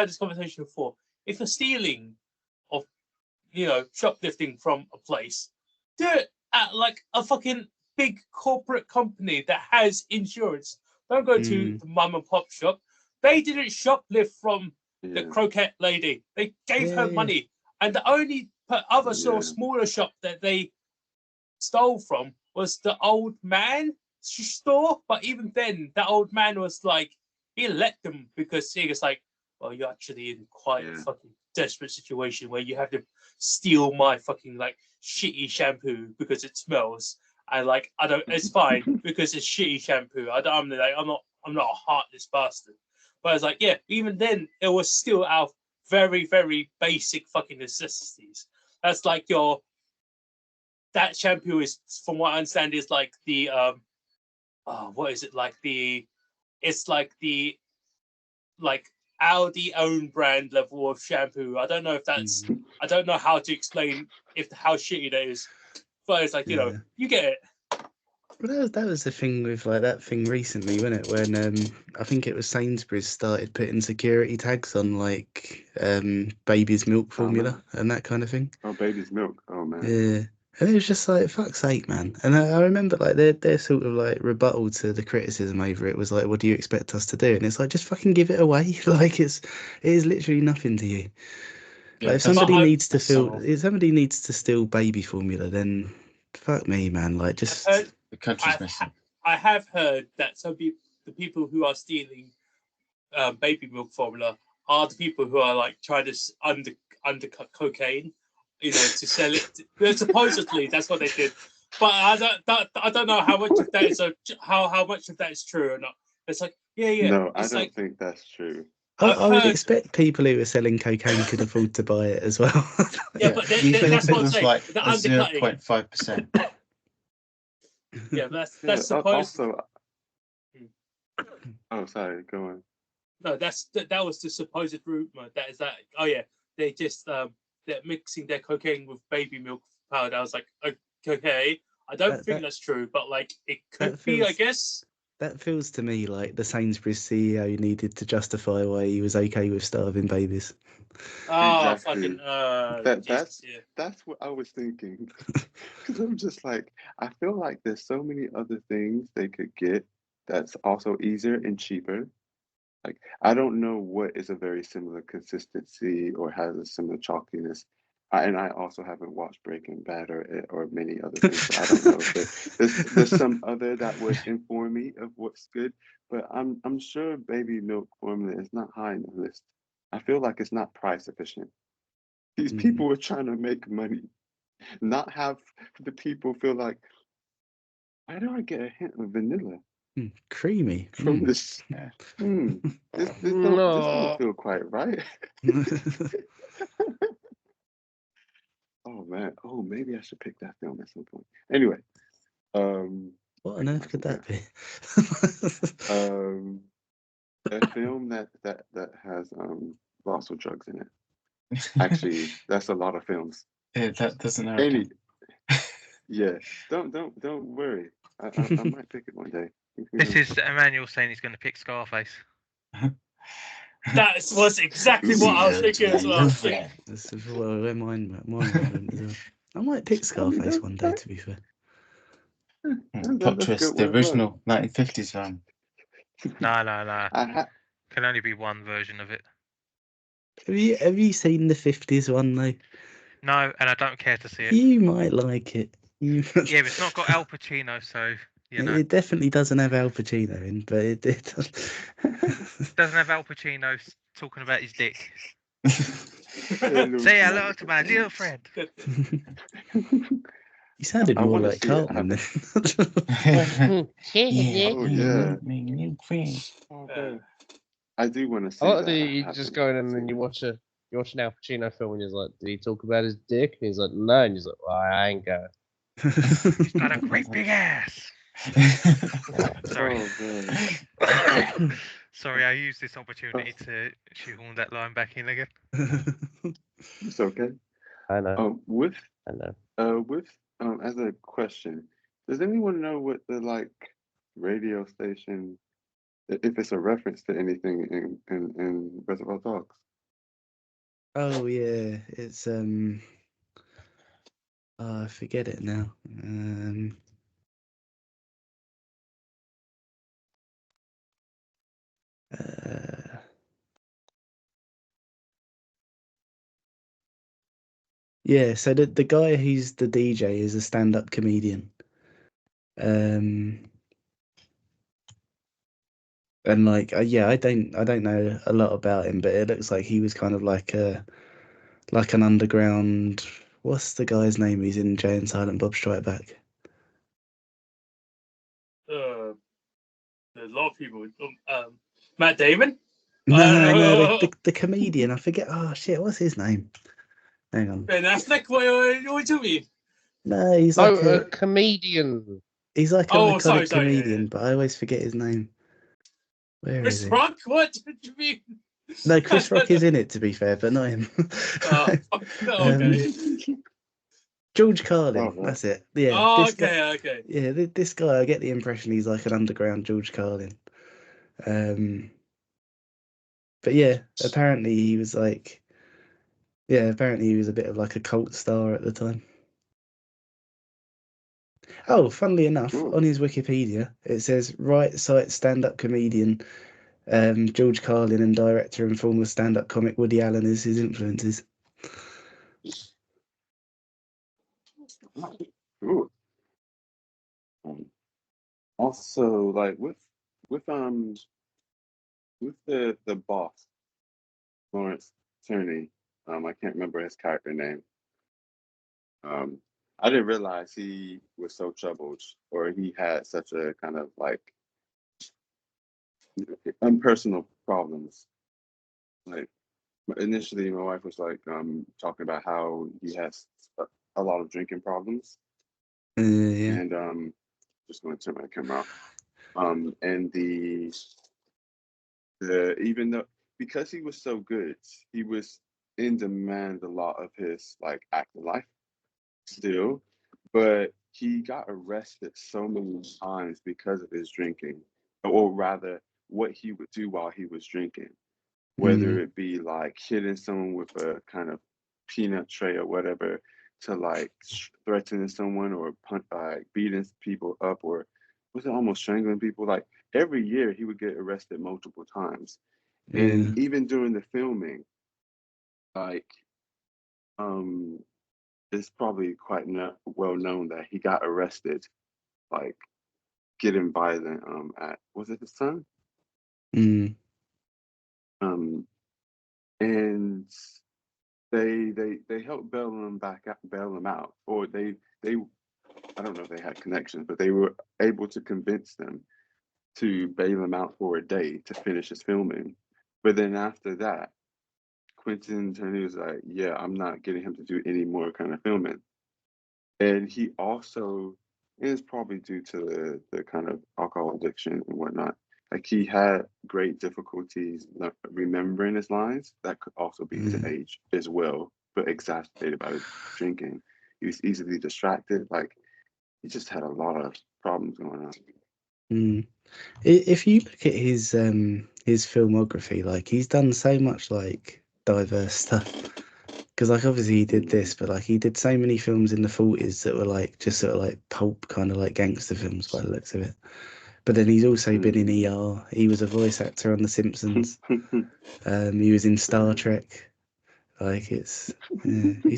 this conversation before. If you're stealing or, you know, shoplifting from a place, do it at like a fucking big corporate company that has insurance. Don't go to the mum and pop shop. They didn't shoplift from the croquette lady. They gave her money. And the only other sort of smaller shop that they stole from was the old man store. But even then, that old man was like, he let them because he was like, well, you're actually in quite a fucking desperate situation where you have to steal my fucking like shitty shampoo because it smells. And like, it's fine because it's shitty shampoo. I'm not a heartless bastard. But it's like, yeah, even then it was still our very, very basic fucking necessities. That's like that shampoo is, from what I understand, is like the what is it like it's like the Aldi own brand level of shampoo. I don't know if that's I don't know how to explain how shitty that is. But it's like, you know, you get it. Well, that was the thing with like that thing recently, wasn't it? When I think it was Sainsbury's started putting security tags on like baby's milk formula and that kind of thing. Oh, baby's milk. Oh man. Yeah. And it was just like, fuck's sake, man. And I remember like their sort of like rebuttal to the criticism over it was like, what do you expect us to do? And it's like, just fucking give it away. Like it is literally nothing to you. Like if somebody needs to steal baby formula, then fuck me, man. Like just the country's missing. I have heard that the people who are stealing baby milk formula are the people who are like trying to undercut cocaine, you know, to sell it. Supposedly that's what they did, but I don't know how much of that is how much of that is true or not. It's like, No, I don't think that's true. I would heard- expect people who are selling cocaine could afford to buy it as well. Yeah, but you think that's it what I'm was saying. like The a undercutting. 0.5%. Yeah, that's Yeah, supposed. also, oh, sorry, go on. No, that was the supposed rumor. That is that. Oh yeah, they just they're mixing their cocaine with baby milk powder. I was like, okay, I don't think that's true, but like it could be, I guess. That feels to me like the Sainsbury's CEO needed to justify why he was okay with starving babies. Oh, Exactly. fucking. That's what I was thinking. Because I'm just like, I feel like there's so many other things they could get that's also easier and cheaper. Like, I don't know what is a very similar consistency or has a similar chalkiness. And I also haven't watched Breaking Bad or many other things, so I don't know if there's some other that would inform me of what's good. But I'm sure baby milk formula is not high in the list. I feel like it's not price efficient. These people are trying to make money, not have the people feel like, why do I get a hint of vanilla Creamy. from this? This don't feel quite right. Oh man. Oh, maybe I should pick that film at some point. Anyway, What on earth could that be? A film that has lots of drugs in it. Actually, that's a lot of films. Yeah, that doesn't happen. Yeah, don't worry. I might pick it one day. This is Emmanuel saying he's going to pick Scarface. That was exactly what I was thinking as well. This is where mine went as well. I might pick Scarface one day, to be fair. Plot twist, the original 1950s film. No. Can only be one version of it. Have you seen the 50s one though? No, and I don't care to see it. You might like it. Yeah, but it's not got Al Pacino, so you know. It definitely doesn't have Al Pacino in, but it does. Doesn't have Al Pacino talking about his dick. Say Say hello to my little friend. You sounded more like Cartman then. I do want to see I like that. that you just go in and then you watch an Al Pacino film and he's like, did he talk about his dick? And he's like, no. And he's like, well, I ain't going. He's got a great big ass. Sorry. Oh, Sorry, I used this opportunity to shoehorn that line back in again. it's okay. I know. With I know. as a question, does anyone know what the radio station, if it's a reference to anything in Reservoir Dogs? Oh yeah, it's I forget it now. Yeah, so the guy who's the DJ is a stand-up comedian. And yeah, I don't know a lot about him, but it looks like he was kind of like an underground. What's the guy's name? He's in Jay and Silent Bob Strike Back. There's a lot of people. Matt Damon. No, the comedian. I forget. Oh shit, what's his name? Hang on. Ben Affleck. What do you mean? No, he's like a comedian. He's like an iconic sorry, comedian, but I always forget his name. Where is Chris he? Rock. What do you mean? No, Chris Rock is in it, to be fair, but not him. Okay. George Carlin, right. that's it. Yeah. Oh, this okay, guy, okay. Yeah, this guy, I get the impression he's like an underground George Carlin. But yeah, apparently he was a bit of like a cult star at the time. Oh, funnily enough, on his Wikipedia, it says right site stand-up comedian George Carlin and director and former stand-up comic Woody Allen is his influences. Ooh. Also, like with the boss, Lawrence Tierney, I can't remember his character name. I didn't realize he was so troubled, or he had such a kind of like impersonal problems. like initially my wife was like talking about how he has a lot of drinking problems, Yeah. and just going to turn my camera off. And the even though because he was so good, he was in demand a lot of his like acting life still, but he got arrested so many times because of his drinking, or rather, what he would do while he was drinking, whether it be like hitting someone with a kind of peanut tray or whatever, to like threatening someone or beating people up, or was it almost strangling people? Like every year he would get arrested multiple times, and Yeah. even during the filming, like um it's probably quite well known that he got arrested, like getting violent. At was it his son? Mm. Um, and they helped bail him out, or they I don't know if they had connections, but they were able to convince them to bail him out for a day to finish his filming. But then after that, Quentin Tarantino was like, "Yeah, I'm not getting him to do any more kind of filming." And he also, and it's probably due to the kind of alcohol addiction and whatnot. Like he had great difficulties remembering his lines. That could also be to age as well, but exacerbated by the drinking. He was easily distracted. Like he just had a lot of problems going on. Mm. If you look at his filmography, like he's done so much like diverse stuff. Because like obviously he did this, but like he did so many films in the 40s that were like just sort of like pulp kind of like gangster films by the looks of it. But then he's also been in ER. He was a voice actor on The Simpsons. He was in Star Trek. Like he's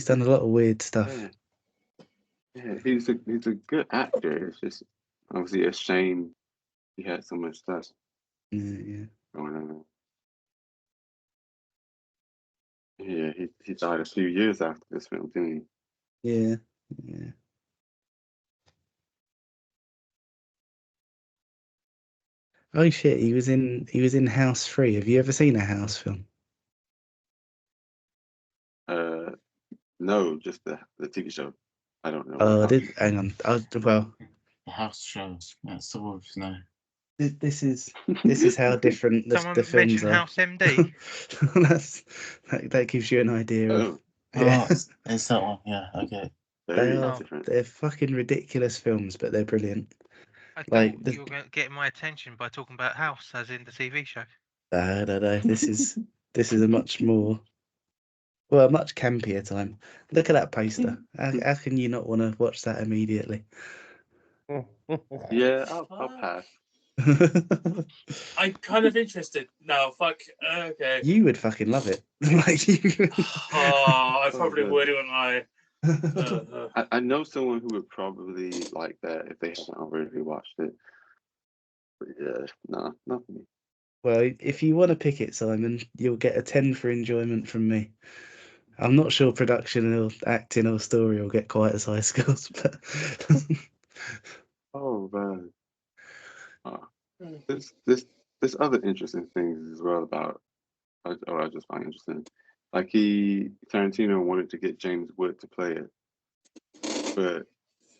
done a lot of weird stuff. Yeah, he's a good actor. It's just obviously a shame he had so much stuff Yeah. going on. Yeah, he died a few years after this film, didn't he? Yeah. Oh shit, he was in House 3. Have you ever seen a House film? No, just the TV show. I don't know. Oh, hang on. Well, The house shows. That's sort of this is how different the Someone films mentioned are. House MD. that gives you an idea of. Oh, it's that one. Yeah, okay. Very Oh. different. They're fucking ridiculous films, but they're brilliant. I thought Like you were getting my attention by talking about House, as in the TV show. No. This is a much more, well, a much campier time. Look at that poster. How can you not want to watch that immediately? Yeah, I'll pass. I'm kind of interested now. Fuck. Okay. You would fucking love it. Like you. Oh, I probably good. would, wouldn't I? I know someone who would probably like that if they haven't already watched it. But yeah, no, not for me. Well, if you want to pick it, Simon, you'll get a 10 for enjoyment from me. I'm not sure production or acting or story will get quite as high scores, but Oh man. There's other interesting things as well about I just find interesting. Like Tarantino wanted to get James Wood to play it, but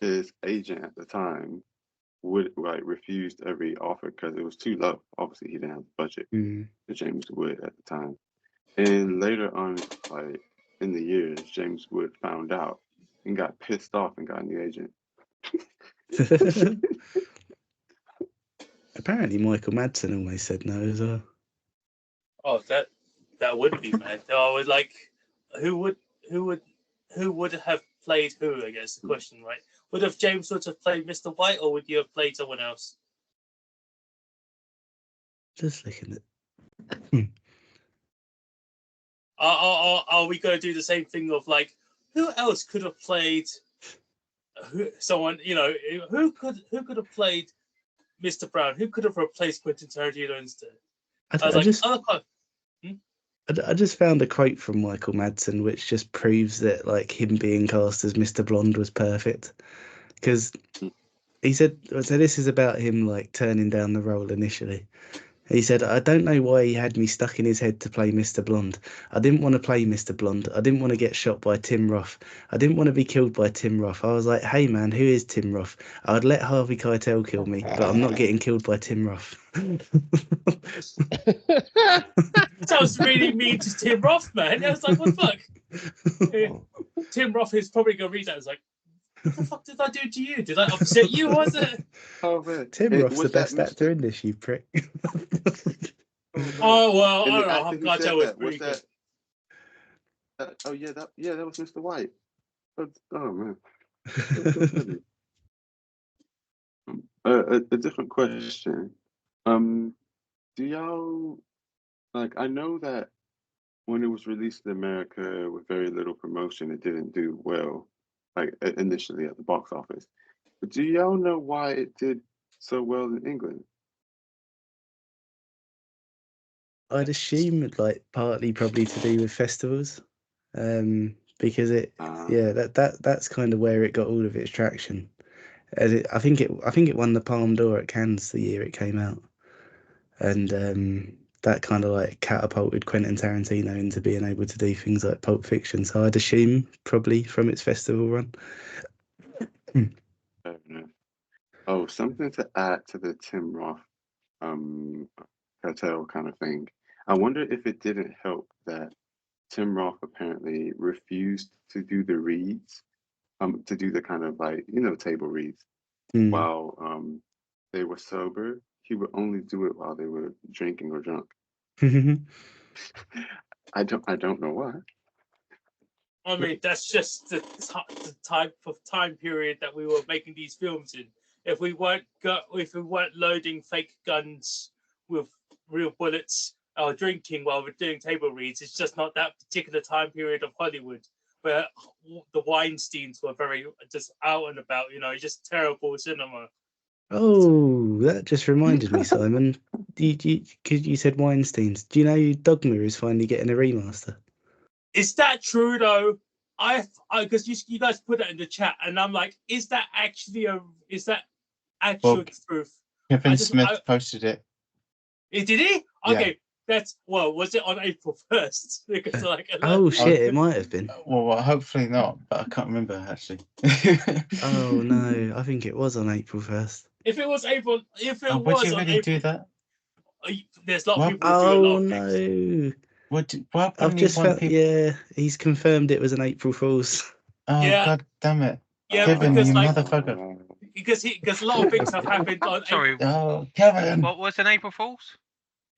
his agent at the time would refused every offer because it was too low. Obviously, he didn't have the budget for James Wood at the time. And later on, like in the years, James Wood found out and got pissed off and got a new agent. apparently Michael Madsen always said no as well. Oh, that would be mad. I was like, who would have played who? I guess the question, right? Would have James Wood have played Mr. White, or would you have played someone else? Just looking at. Are we going to do the same thing of like, who else could have played someone? You know, who could have played Mr. Brown? Who could have replaced Quentin Tarantino instead? I just found a quote from Michael Madsen which just proves that like him being cast as Mr. Blonde was perfect, because he said, so this is about him like turning down the role initially, He said, I don't know why he had me stuck in his head to play Mr. Blonde. I didn't want to play Mr. Blonde. I didn't want to get shot by Tim Roth. I didn't want to be killed by Tim Roth. I was like, hey man, who is Tim Roth? I'd let Harvey Keitel kill me, but I'm not getting killed by Tim Roth. Sounds really mean to Tim Roth, man. I was like, what the fuck? Tim Roth is probably going to read that. It's like, what the fuck did I do to you? Did I upset you? Was it? Oh man, Tim Roth's the best actor in this, you prick. Oh well, I And don't the know. actor I'm who glad said that was that, pretty good. oh yeah, that was Mr. White. Oh man. A different question. Do y'all like? I know that when it was released in America with very little promotion, it didn't do well, like initially at the box office. But do y'all know why it did so well in England? I'd assume like partly probably to do with festivals, because that's kind of where it got all of its traction. I think it won the Palme d'Or at Cannes the year it came out, and that kind of like catapulted Quentin Tarantino into being able to do things like Pulp Fiction. So I'd assume probably from its festival run. Fair enough. Oh, something to add to the Tim Roth cartel kind of thing. I wonder if it didn't help that Tim Roth apparently refused to do the reads, to do the kind of like, table reads while they were sober. He would only do it while they were drinking or drunk. I don't know why. I mean, that's just the type of time period that we were making these films in. If we weren't loading fake guns with real bullets or drinking while we're doing table reads, it's just not that particular time period of Hollywood where the Weinsteins were very just out and about. Just terrible cinema. Oh, that just reminded me, Simon. You said Weinstein's. Do you know Dogma is finally getting a remaster? Is that true though? Because you guys put that in the chat, and I'm like, is that actually actual truth? Kevin Smith posted it. Did he? Okay, yeah. Was it on April 1st? Because oh shit, it might have been. Well, hopefully not, but I can't remember actually. Oh no, I think it was on April 1st. If it was April, would you really do that? There's a lot of people who do a lot of no. things. I've just felt, he's confirmed it was an April Fool's. Oh, yeah. God damn it. Yeah, Kevin, because you motherfucker. Because a lot of things have happened on Sorry. Oh, Kevin. What was an April Fool's?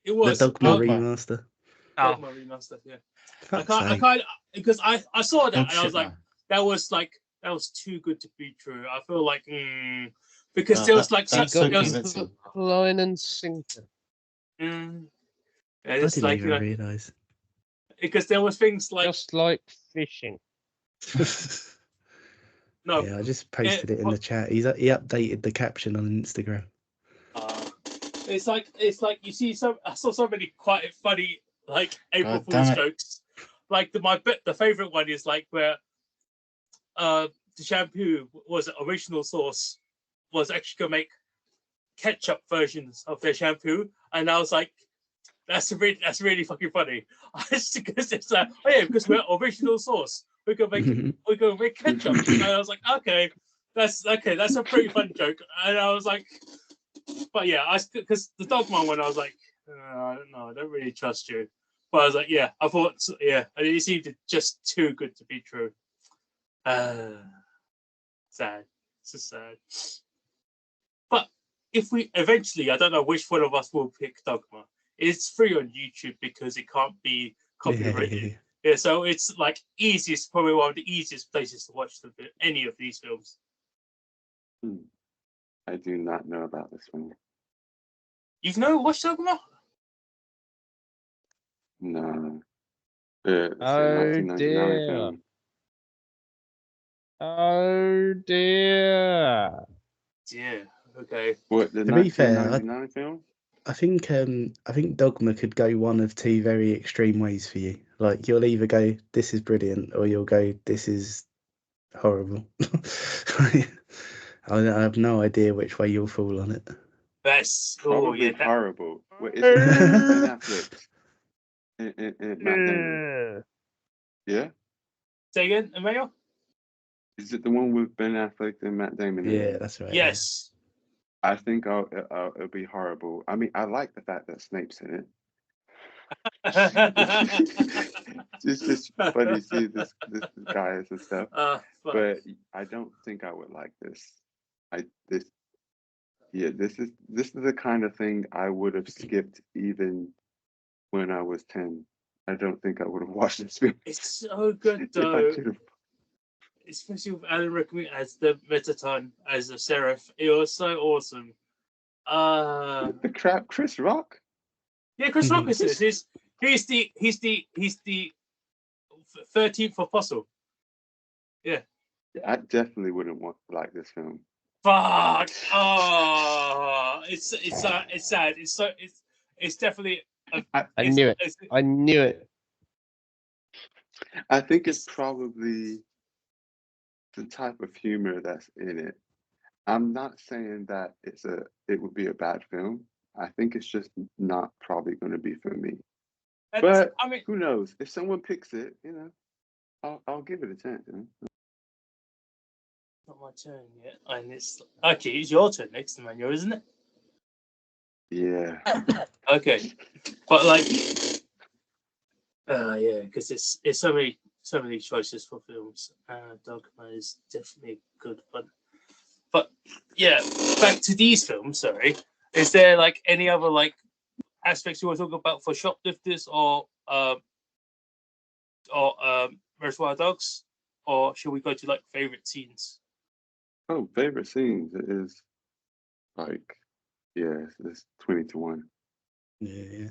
It was the Dogma remaster. Dogma remaster, yeah. I can't because I saw that and I was like, that was too good to be true. I feel like because there was like such line and sinker. I didn't even realise. Because there was things like just like fishing. No, yeah, I just posted it in the chat. He updated the caption on Instagram. It's like you see I saw so many quite funny like April Fool's jokes. Like the favorite one is like where the shampoo was original source was actually gonna make ketchup versions of their shampoo, and I was like, that's really fucking funny. Because it's like, oh yeah, because we're original source, we're gonna make ketchup, and I was like, okay, that's a pretty fun joke, and I was like, but yeah, because the Dogma one, I was like, I don't know, I don't really trust you, but I was like, yeah, I thought, yeah, and it seemed just too good to be true. Sad, it's just sad. But if we eventually, I don't know which one of us will pick Dogma. It's free on YouTube because it can't be copyrighted. Yeah, so it's like probably one of the easiest places to watch any of these films. I do not know about this one. You've never watched Dogma? No. Oh dear. Film. Oh dear. Yeah. Okay. What, the to be fair, film? I think Dogma could go one of two very extreme ways for you. Like you'll either go, this is brilliant, or you'll go, this is horrible. I have no idea which way you'll fall on it. Best. Oh Probably yeah. horrible. Wait, is it Ben Affleck and Matt Damon? Yeah? Say again, Emmanuel? Is it the one with Ben Affleck and Matt Damon? in Yeah, it? that's right. Yes. I think it'll be horrible. I mean, I like the fact that Snape's in it. It's just funny to see this guy and stuff. But I don't think I would like this. This is the kind of thing I would have skipped even when I was 10. I don't think I would have watched this film. It's so good if though. I could have. Especially with Alan Rickman as the Metaton, as the Seraph. It was so awesome. The crap, Chris Rock. Yeah, Chris Rock is this. He's the 13th apostle. Yeah. I definitely wouldn't like this film. Fuck. Oh, it's sad. It's definitely. I knew it. I knew it. I think it's probably the type of humor that's in it. I'm not saying that it would be a bad film. I think it's just not probably going to be for me. But I mean, who knows? If someone picks it, I'll give it a chance. Not my turn yet, and it's your turn next, Emmanuel, isn't it? Yeah. Okay, but like, yeah, because it's so many choices for films. Dogma is definitely a good one. But yeah, back to these films. Sorry, is there like any other like aspects you want to talk about for Shoplifters or Reservoir Dogs, or should we go to like favorite scenes? Oh, favorite scenes is like, it's 20-1. Yeah.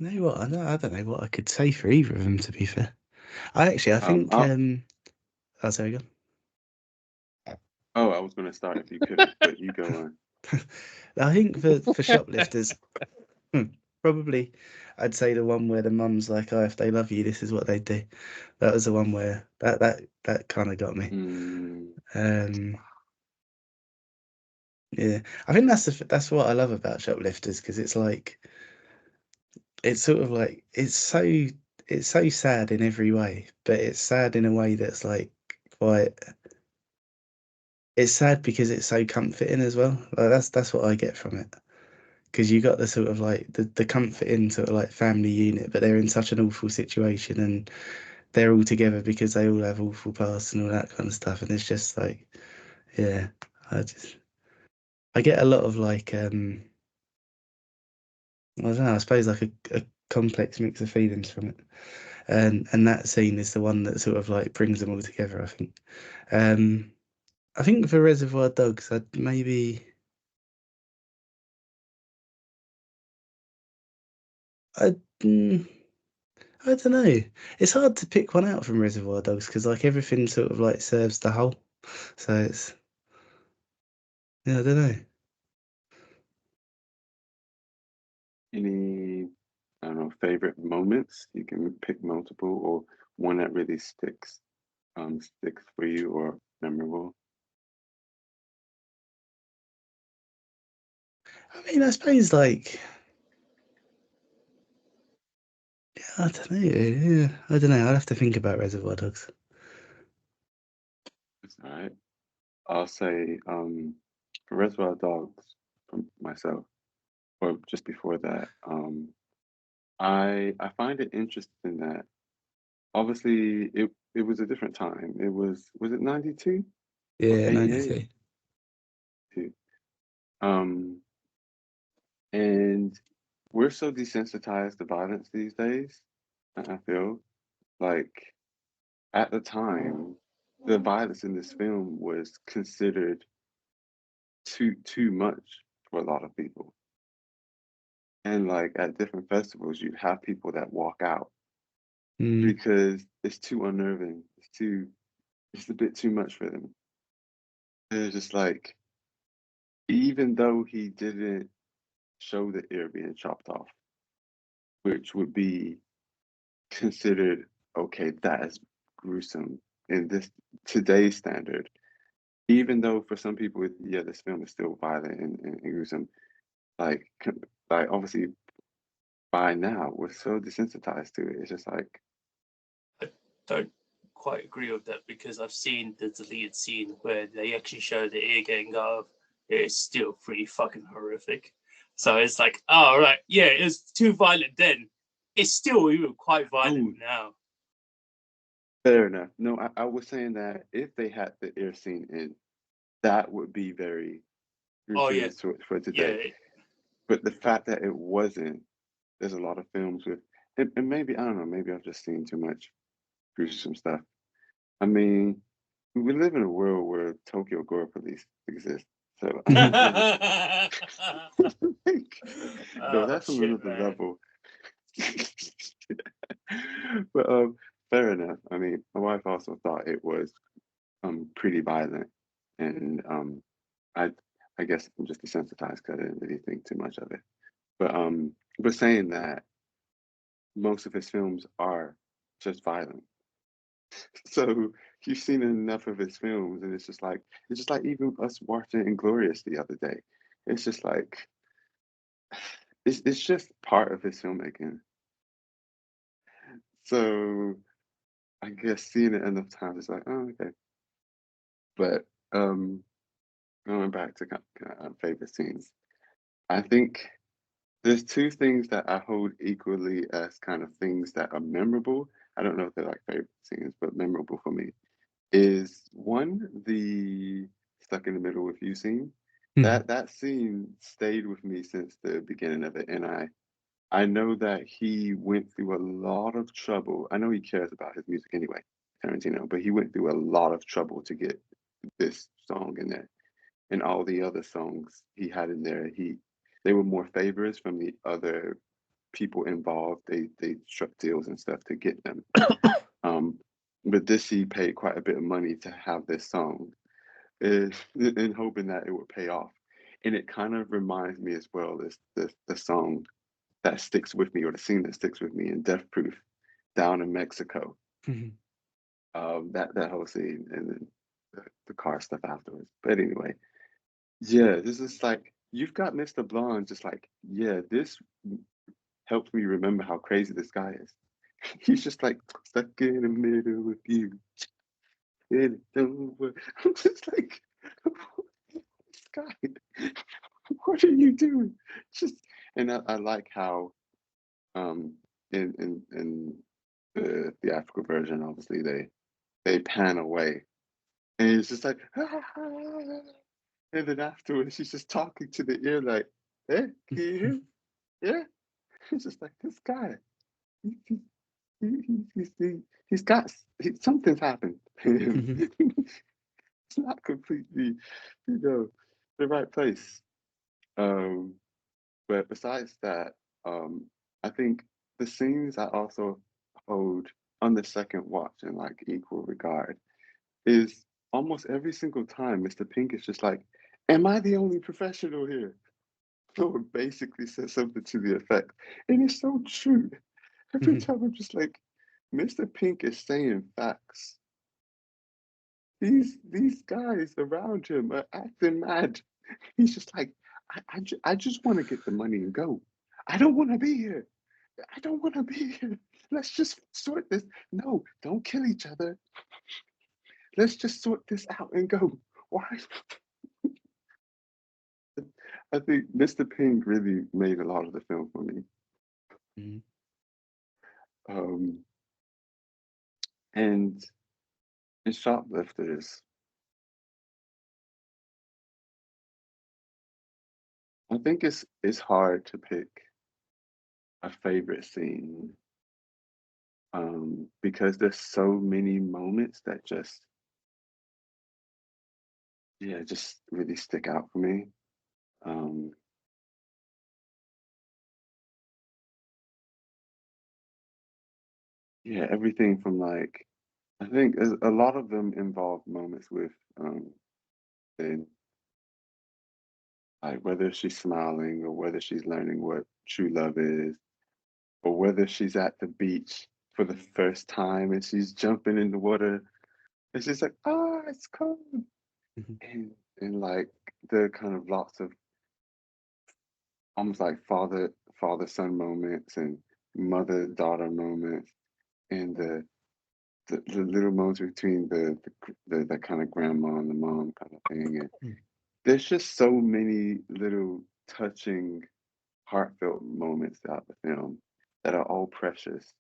You know what? I don't know what I could say for either of them. To be fair, I think. Oh, sorry, go. Oh, I was going to start if you couldn't, but you go on. I think for Shoplifters, probably I'd say the one where the mum's like, "Oh, if they love you, this is what they do." That was the one where that kind of got me. Yeah, I think that's what I love about Shoplifters, because it's like, it's sort of like it's so sad in every way, but it's sad in a way that's like quite. It's sad because it's so comforting as well. Like that's what I get from it, because you got the sort of like the comforting sort of like family unit, but they're in such an awful situation and they're all together because they all have awful pasts and all that kind of stuff. And it's just like, yeah, I get a lot of like I don't know, I suppose like a complex mix of feelings from it. And that scene is the one that sort of like brings them all together, I think. I think for Reservoir Dogs, I'd maybe. I don't know. It's hard to pick one out from Reservoir Dogs because like everything sort of like serves the whole. So it's, yeah, I don't know. Any, I don't know, favorite moments? You can pick multiple, or one that really sticks for you or memorable. I mean, I suppose like, yeah, I don't know. Yeah, I don't know. I'll have to think about Reservoir Dogs. That's all right. I'll say for Reservoir Dogs, from myself, or just before that, I find it interesting that obviously it was a different time. It was it 92 or Yeah, 88? 92. And we're so desensitized to violence these days. I feel like at the time, the violence in this film was considered too much for a lot of people. And like at different festivals, you'd have people that walk out because it's too unnerving. It's a bit too much for them. And it's just like, even though he didn't show the ear being chopped off, which would be considered, okay, that is gruesome in this today's standard. even though for some people, yeah, this film is still violent and gruesome. Like, like obviously by now we're so desensitized to it. It's just like, I don't quite agree with that because I've seen the deleted scene where they actually show the ear getting cut off. It's still pretty fucking horrific. So it's like, oh right, yeah, it was too violent then. It's still even quite violent now. fair enough. No, I was saying that if they had the ear scene in, that would be very Oh yeah, for today. yeah. But the fact that it wasn't, there's a lot of films with, and maybe, I don't know, maybe I've just seen too much gruesome stuff. I mean, we live in a world where Tokyo Gore Police exist. So, like, no, that's on another level. But fair enough. I mean, my wife also thought it was pretty violent, and I guess I'm just desensitized because I didn't really think too much of it. But saying that most of his films are just violent. So you've seen enough of his films, and it's just like even us watching Inglorious the other day. It's just like it's just part of his filmmaking. So I guess seeing it enough times, it's like, oh, okay. But going back to favorite scenes, I think there's two things that I hold equally as kind of things that are memorable. I don't know if they're like favorite scenes, but memorable for me is one, the stuck in the middle with you scene. That scene stayed with me since the beginning of it, and I know that he went through a lot of trouble. I know he cares about his music anyway, Tarantino, but he went through a lot of trouble to get this song in there. And all the other songs he had in there, they were more favors from the other people involved. They struck deals and stuff to get them. But this he paid quite a bit of money to have this song, and hoping that it would pay off. And it kind of reminds me as well as the song that sticks with me, or the scene that sticks with me in Death Proof, down in Mexico. That whole scene, and then the car stuff afterwards. But anyway, yeah, this is like, you've got Mr. Blonde just like, yeah, this helps me remember how crazy this guy is. He's just like stuck in the middle with you. And it don't work. I'm just like, this guy, what are you doing? Just, and I like how in the theatrical version, obviously they pan away, and it's just like, and then afterwards she's just talking to the ear like, hey, can you hear? Yeah. It's just like, this guy, he's got something's happened. It's not completely, the right place. But besides that, I think the scenes I also hold on the second watch in like equal regard is almost every single time Mr. Pink is just like, am I the only professional here? Or basically says something to the effect. And it's so true. Every time I'm just like, Mr. Pink is saying facts. These guys around him are acting mad. He's just like, I just want to get the money and go. I don't want to be here. I don't want to be here. Let's just sort this. No, don't kill each other. Let's just sort this out and go. Why? I think Mr. Pink really made a lot of the film for me. And in Shoplifters, I think it's hard to pick a favorite scene, because there's so many moments that just really stick out for me. Everything from like, I think a lot of them involve moments with and like whether she's smiling or whether she's learning what true love is, or whether she's at the beach for the first time and she's jumping in the water. It's just like, it's cold. and like the kind of lots of almost like father son moments and mother daughter moments, and the little moments between the kind of grandma and the mom kind of thing. And there's just so many little touching, heartfelt moments throughout the film that are all precious,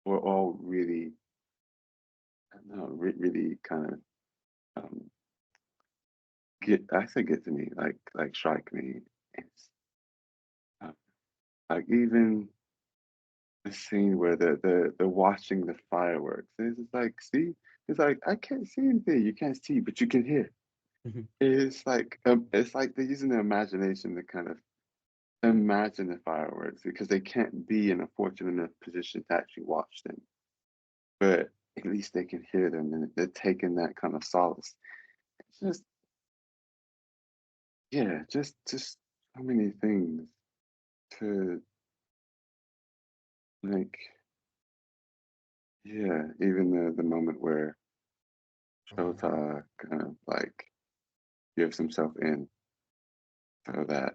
or all really, I don't know, really kind of get to me, like strike me. It's uh, like even the scene where the watching the fireworks. It's just like, see, it's like I can't see anything. You can't see, but you can hear. It's like they're using their imagination to kind of imagine the fireworks because they can't be in a fortunate enough position to actually watch them. But at least they can hear them, and they're taking that kind of solace. It's just, yeah, just so many things to like. Yeah, even the moment where Shota kind of like gives himself in, so that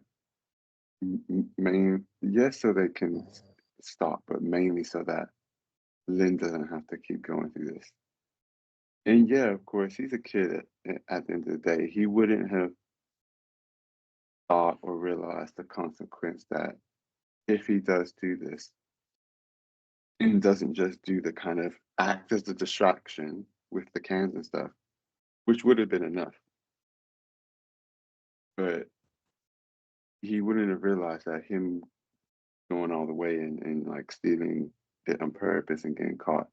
yes, so they can stop, but mainly so that Lynn doesn't have to keep going through this. And yeah, of course, he's a kid at the end of the day. He wouldn't have thought or realized the consequence that if he does do this and doesn't just do the kind of act as a distraction with the cans and stuff, which would have been enough. But he wouldn't have realized that him going all the way and like stealing it on purpose and getting caught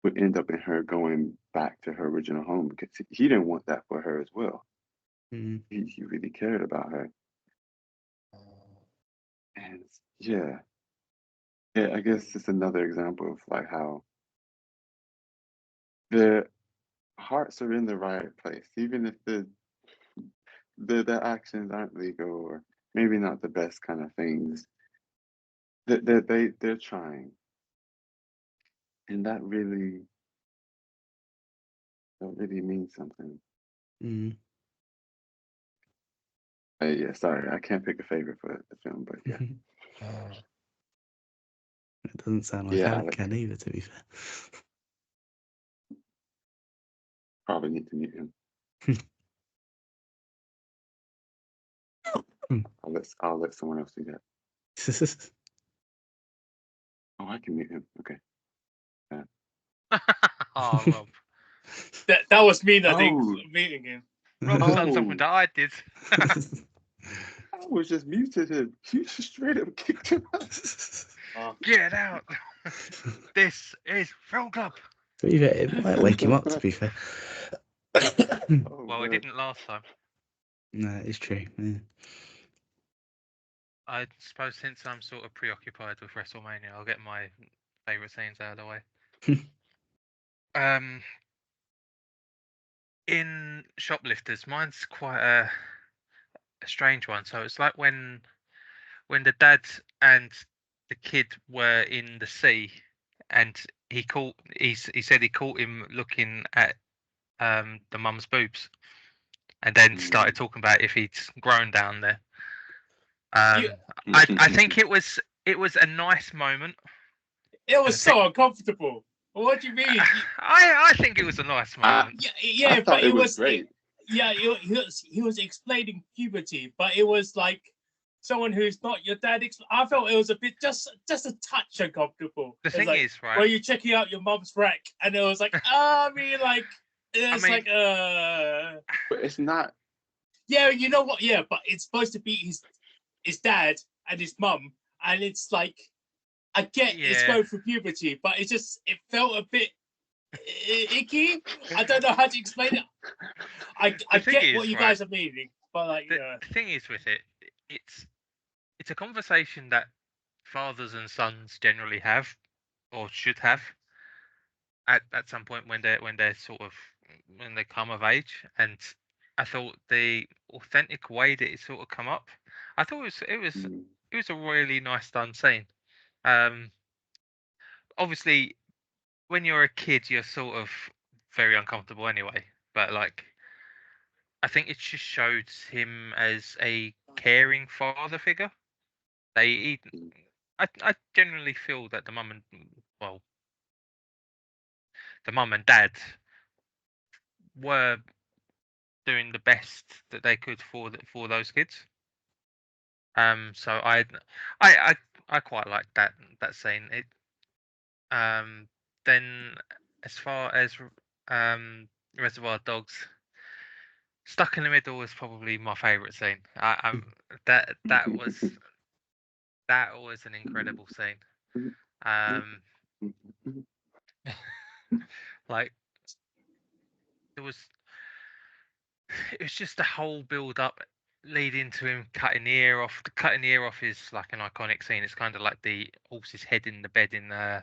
would end up in her going back to her original home, because he didn't want that for her as well. He really cared about her. And yeah, I guess it's another example of like how their hearts are in the right place, even if the actions aren't legal or maybe not the best kind of things. They're trying, and that really means something. Yeah, sorry, I can't pick a favorite for the film, but yeah. It doesn't sound like Yeah, I can either, to be fair. Probably need to mute him. I'll let someone else do that. Oh, I can mute him. Okay. Oh, Rob. That was me, I think, Oh. meeting him. Rob's done something that I did. I was just muted him. You just straight up kicked him out. Get out. This is Film Club. To be fair, it might wake him up, to be fair. Oh, Well, it man. didn't last time. No, it's true. Yeah. I suppose since I'm sort of preoccupied with WrestleMania, I'll get my favourite scenes out of the way. In Shoplifters, mine's quite a strange one. So it's like when the dad and the kid were in the sea, and he said he caught him looking at the mum's boobs, and then started talking about if he'd grown down there. I think it was a nice moment. It was so uncomfortable. What do you mean? I think it was a nice moment. Yeah, but it was great. He was explaining puberty, but it was like someone who's not your dad. I felt it was a bit just a touch uncomfortable. The thing like, is, right? Were you checking out your mum's rack, and it was like, I mean, like, But it's not. Yeah, you know what? Yeah, but it's supposed to be his dad and his mum, and it's like, I get it's going through puberty, but it felt a bit icky. I don't know how to explain it. I get what you guys are meaning, but like the thing is with it, it's a conversation that fathers and sons generally have, or should have, at some point when they come of age. And I thought the authentic way that it sort of come up, I thought it was a really nice done scene. Obviously, when you're a kid, you're sort of very uncomfortable anyway. But like, I think it just showed him as a caring father figure. I generally feel that the mum and dad were doing the best that they could for those kids. So I quite like that scene. It then as far as Reservoir Dogs, stuck in the middle was probably my favourite scene. That was an incredible scene. Like it was just the whole build up leading to him cutting the ear off. Cutting the ear off is like an iconic scene. It's kind of like the horse's head in the bed in The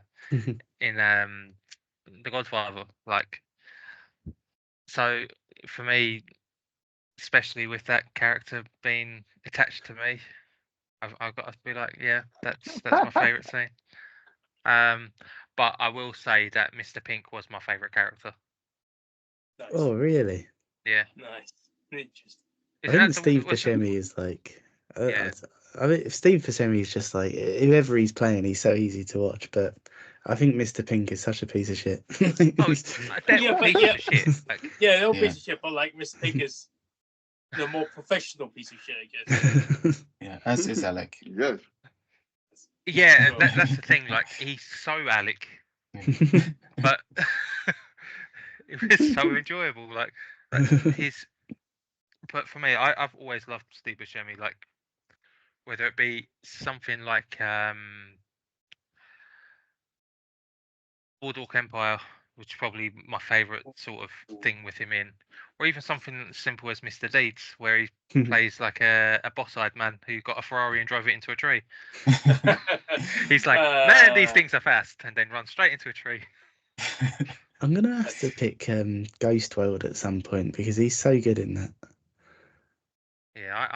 Godfather. Like, so for me, especially with that character being attached to me, I've got to be like, yeah, that's my favourite scene. But I will say that Mr. Pink was my favourite character. Nice. Oh, really? Yeah. Nice. Interesting. I think Steve Buscemi is like. Yeah. I mean, Steve Buscemi is just like whoever he's playing, he's so easy to watch. But I think Mr. Pink is such a piece of shit. They're all pieces of shit. Like, yeah, they're all pieces of shit, but like Mr. Pink is the more professional piece of shit, I guess. Yeah, as is Alec. Yes. Yeah, that's the thing. Like, he's so Alec, but it was so enjoyable. Like his. But for me, I've always loved Steve Buscemi. Like, whether it be something like Boardwalk Empire, which is probably my favourite sort of thing with him in, or even something as simple as Mr. Deeds, where he plays like a boss-eyed man who got a Ferrari and drove it into a tree. He's like, man, these things are fast, and then runs straight into a tree. I'm gonna have to pick Ghost World at some point because he's so good in that. Yeah,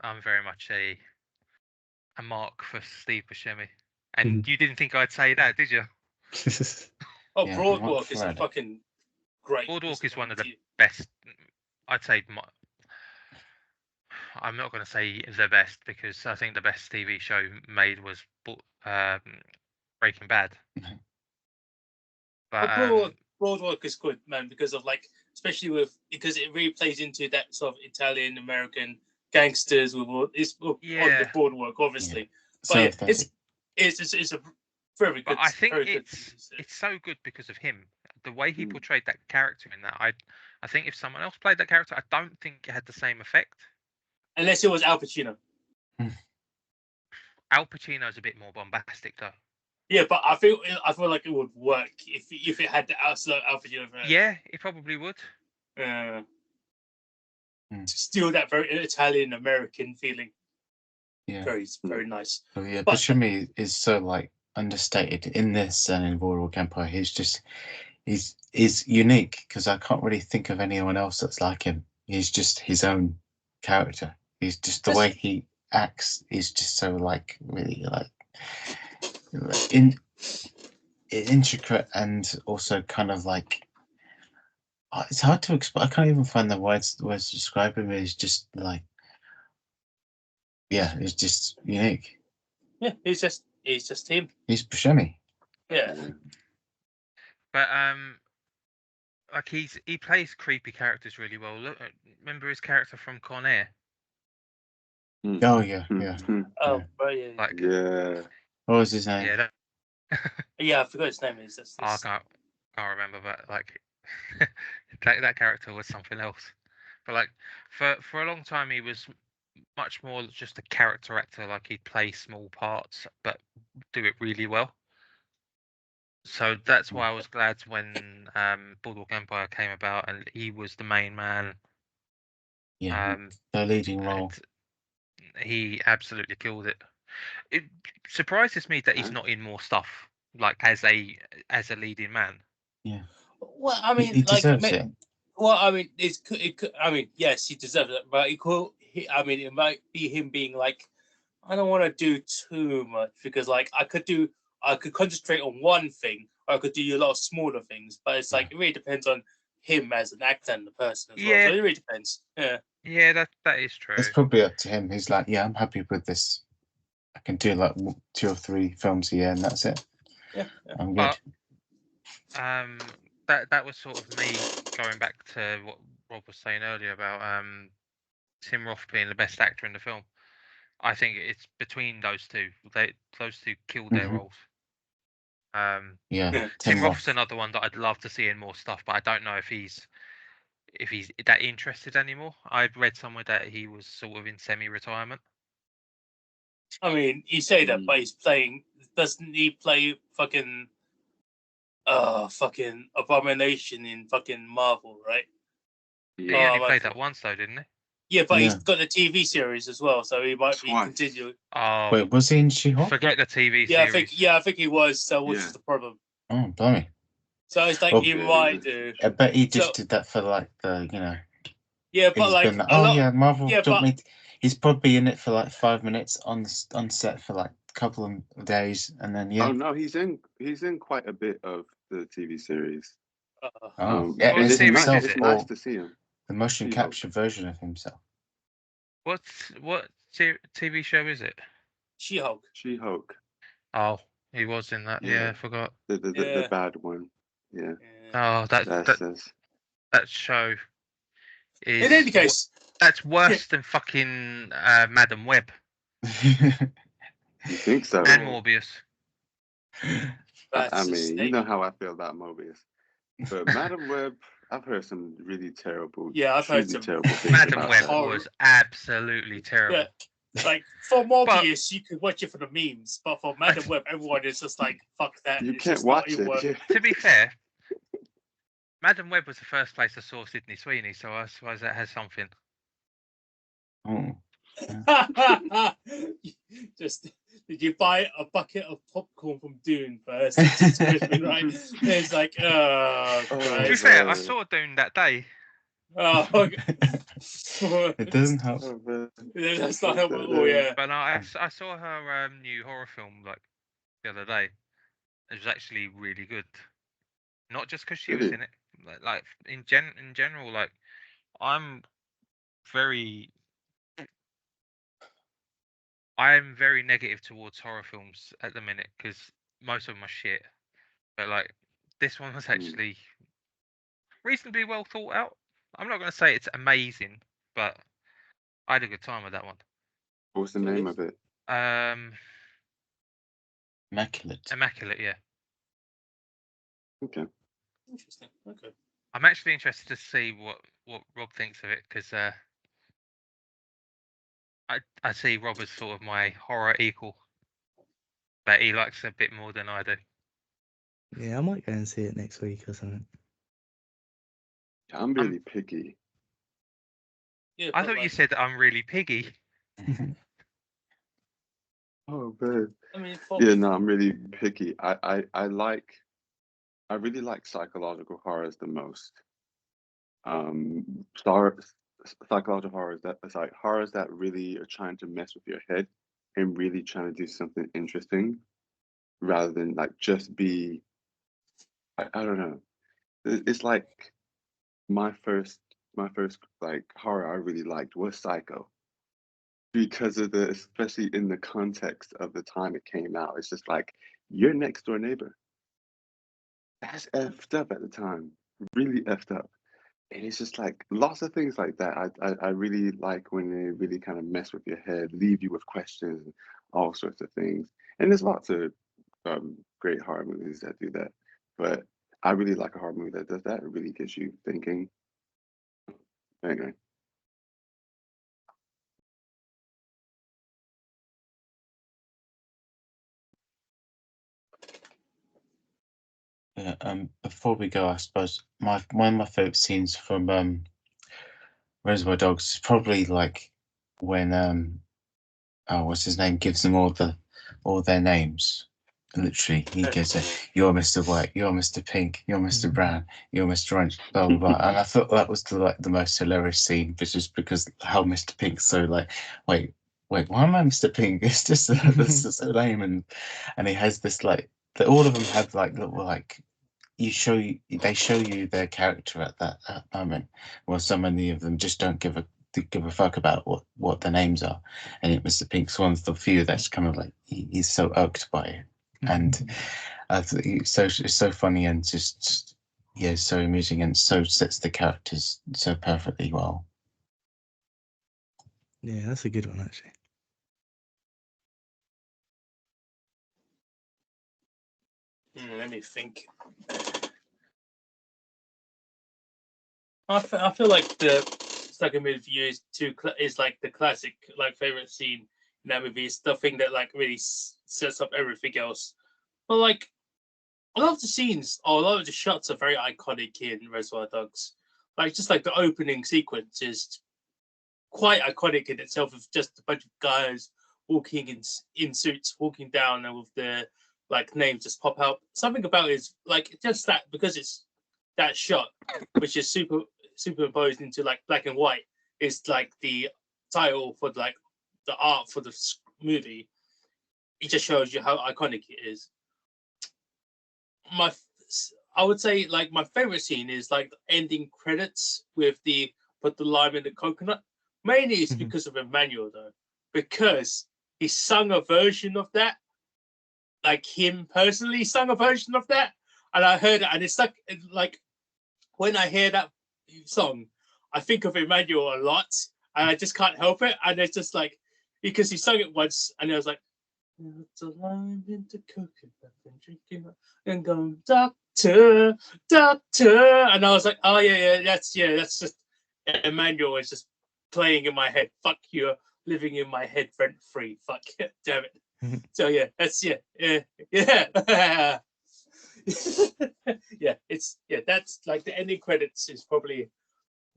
I'm very much a mark for Steve Buscemi. And you didn't think I'd say that, did you? Oh, Yeah, Broadwalk is a fucking great. Boardwalk is one of the best. I'd say. I'm not going to say the best because I think the best TV show made was Breaking Bad. But Broadwalk is good, man, because of like, especially because it really plays into that sort of Italian American gangsters with on the boardwalk, obviously. Yeah. But it's a very good. But I think it's so good because of him. The way he portrayed that character in that, I think if someone else played that character, I don't think it had the same effect. Unless it was Al Pacino. Al Pacino's a bit more bombastic, though. Yeah, but I feel like it would work if it had the Al Pacino. Yeah, it probably would. Still that very Italian American feeling. Yeah, very very nice. Oh, yeah, but Buscemi is so like understated in this and in Boardwalk Empire. He's unique because I can't really think of anyone else that's like him. He's just his own character. He's just the way he acts is just so like really like intricate and also kind of like it's hard to explain. I can't even find the words to describe him. It's just like it's just unique. Yeah, he's just him. He's Buscemi. Yeah. But like he plays creepy characters really well. Look, remember his character from Con Air? Oh yeah. Oh, yeah. Like, yeah. What was his name? Yeah, yeah, I forgot his name. I can't remember, but like that character was something else. But like for a long time, he was much more just a character actor. Like he'd play small parts, but do it really well. So that's why I was glad when Boardwalk Empire came about and he was the main man. Yeah, the leading role. He absolutely killed it. It surprises me that he's not in more stuff, like as a leading man. Yeah. Well, I mean, he deserves it. Well, I mean, I mean, yes, he deserves it, but it might be him being like, I don't want to do too much because, like, I could concentrate on one thing, or I could do a lot of smaller things. But it's like it really depends on him as an actor and the person as well. Yeah. So it really depends. Yeah. Yeah, that is true. It's probably up to him. He's like, yeah, I'm happy with this. I can do like 2 or 3 films a year, and that's it. Yeah. I'm good. That was sort of me going back to what Rob was saying earlier about Tim Roth being the best actor in the film. I think it's between those two. Those two killed their Mhm. roles. Yeah, Tim Roth. Roth's another one that I'd love to see in more stuff, but I don't know if he's that interested anymore. I've read somewhere that he was sort of in semi-retirement. I mean, you say that, but he's playing. Doesn't he play fucking Abomination in fucking Marvel, right? He Yeah. only played that once though, didn't he? Yeah, but he's Yeah. got a TV series as well, so he might be Twice. continuing. Oh, Wait, was he in She-Hulk? forget the TV Yeah, series. I think he was. So which Yeah. is the problem? Oh, blimey. So it's like Well, he Yeah, might he do. I bet he just So- did that for like the, Yeah, but he's like been like, a oh lot. yeah, Marvel yeah, told but- me. He's probably in it for like 5 minutes on set for like a couple of days, and then Oh no, he's in quite a bit of the TV series. yeah, What as series himself, is It's it? nice or to see him. the motion She-Hulk. capture version of himself. What TV show is it? She-Hulk. She-Hulk, Oh, he was in that. Yeah, Yeah. I forgot. the Yeah. bad one. Yeah, Oh, that's that show is. In any case, that's worse than fucking Madam Web you think so? and Morbius. I that's a mean, you snake. know how I feel about Mobius, but Madam Web, I've heard some really terrible, Yeah, I've heard truly some terrible things Madam about Web that. was absolutely terrible. Yeah. Like for Morbius, you could watch it for the memes, but for Madam Web, everyone is just like, "Fuck that!" You It's can't just not watch even it. worth- Yeah. To be fair, Madam Web was the first place I saw Sydney Sweeney, so I suppose that has something. Oh. Just did you buy a bucket of popcorn from Dune first? It's right? It's like, oh, Oh, To be Christ. fair, I man. saw Dune that day. Oh, It doesn't help. Oh, man. that's not helpful. Oh yeah. But no, I saw her new horror film like the other day. It was actually really good. Not just because she was Really? in it. Like in general, like I'm very negative towards horror films at the minute because most of them are shit. But like this one was actually reasonably well thought out. I'm not going to say it's amazing, but I had a good time with that one. What's the name of it? Immaculate. Yeah. Okay. Interesting. Okay. I'm actually interested to see what Rob thinks of it because I see Rob as sort of my horror equal, but he likes a bit more than I do. Yeah, I might go and see it next week or something. I'm really picky. Yeah, I but thought you like, said I'm really piggy. Oh man. I mean, Yeah, no, I'm really picky. I really like psychological horrors the most. Psychological horrors it's like horrors that really are trying to mess with your head and really trying to do something interesting, rather than like just be. I don't know. It's like my first like horror I really liked was Psycho, because of especially in the context of the time it came out. It's just like your next door neighbor. That's effed up at the time, really effed up. And it's just like lots of things like that. I really like when they really kind of mess with your head, leave you with questions, and all sorts of things. And there's lots of great horror movies that do that. But I really like a horror movie that does that. It really gets you thinking. Anyway. Yeah, before we go, I suppose one of my favorite scenes from Reservoir Dogs is probably like when what's his name gives them all their names. Literally, he goes, "You're Mr. White, you're Mr. Pink, you're Mr. Brown, you're Mr. Orange," blah blah blah. And I thought that was the most hilarious scene, just because how Mr. Pink's so like, wait, why am I Mr. Pink? It's just this is so lame, and he has this like all of them have like little like they show you their character at that moment, while so many of them just don't give a fuck about what their names are. And it Mr. Pink Swan's the few that's kind of like he's so irked by it, and it's so funny and just so amusing, and so sets the characters so perfectly well. Yeah, that's a good one actually. Let me think. I feel like the second movie is like the classic, like favorite scene in that movie. It's the thing that like really sets up everything else. But like a lot of the scenes or a lot of the shots are very iconic in Reservoir Dogs. Like just like the opening sequence is quite iconic in itself, of just a bunch of guys walking in suits, walking down, and with their like names just pop out. Something about it is like just that, because it's that shot, which is superimposed into like black and white, is like the title for like the art for the movie. It just shows you how iconic it is. I would say like my favorite scene is like the ending credits with the put the lime in the coconut. Mainly it's because of Emmanuel though, because he sung a version of that, like him personally sung a version of that, and I heard it, and it's like when I hear that song, I think of Emmanuel a lot, and I just can't help it, and it's just like because he sung it once, and I was like, "It's a lime in the coconut, and drinking and going doctor, doctor," and I was like, "Oh yeah, that's just Emmanuel is just playing in my head. Fuck you, living in my head rent free. Fuck it, damn it." So yeah, that's yeah. That's like the ending credits is probably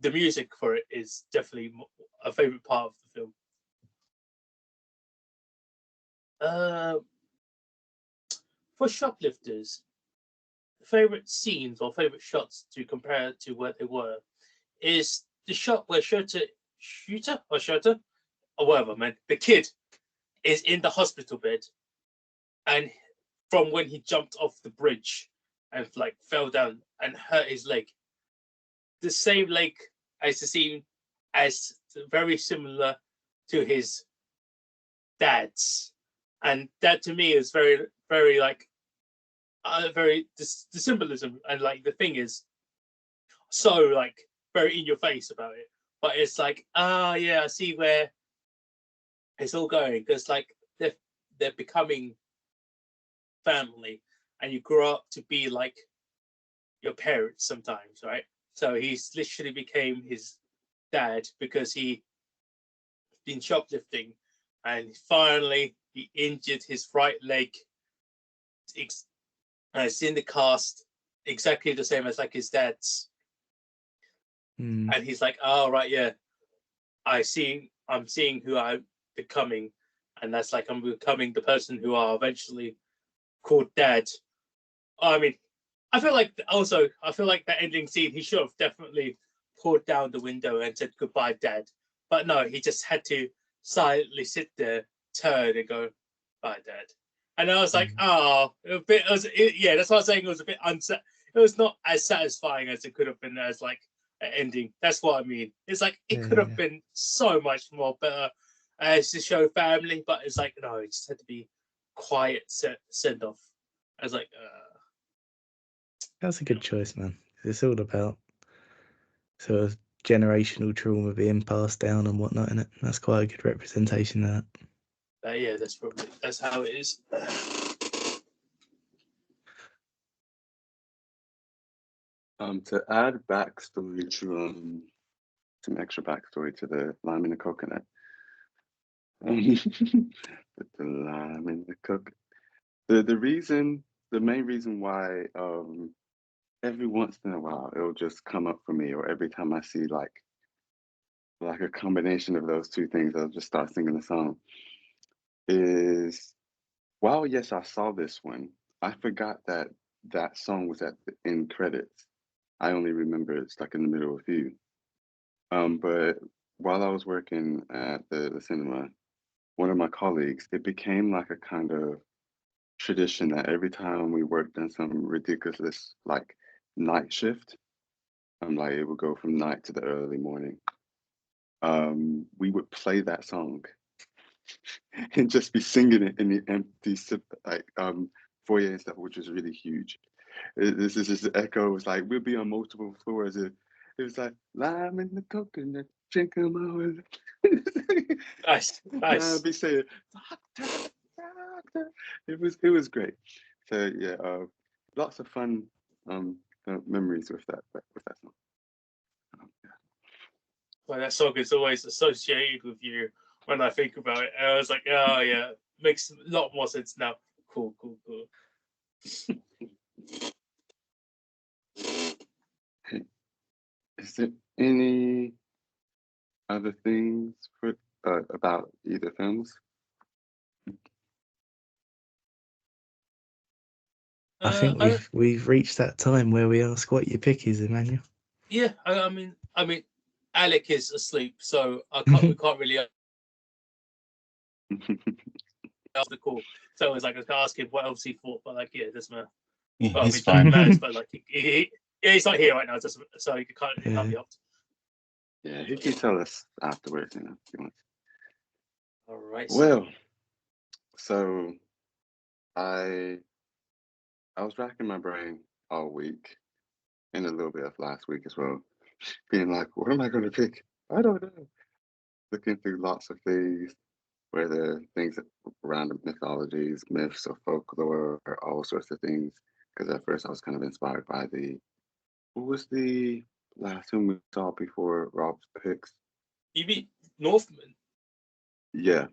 the music for it is definitely a favorite part of the film. For Shoplifters, favorite scenes or favorite shots to compare to where they were is the shot where Shota or whatever, man, the kid is in the hospital bed, and from when he jumped off the bridge and like fell down and hurt his leg, the same leg as the scene, as very similar to his dad's, and that to me is very very like very the symbolism, and like the thing is so like very in your face about it, but it's like yeah, I see where it's all going, because like they're becoming family, and you grow up to be like your parents sometimes, right? So he's literally became his dad because he been shoplifting, and finally he injured his right leg. It's in the cast exactly the same as like his dad's. And he's like, "Oh right, yeah, I'm seeing who I'm becoming, and that's like I'm becoming the person who I'll eventually call dad." I mean, I feel like that ending scene, he should have definitely pulled down the window and said goodbye, dad. But no, he just had to silently sit there, turn, and go, "Bye, dad." And I was like, "Oh, yeah." That's what I was saying. It was a bit It was not as satisfying as it could have been as like an ending. That's what I mean. It's like it could have been so much more better as to show family, but it's like no, it just had to be quiet send off. I was like, That's a good choice, man. It's all about sort of generational trauma being passed down and whatnot, in it. That's quite a good representation of that. yeah, that's how it is. To add backstory to some extra backstory to the lime in the coconut. Put the lime in the coconut. The main reason why every once in a while it'll just come up for me, or every time I see like a combination of those two things, I'll just start singing the song. Is while yes, I saw this one, I forgot that that song was at the end credits. I only remember it's like in the middle of a few. But while I was working at the cinema, one of my colleagues, it became like a kind of tradition that every time we worked on some ridiculous like night shift, like it would go from night to the early morning. We would play that song and just be singing it in the empty like foyer and stuff, which was really huge. This is just the echo. It was like we'd be on multiple floors. It was like lime in the coconut, drink 'em all. Nice. I'd be saying, doctor, doctor. It was great. So yeah, lots of fun memories with that song. Well, that song is always associated with you when I think about it. And I was like, oh yeah, makes a lot more sense now. Cool. Is there any other things for about either films? I think we've reached that time where we ask what your pick is, Emmanuel. Yeah, I mean, Alec is asleep, so we can't really ask the call. So I was like, I can ask him what else he thought, but like, yeah, it doesn't matter. Yeah, Well, he's I mean, fine. matters, but like, he's not here right now, so he can't be helped. Yeah, he can tell us afterwards, if he wants. All right. Well, so I was racking my brain all week and a little bit of last week as well, being like, what am I going to pick? I don't know. Looking through lots of things, whether things around the mythologies, myths, or folklore, or all sorts of things. Because at first I was kind of inspired by what was the last film we saw before Rob's picks? You mean Northman? Yeah.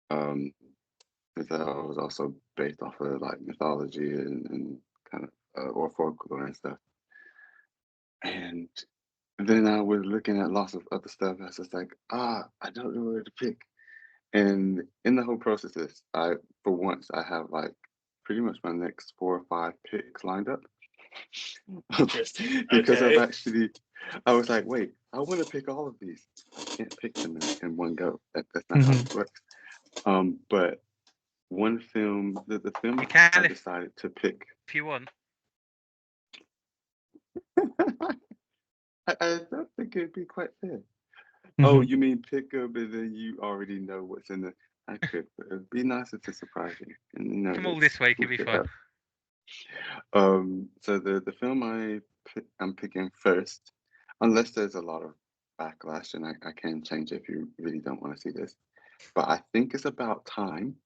Because that was also based off of like mythology and kind of or folklore and stuff. And then I was looking at lots of other stuff. I was just like, I don't know where to pick. And in the whole process, for once I have like pretty much my next 4 or 5 picks lined up. Because Okay. I was like, wait, I want to pick all of these. I can't pick them in one go. That's not how it works. But one film, the film You can I decided to pick. if you want. I don't think it'd be quite fair. Oh, you mean pick up and then you already know what's in the. I could, but it'd be nicer to surprise you. And Come all this way, it'll be fun. So the film I'm picking first, unless there's a lot of backlash, and I can change it if you really don't want to see this. But I think it's about time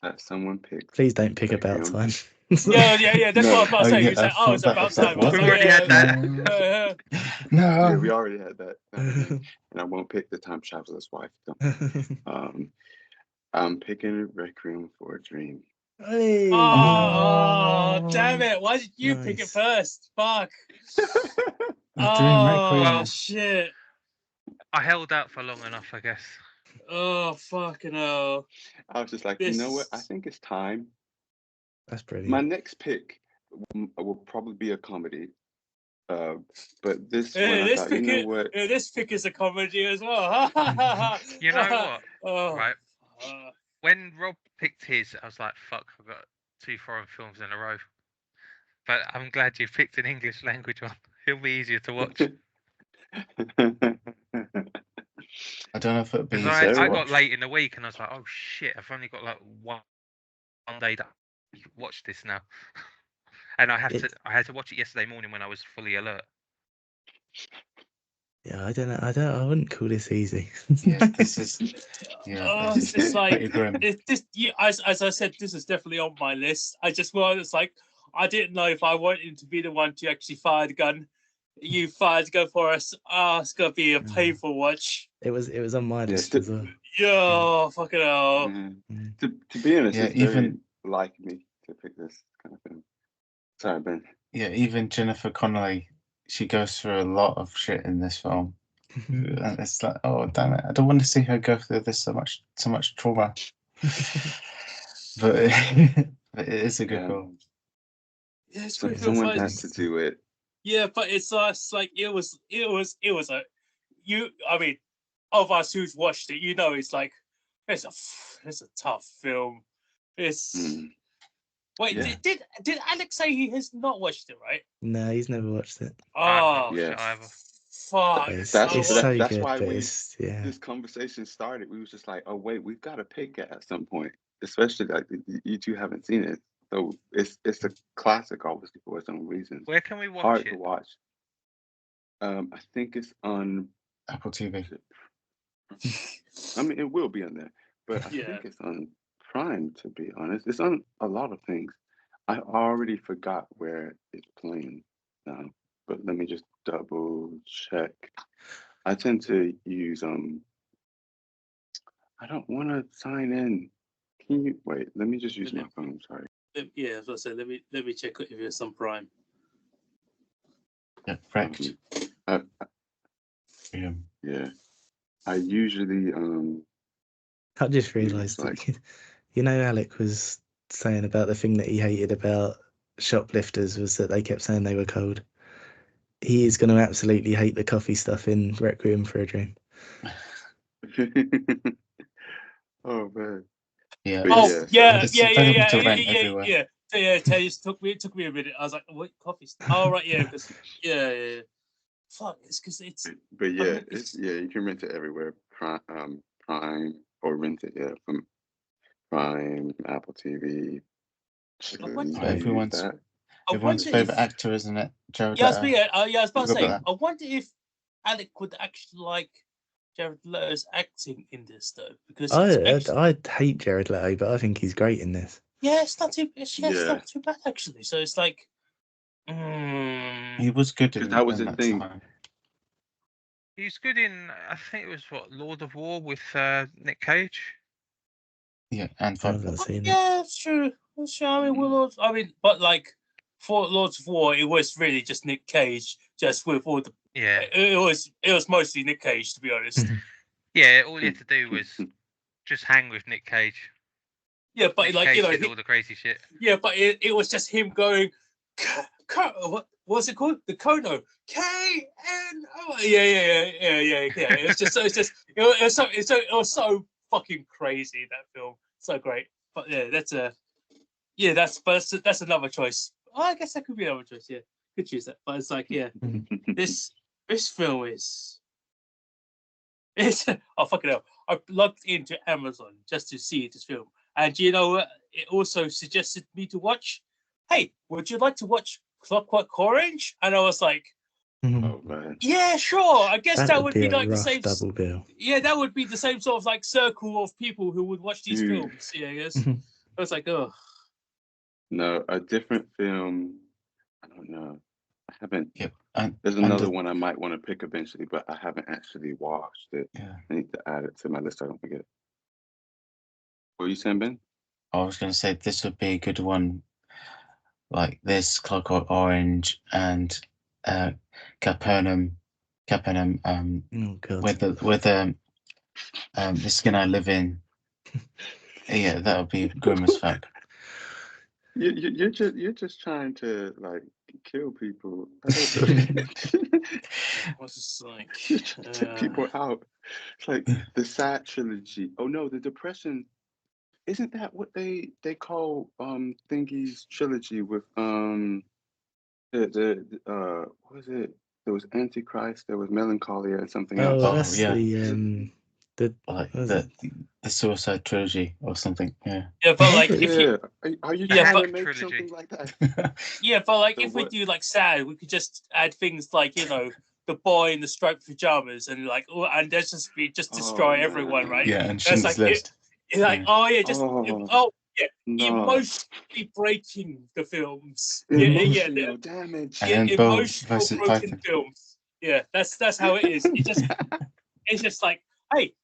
that someone picks. Please don't pick About Time. Yeah. That's what I was about to say. You said, it's about time. We've already had that. No. Yeah, we already had that. And I won't pick The Time Traveler's Wife. I'm picking Requiem for a Dream. Hey. Oh, damn it. Why did you pick it first? Fuck. Shit. I held out for long enough, I guess. Oh, fucking hell. I was just like, you know what? I think it's time. That's brilliant. My next pick will probably be a comedy. But this one, I thought, you know what? This pick is a comedy as well. You know what? Right. Uh, When Rob picked his, I was like, fuck, I've got 2 foreign films in a row. But I'm glad you picked an English language one. It'll be easier to watch. I don't know if it'd be easier I to got watch. late in the week and I was like, oh shit, I've only got like one day to watch this now. And I had to watch it yesterday morning when I was fully alert. Yeah, I don't know. I wouldn't call this easy. Yeah, this is. Yeah, it's like grim. as I said, this is definitely on my list. I didn't know if I wanted to be the one to actually fire the gun. You fired the gun for us. It's gonna be a painful watch. It was on my list as well. Yeah, fucking hell. To be honest, it's even very like me to pick this kind of film. Sorry, Ben. Yeah, even Jennifer Connelly, she goes through a lot of shit in this film. And it's like, oh damn it! I don't want to see her go through this so much trauma. But it is a good film. Yeah, it's so someone has to do it. Yeah, but it's like it was a I mean, of us who's watched it, you know, it's like it's a tough film. It's wait. Yeah. Did Alex say he has not watched it? Right? No, he's never watched it. I've not Oh, watched it yes. either. fuck! It's, That's it's that- so that's good, why but we- it's This conversation started. We was just like, oh wait, we've got to pick it at some point, especially like you two haven't seen it, so it's a classic, obviously for some reasons. Where can we watch Hard it? to watch. I think it's on Apple TV. I mean, it will be on there, but I Yeah. think it's on Prime. To be honest, it's on a lot of things. I already forgot where it's playing now, but let me just double check. I tend to use I don't want to sign in. Can you wait? Let me just use my phone. Sorry. Yeah, as I said, let me check if it's on Prime. Yeah, correct. Yeah. I usually I just use, realised like that you know Alec was saying about the thing that he hated about Shoplifters was that they kept saying they were cold. He is going to absolutely hate the coffee stuff in Requiem for a Dream. oh man. Yeah. But Oh yeah, yeah, It's yeah, available yeah, to yeah, rent yeah, everywhere. yeah. So, yeah, it took me a minute. I was like, what coffee? Oh right, yeah, because yeah. Fuck, it's because it's. But yeah, mean, it's you can rent it everywhere. Prime or rent it from Prime, Apple TV. I wonder, I use Everyone's that. everyone's wonder favorite if- actor, isn't it? Jared Yeah, I was, Leto. yeah, I was about to Forgot say. about I wonder if Alec would actually like Jared Leto's acting in this though, because it's actually, I hate Jared Leto, but I think he's great in this. yeah, it's not too, it's Yeah. not too bad actually. So it's like, He was good 'Cause in that was in the that thing. time. He's good in. I think it was what Lord of War with Nick Cage. Yeah, and I haven't Fabulous. seen it. yeah, that's true. That's true. I mean, but like for Lords of War, it was really just Nick Cage, just with all the. Yeah, It was mostly Nick Cage, to be honest. yeah. All you had to do was just hang with Nick Cage. Yeah, but Nick like Cage you know, did all the crazy shit. yeah, but it was just him going. What was it called? The Kono. K-N-O. Yeah. It was just it was so fucking crazy, that film. So great. But yeah, that's another choice. Oh, I guess that could be another choice. Yeah, could choose that. But it's like, yeah, this film is. It's oh fucking hell! I logged into Amazon just to see this film, and you know what? It also suggested me to watch. Hey, would you like to watch Clockwork Orange? And I was like, Oh man. yeah, sure. I guess that would be a like the rough same. double bill. Yeah, that would be the same sort of like circle of people who would watch these Dude. films. Yeah, I guess. I was like, oh, No, a different film. I don't know. I haven't. Yep. There's and another the- one I might want to pick eventually, but I haven't actually watched it. Yeah. I need to add it to my list so I don't forget. What were you saying, Ben? I was going to say this would be a good one, like this Clockwork Orange and Capernaum. Oh god. With the skin I live in. Yeah, that would be grim as fuck. You're just trying to like kill people. I don't know. what's this like? Just trying to take people out. It's like the Sad trilogy. Oh no, the Depression. Isn't that what they call Thingy's trilogy with the what was it? There was Antichrist, there was Melancholia, and something Oh, else. that's yeah. the Like what was the, it? the Suicide Trilogy or something. Yeah. Yeah, but like if you, Are you Yeah, trying but- to make trilogy. something like that? yeah, but like So if we what- do like sad, we could just add things like the boy in the striped pajamas and like and there's just destroy Oh, everyone, man. right? Yeah, and That's Schindler's like List. It's like, Yeah. oh yeah, just Oh, no. emotionally breaking the films. Emotional damage. And then Bo Emotional versus broken Python. films. Yeah, that's how it is. It's just like, hey,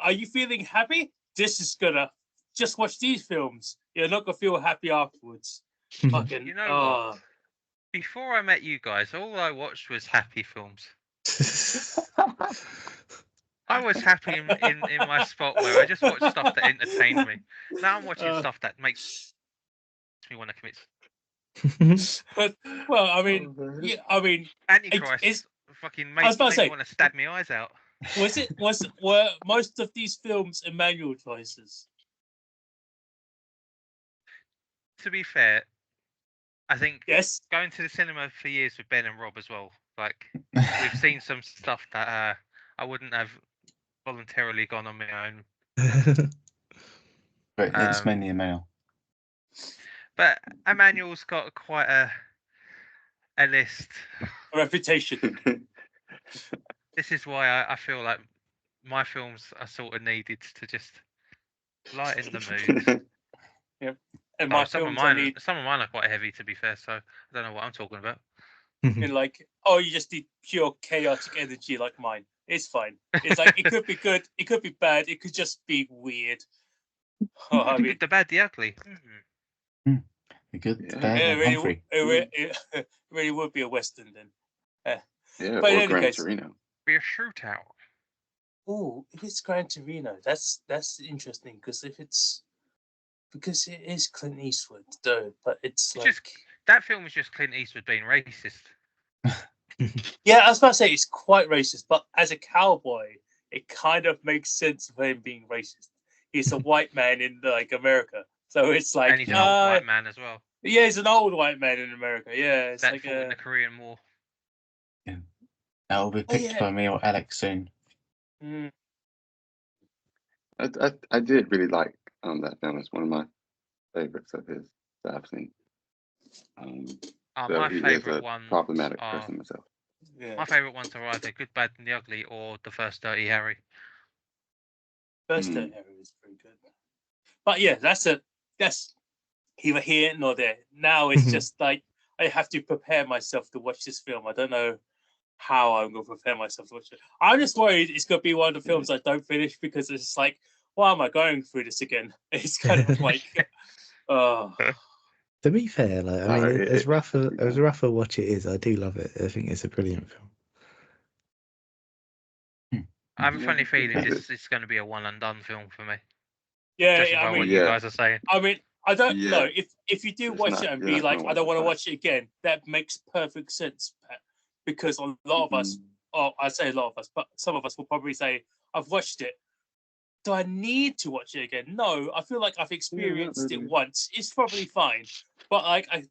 are you feeling happy? This is gonna just watch these films. You're not gonna feel happy afterwards. Fucking You know what? Before I met you guys, all I watched was happy films. I was happy in my spot where I just watched stuff that entertained me. Now I'm watching stuff that makes me want to commit. But well, I mean, Oh, man. yeah, I mean, Antichrist it's- fucking I was made about to me say- want to stab my eyes out. were most of these films Emmanuel choices? to be fair, I think Yes. going to the cinema for years with Ben and Rob as well. Like we've seen some stuff that I wouldn't have voluntarily gone on my own. But it's mainly a male. But Emmanuel's got quite a list. A reputation. This is why I feel like my films are sort of needed to just lighten the mood. Yep. And my some of films mine are quite heavy, to be fair. So I don't know what I'm talking about. and like, oh, you just need pure chaotic energy like mine. It's fine. It's like it could be good, it could be bad, it could just be weird. Oh, I mean, The bad, the ugly. The good, the Yeah. bad, it and really, Humphrey. it really would be a western then. Yeah, But in or any Gran case- Torino. Be a shootout. Oh, if it's Gran Torino, that's interesting because it is Clint Eastwood though, but it's It's like just- That film was just Clint Eastwood being racist. yeah, I was about to say it's quite racist, but as a cowboy, it kind of makes sense of him being racist. He's a white man in like America, so it's like And he's an old white man as well. yeah, he's an old white man in America. Yeah, it's That like fought in the Korean War. That will be picked yeah. by me or Alex soon. mm, I did really like that film. It's one of my favorites of his that I've seen. So My he is favourite a ones problematic are person myself. yeah. my favourite ones are either Good, Bad, and the Ugly or The First Dirty Harry. First Dirty Harry was pretty good, but yeah, that's either here nor there. Now it's just like I have to prepare myself to watch this film. I don't know how I'm going to prepare myself to watch it. I'm just worried it's going to be one of the films I don't finish because it's just like, why am I going through this again? It's kind of like, oh. To be fair, like I mean, No, as rough a watch it is, I do love it. I think it's a brilliant film. I have a Yeah, funny it feeling is. it's going to be a one and done film for me. Yeah, Judging by I what mean, you yeah. guys are saying. I don't Yeah. know if you do It's watch not- it and you're be not like, gonna I don't want to watch watch it again. That makes perfect sense, Pat, because a lot of us, or I say a lot of us, but some of us will probably say, I've watched it. Do I need to watch it again? No, I feel like I've experienced it really. once. It's probably fine, but like, Okay,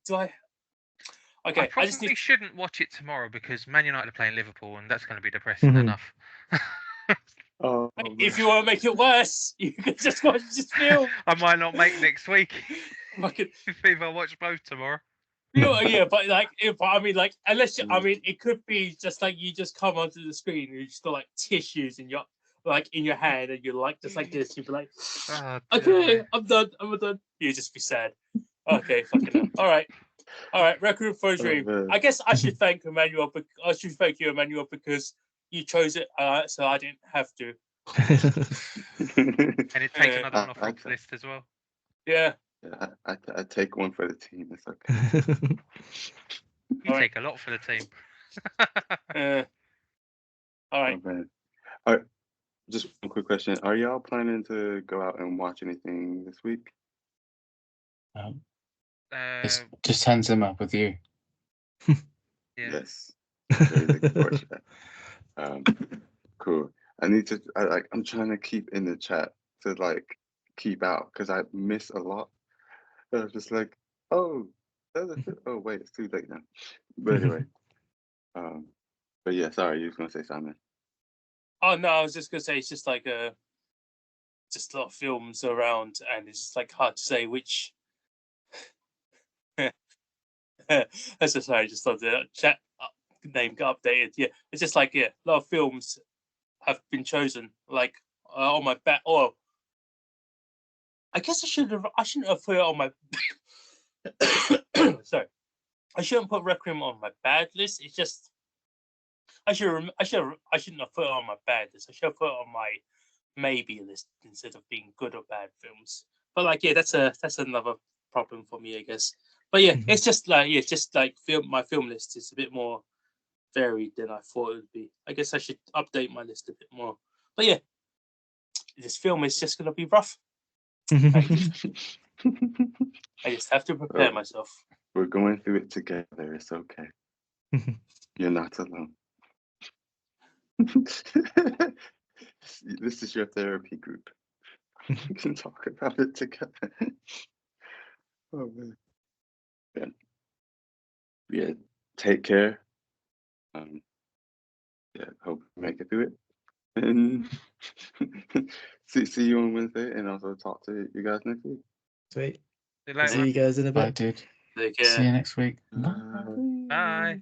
I I just probably need. shouldn't watch it tomorrow because Man United are playing Liverpool and that's going to be depressing enough. Oh, If you want to make it worse, you can just watch this film. I might not make next week Fucking, if I watch both tomorrow. yeah, but like, I mean, like, unless you, I mean, it could be just like you just come onto the screen and you just got like tissues in your hand and you're like just like this. You'd be like, Oh, okay, I'm done. You just be sad. Okay, fucking hell. All right. Requiem for a Dream. man. I guess I should thank Emmanuel. I should thank you, Emmanuel, because you chose it, so I didn't have to. And it takes another one off Rob's list as well. Yeah. Yeah, I take one for the team. It's okay. You All right. take a lot for the team. All right. Oh, man. All right. Just one quick question: are y'all planning to go out and watch anything this week? It's just Hans Zimmer with you. Yeah. Yes. Very looking forward to that. Cool. I need to. I'm trying to keep in the chat to like keep out because I miss a lot. I was just like, oh, oh wait, it's too late now. But anyway, but yeah, sorry, you was gonna say something. Oh no, I was just gonna say it's just like just a lot of films around, and it's just like hard to say which. That's just sorry, just thought the chat name got updated. Yeah, it's just like a lot of films have been chosen like on my back. Or I guess I shouldn't have put it on my. Sorry, I shouldn't put Requiem on my bad list. It's just I shouldn't have put it on my bad list. I should have put it on my maybe list instead of being good or bad films. But like, yeah, that's another problem for me, I guess. But yeah, it's just like my film list is a bit more varied than I thought it would be. I guess I should update my list a bit more. But yeah, this film is just gonna be rough. I just have to prepare myself. We're going through it together. It's okay. You're not alone. This is your therapy group. We can talk about it together. Oh man. Yeah. Take care. Yeah. Hope you make it through it. And see you on Wednesday, and also talk to you guys next week. Sweet. See you later. See you guys in a I bit. did. Take See care. you next week. Bye.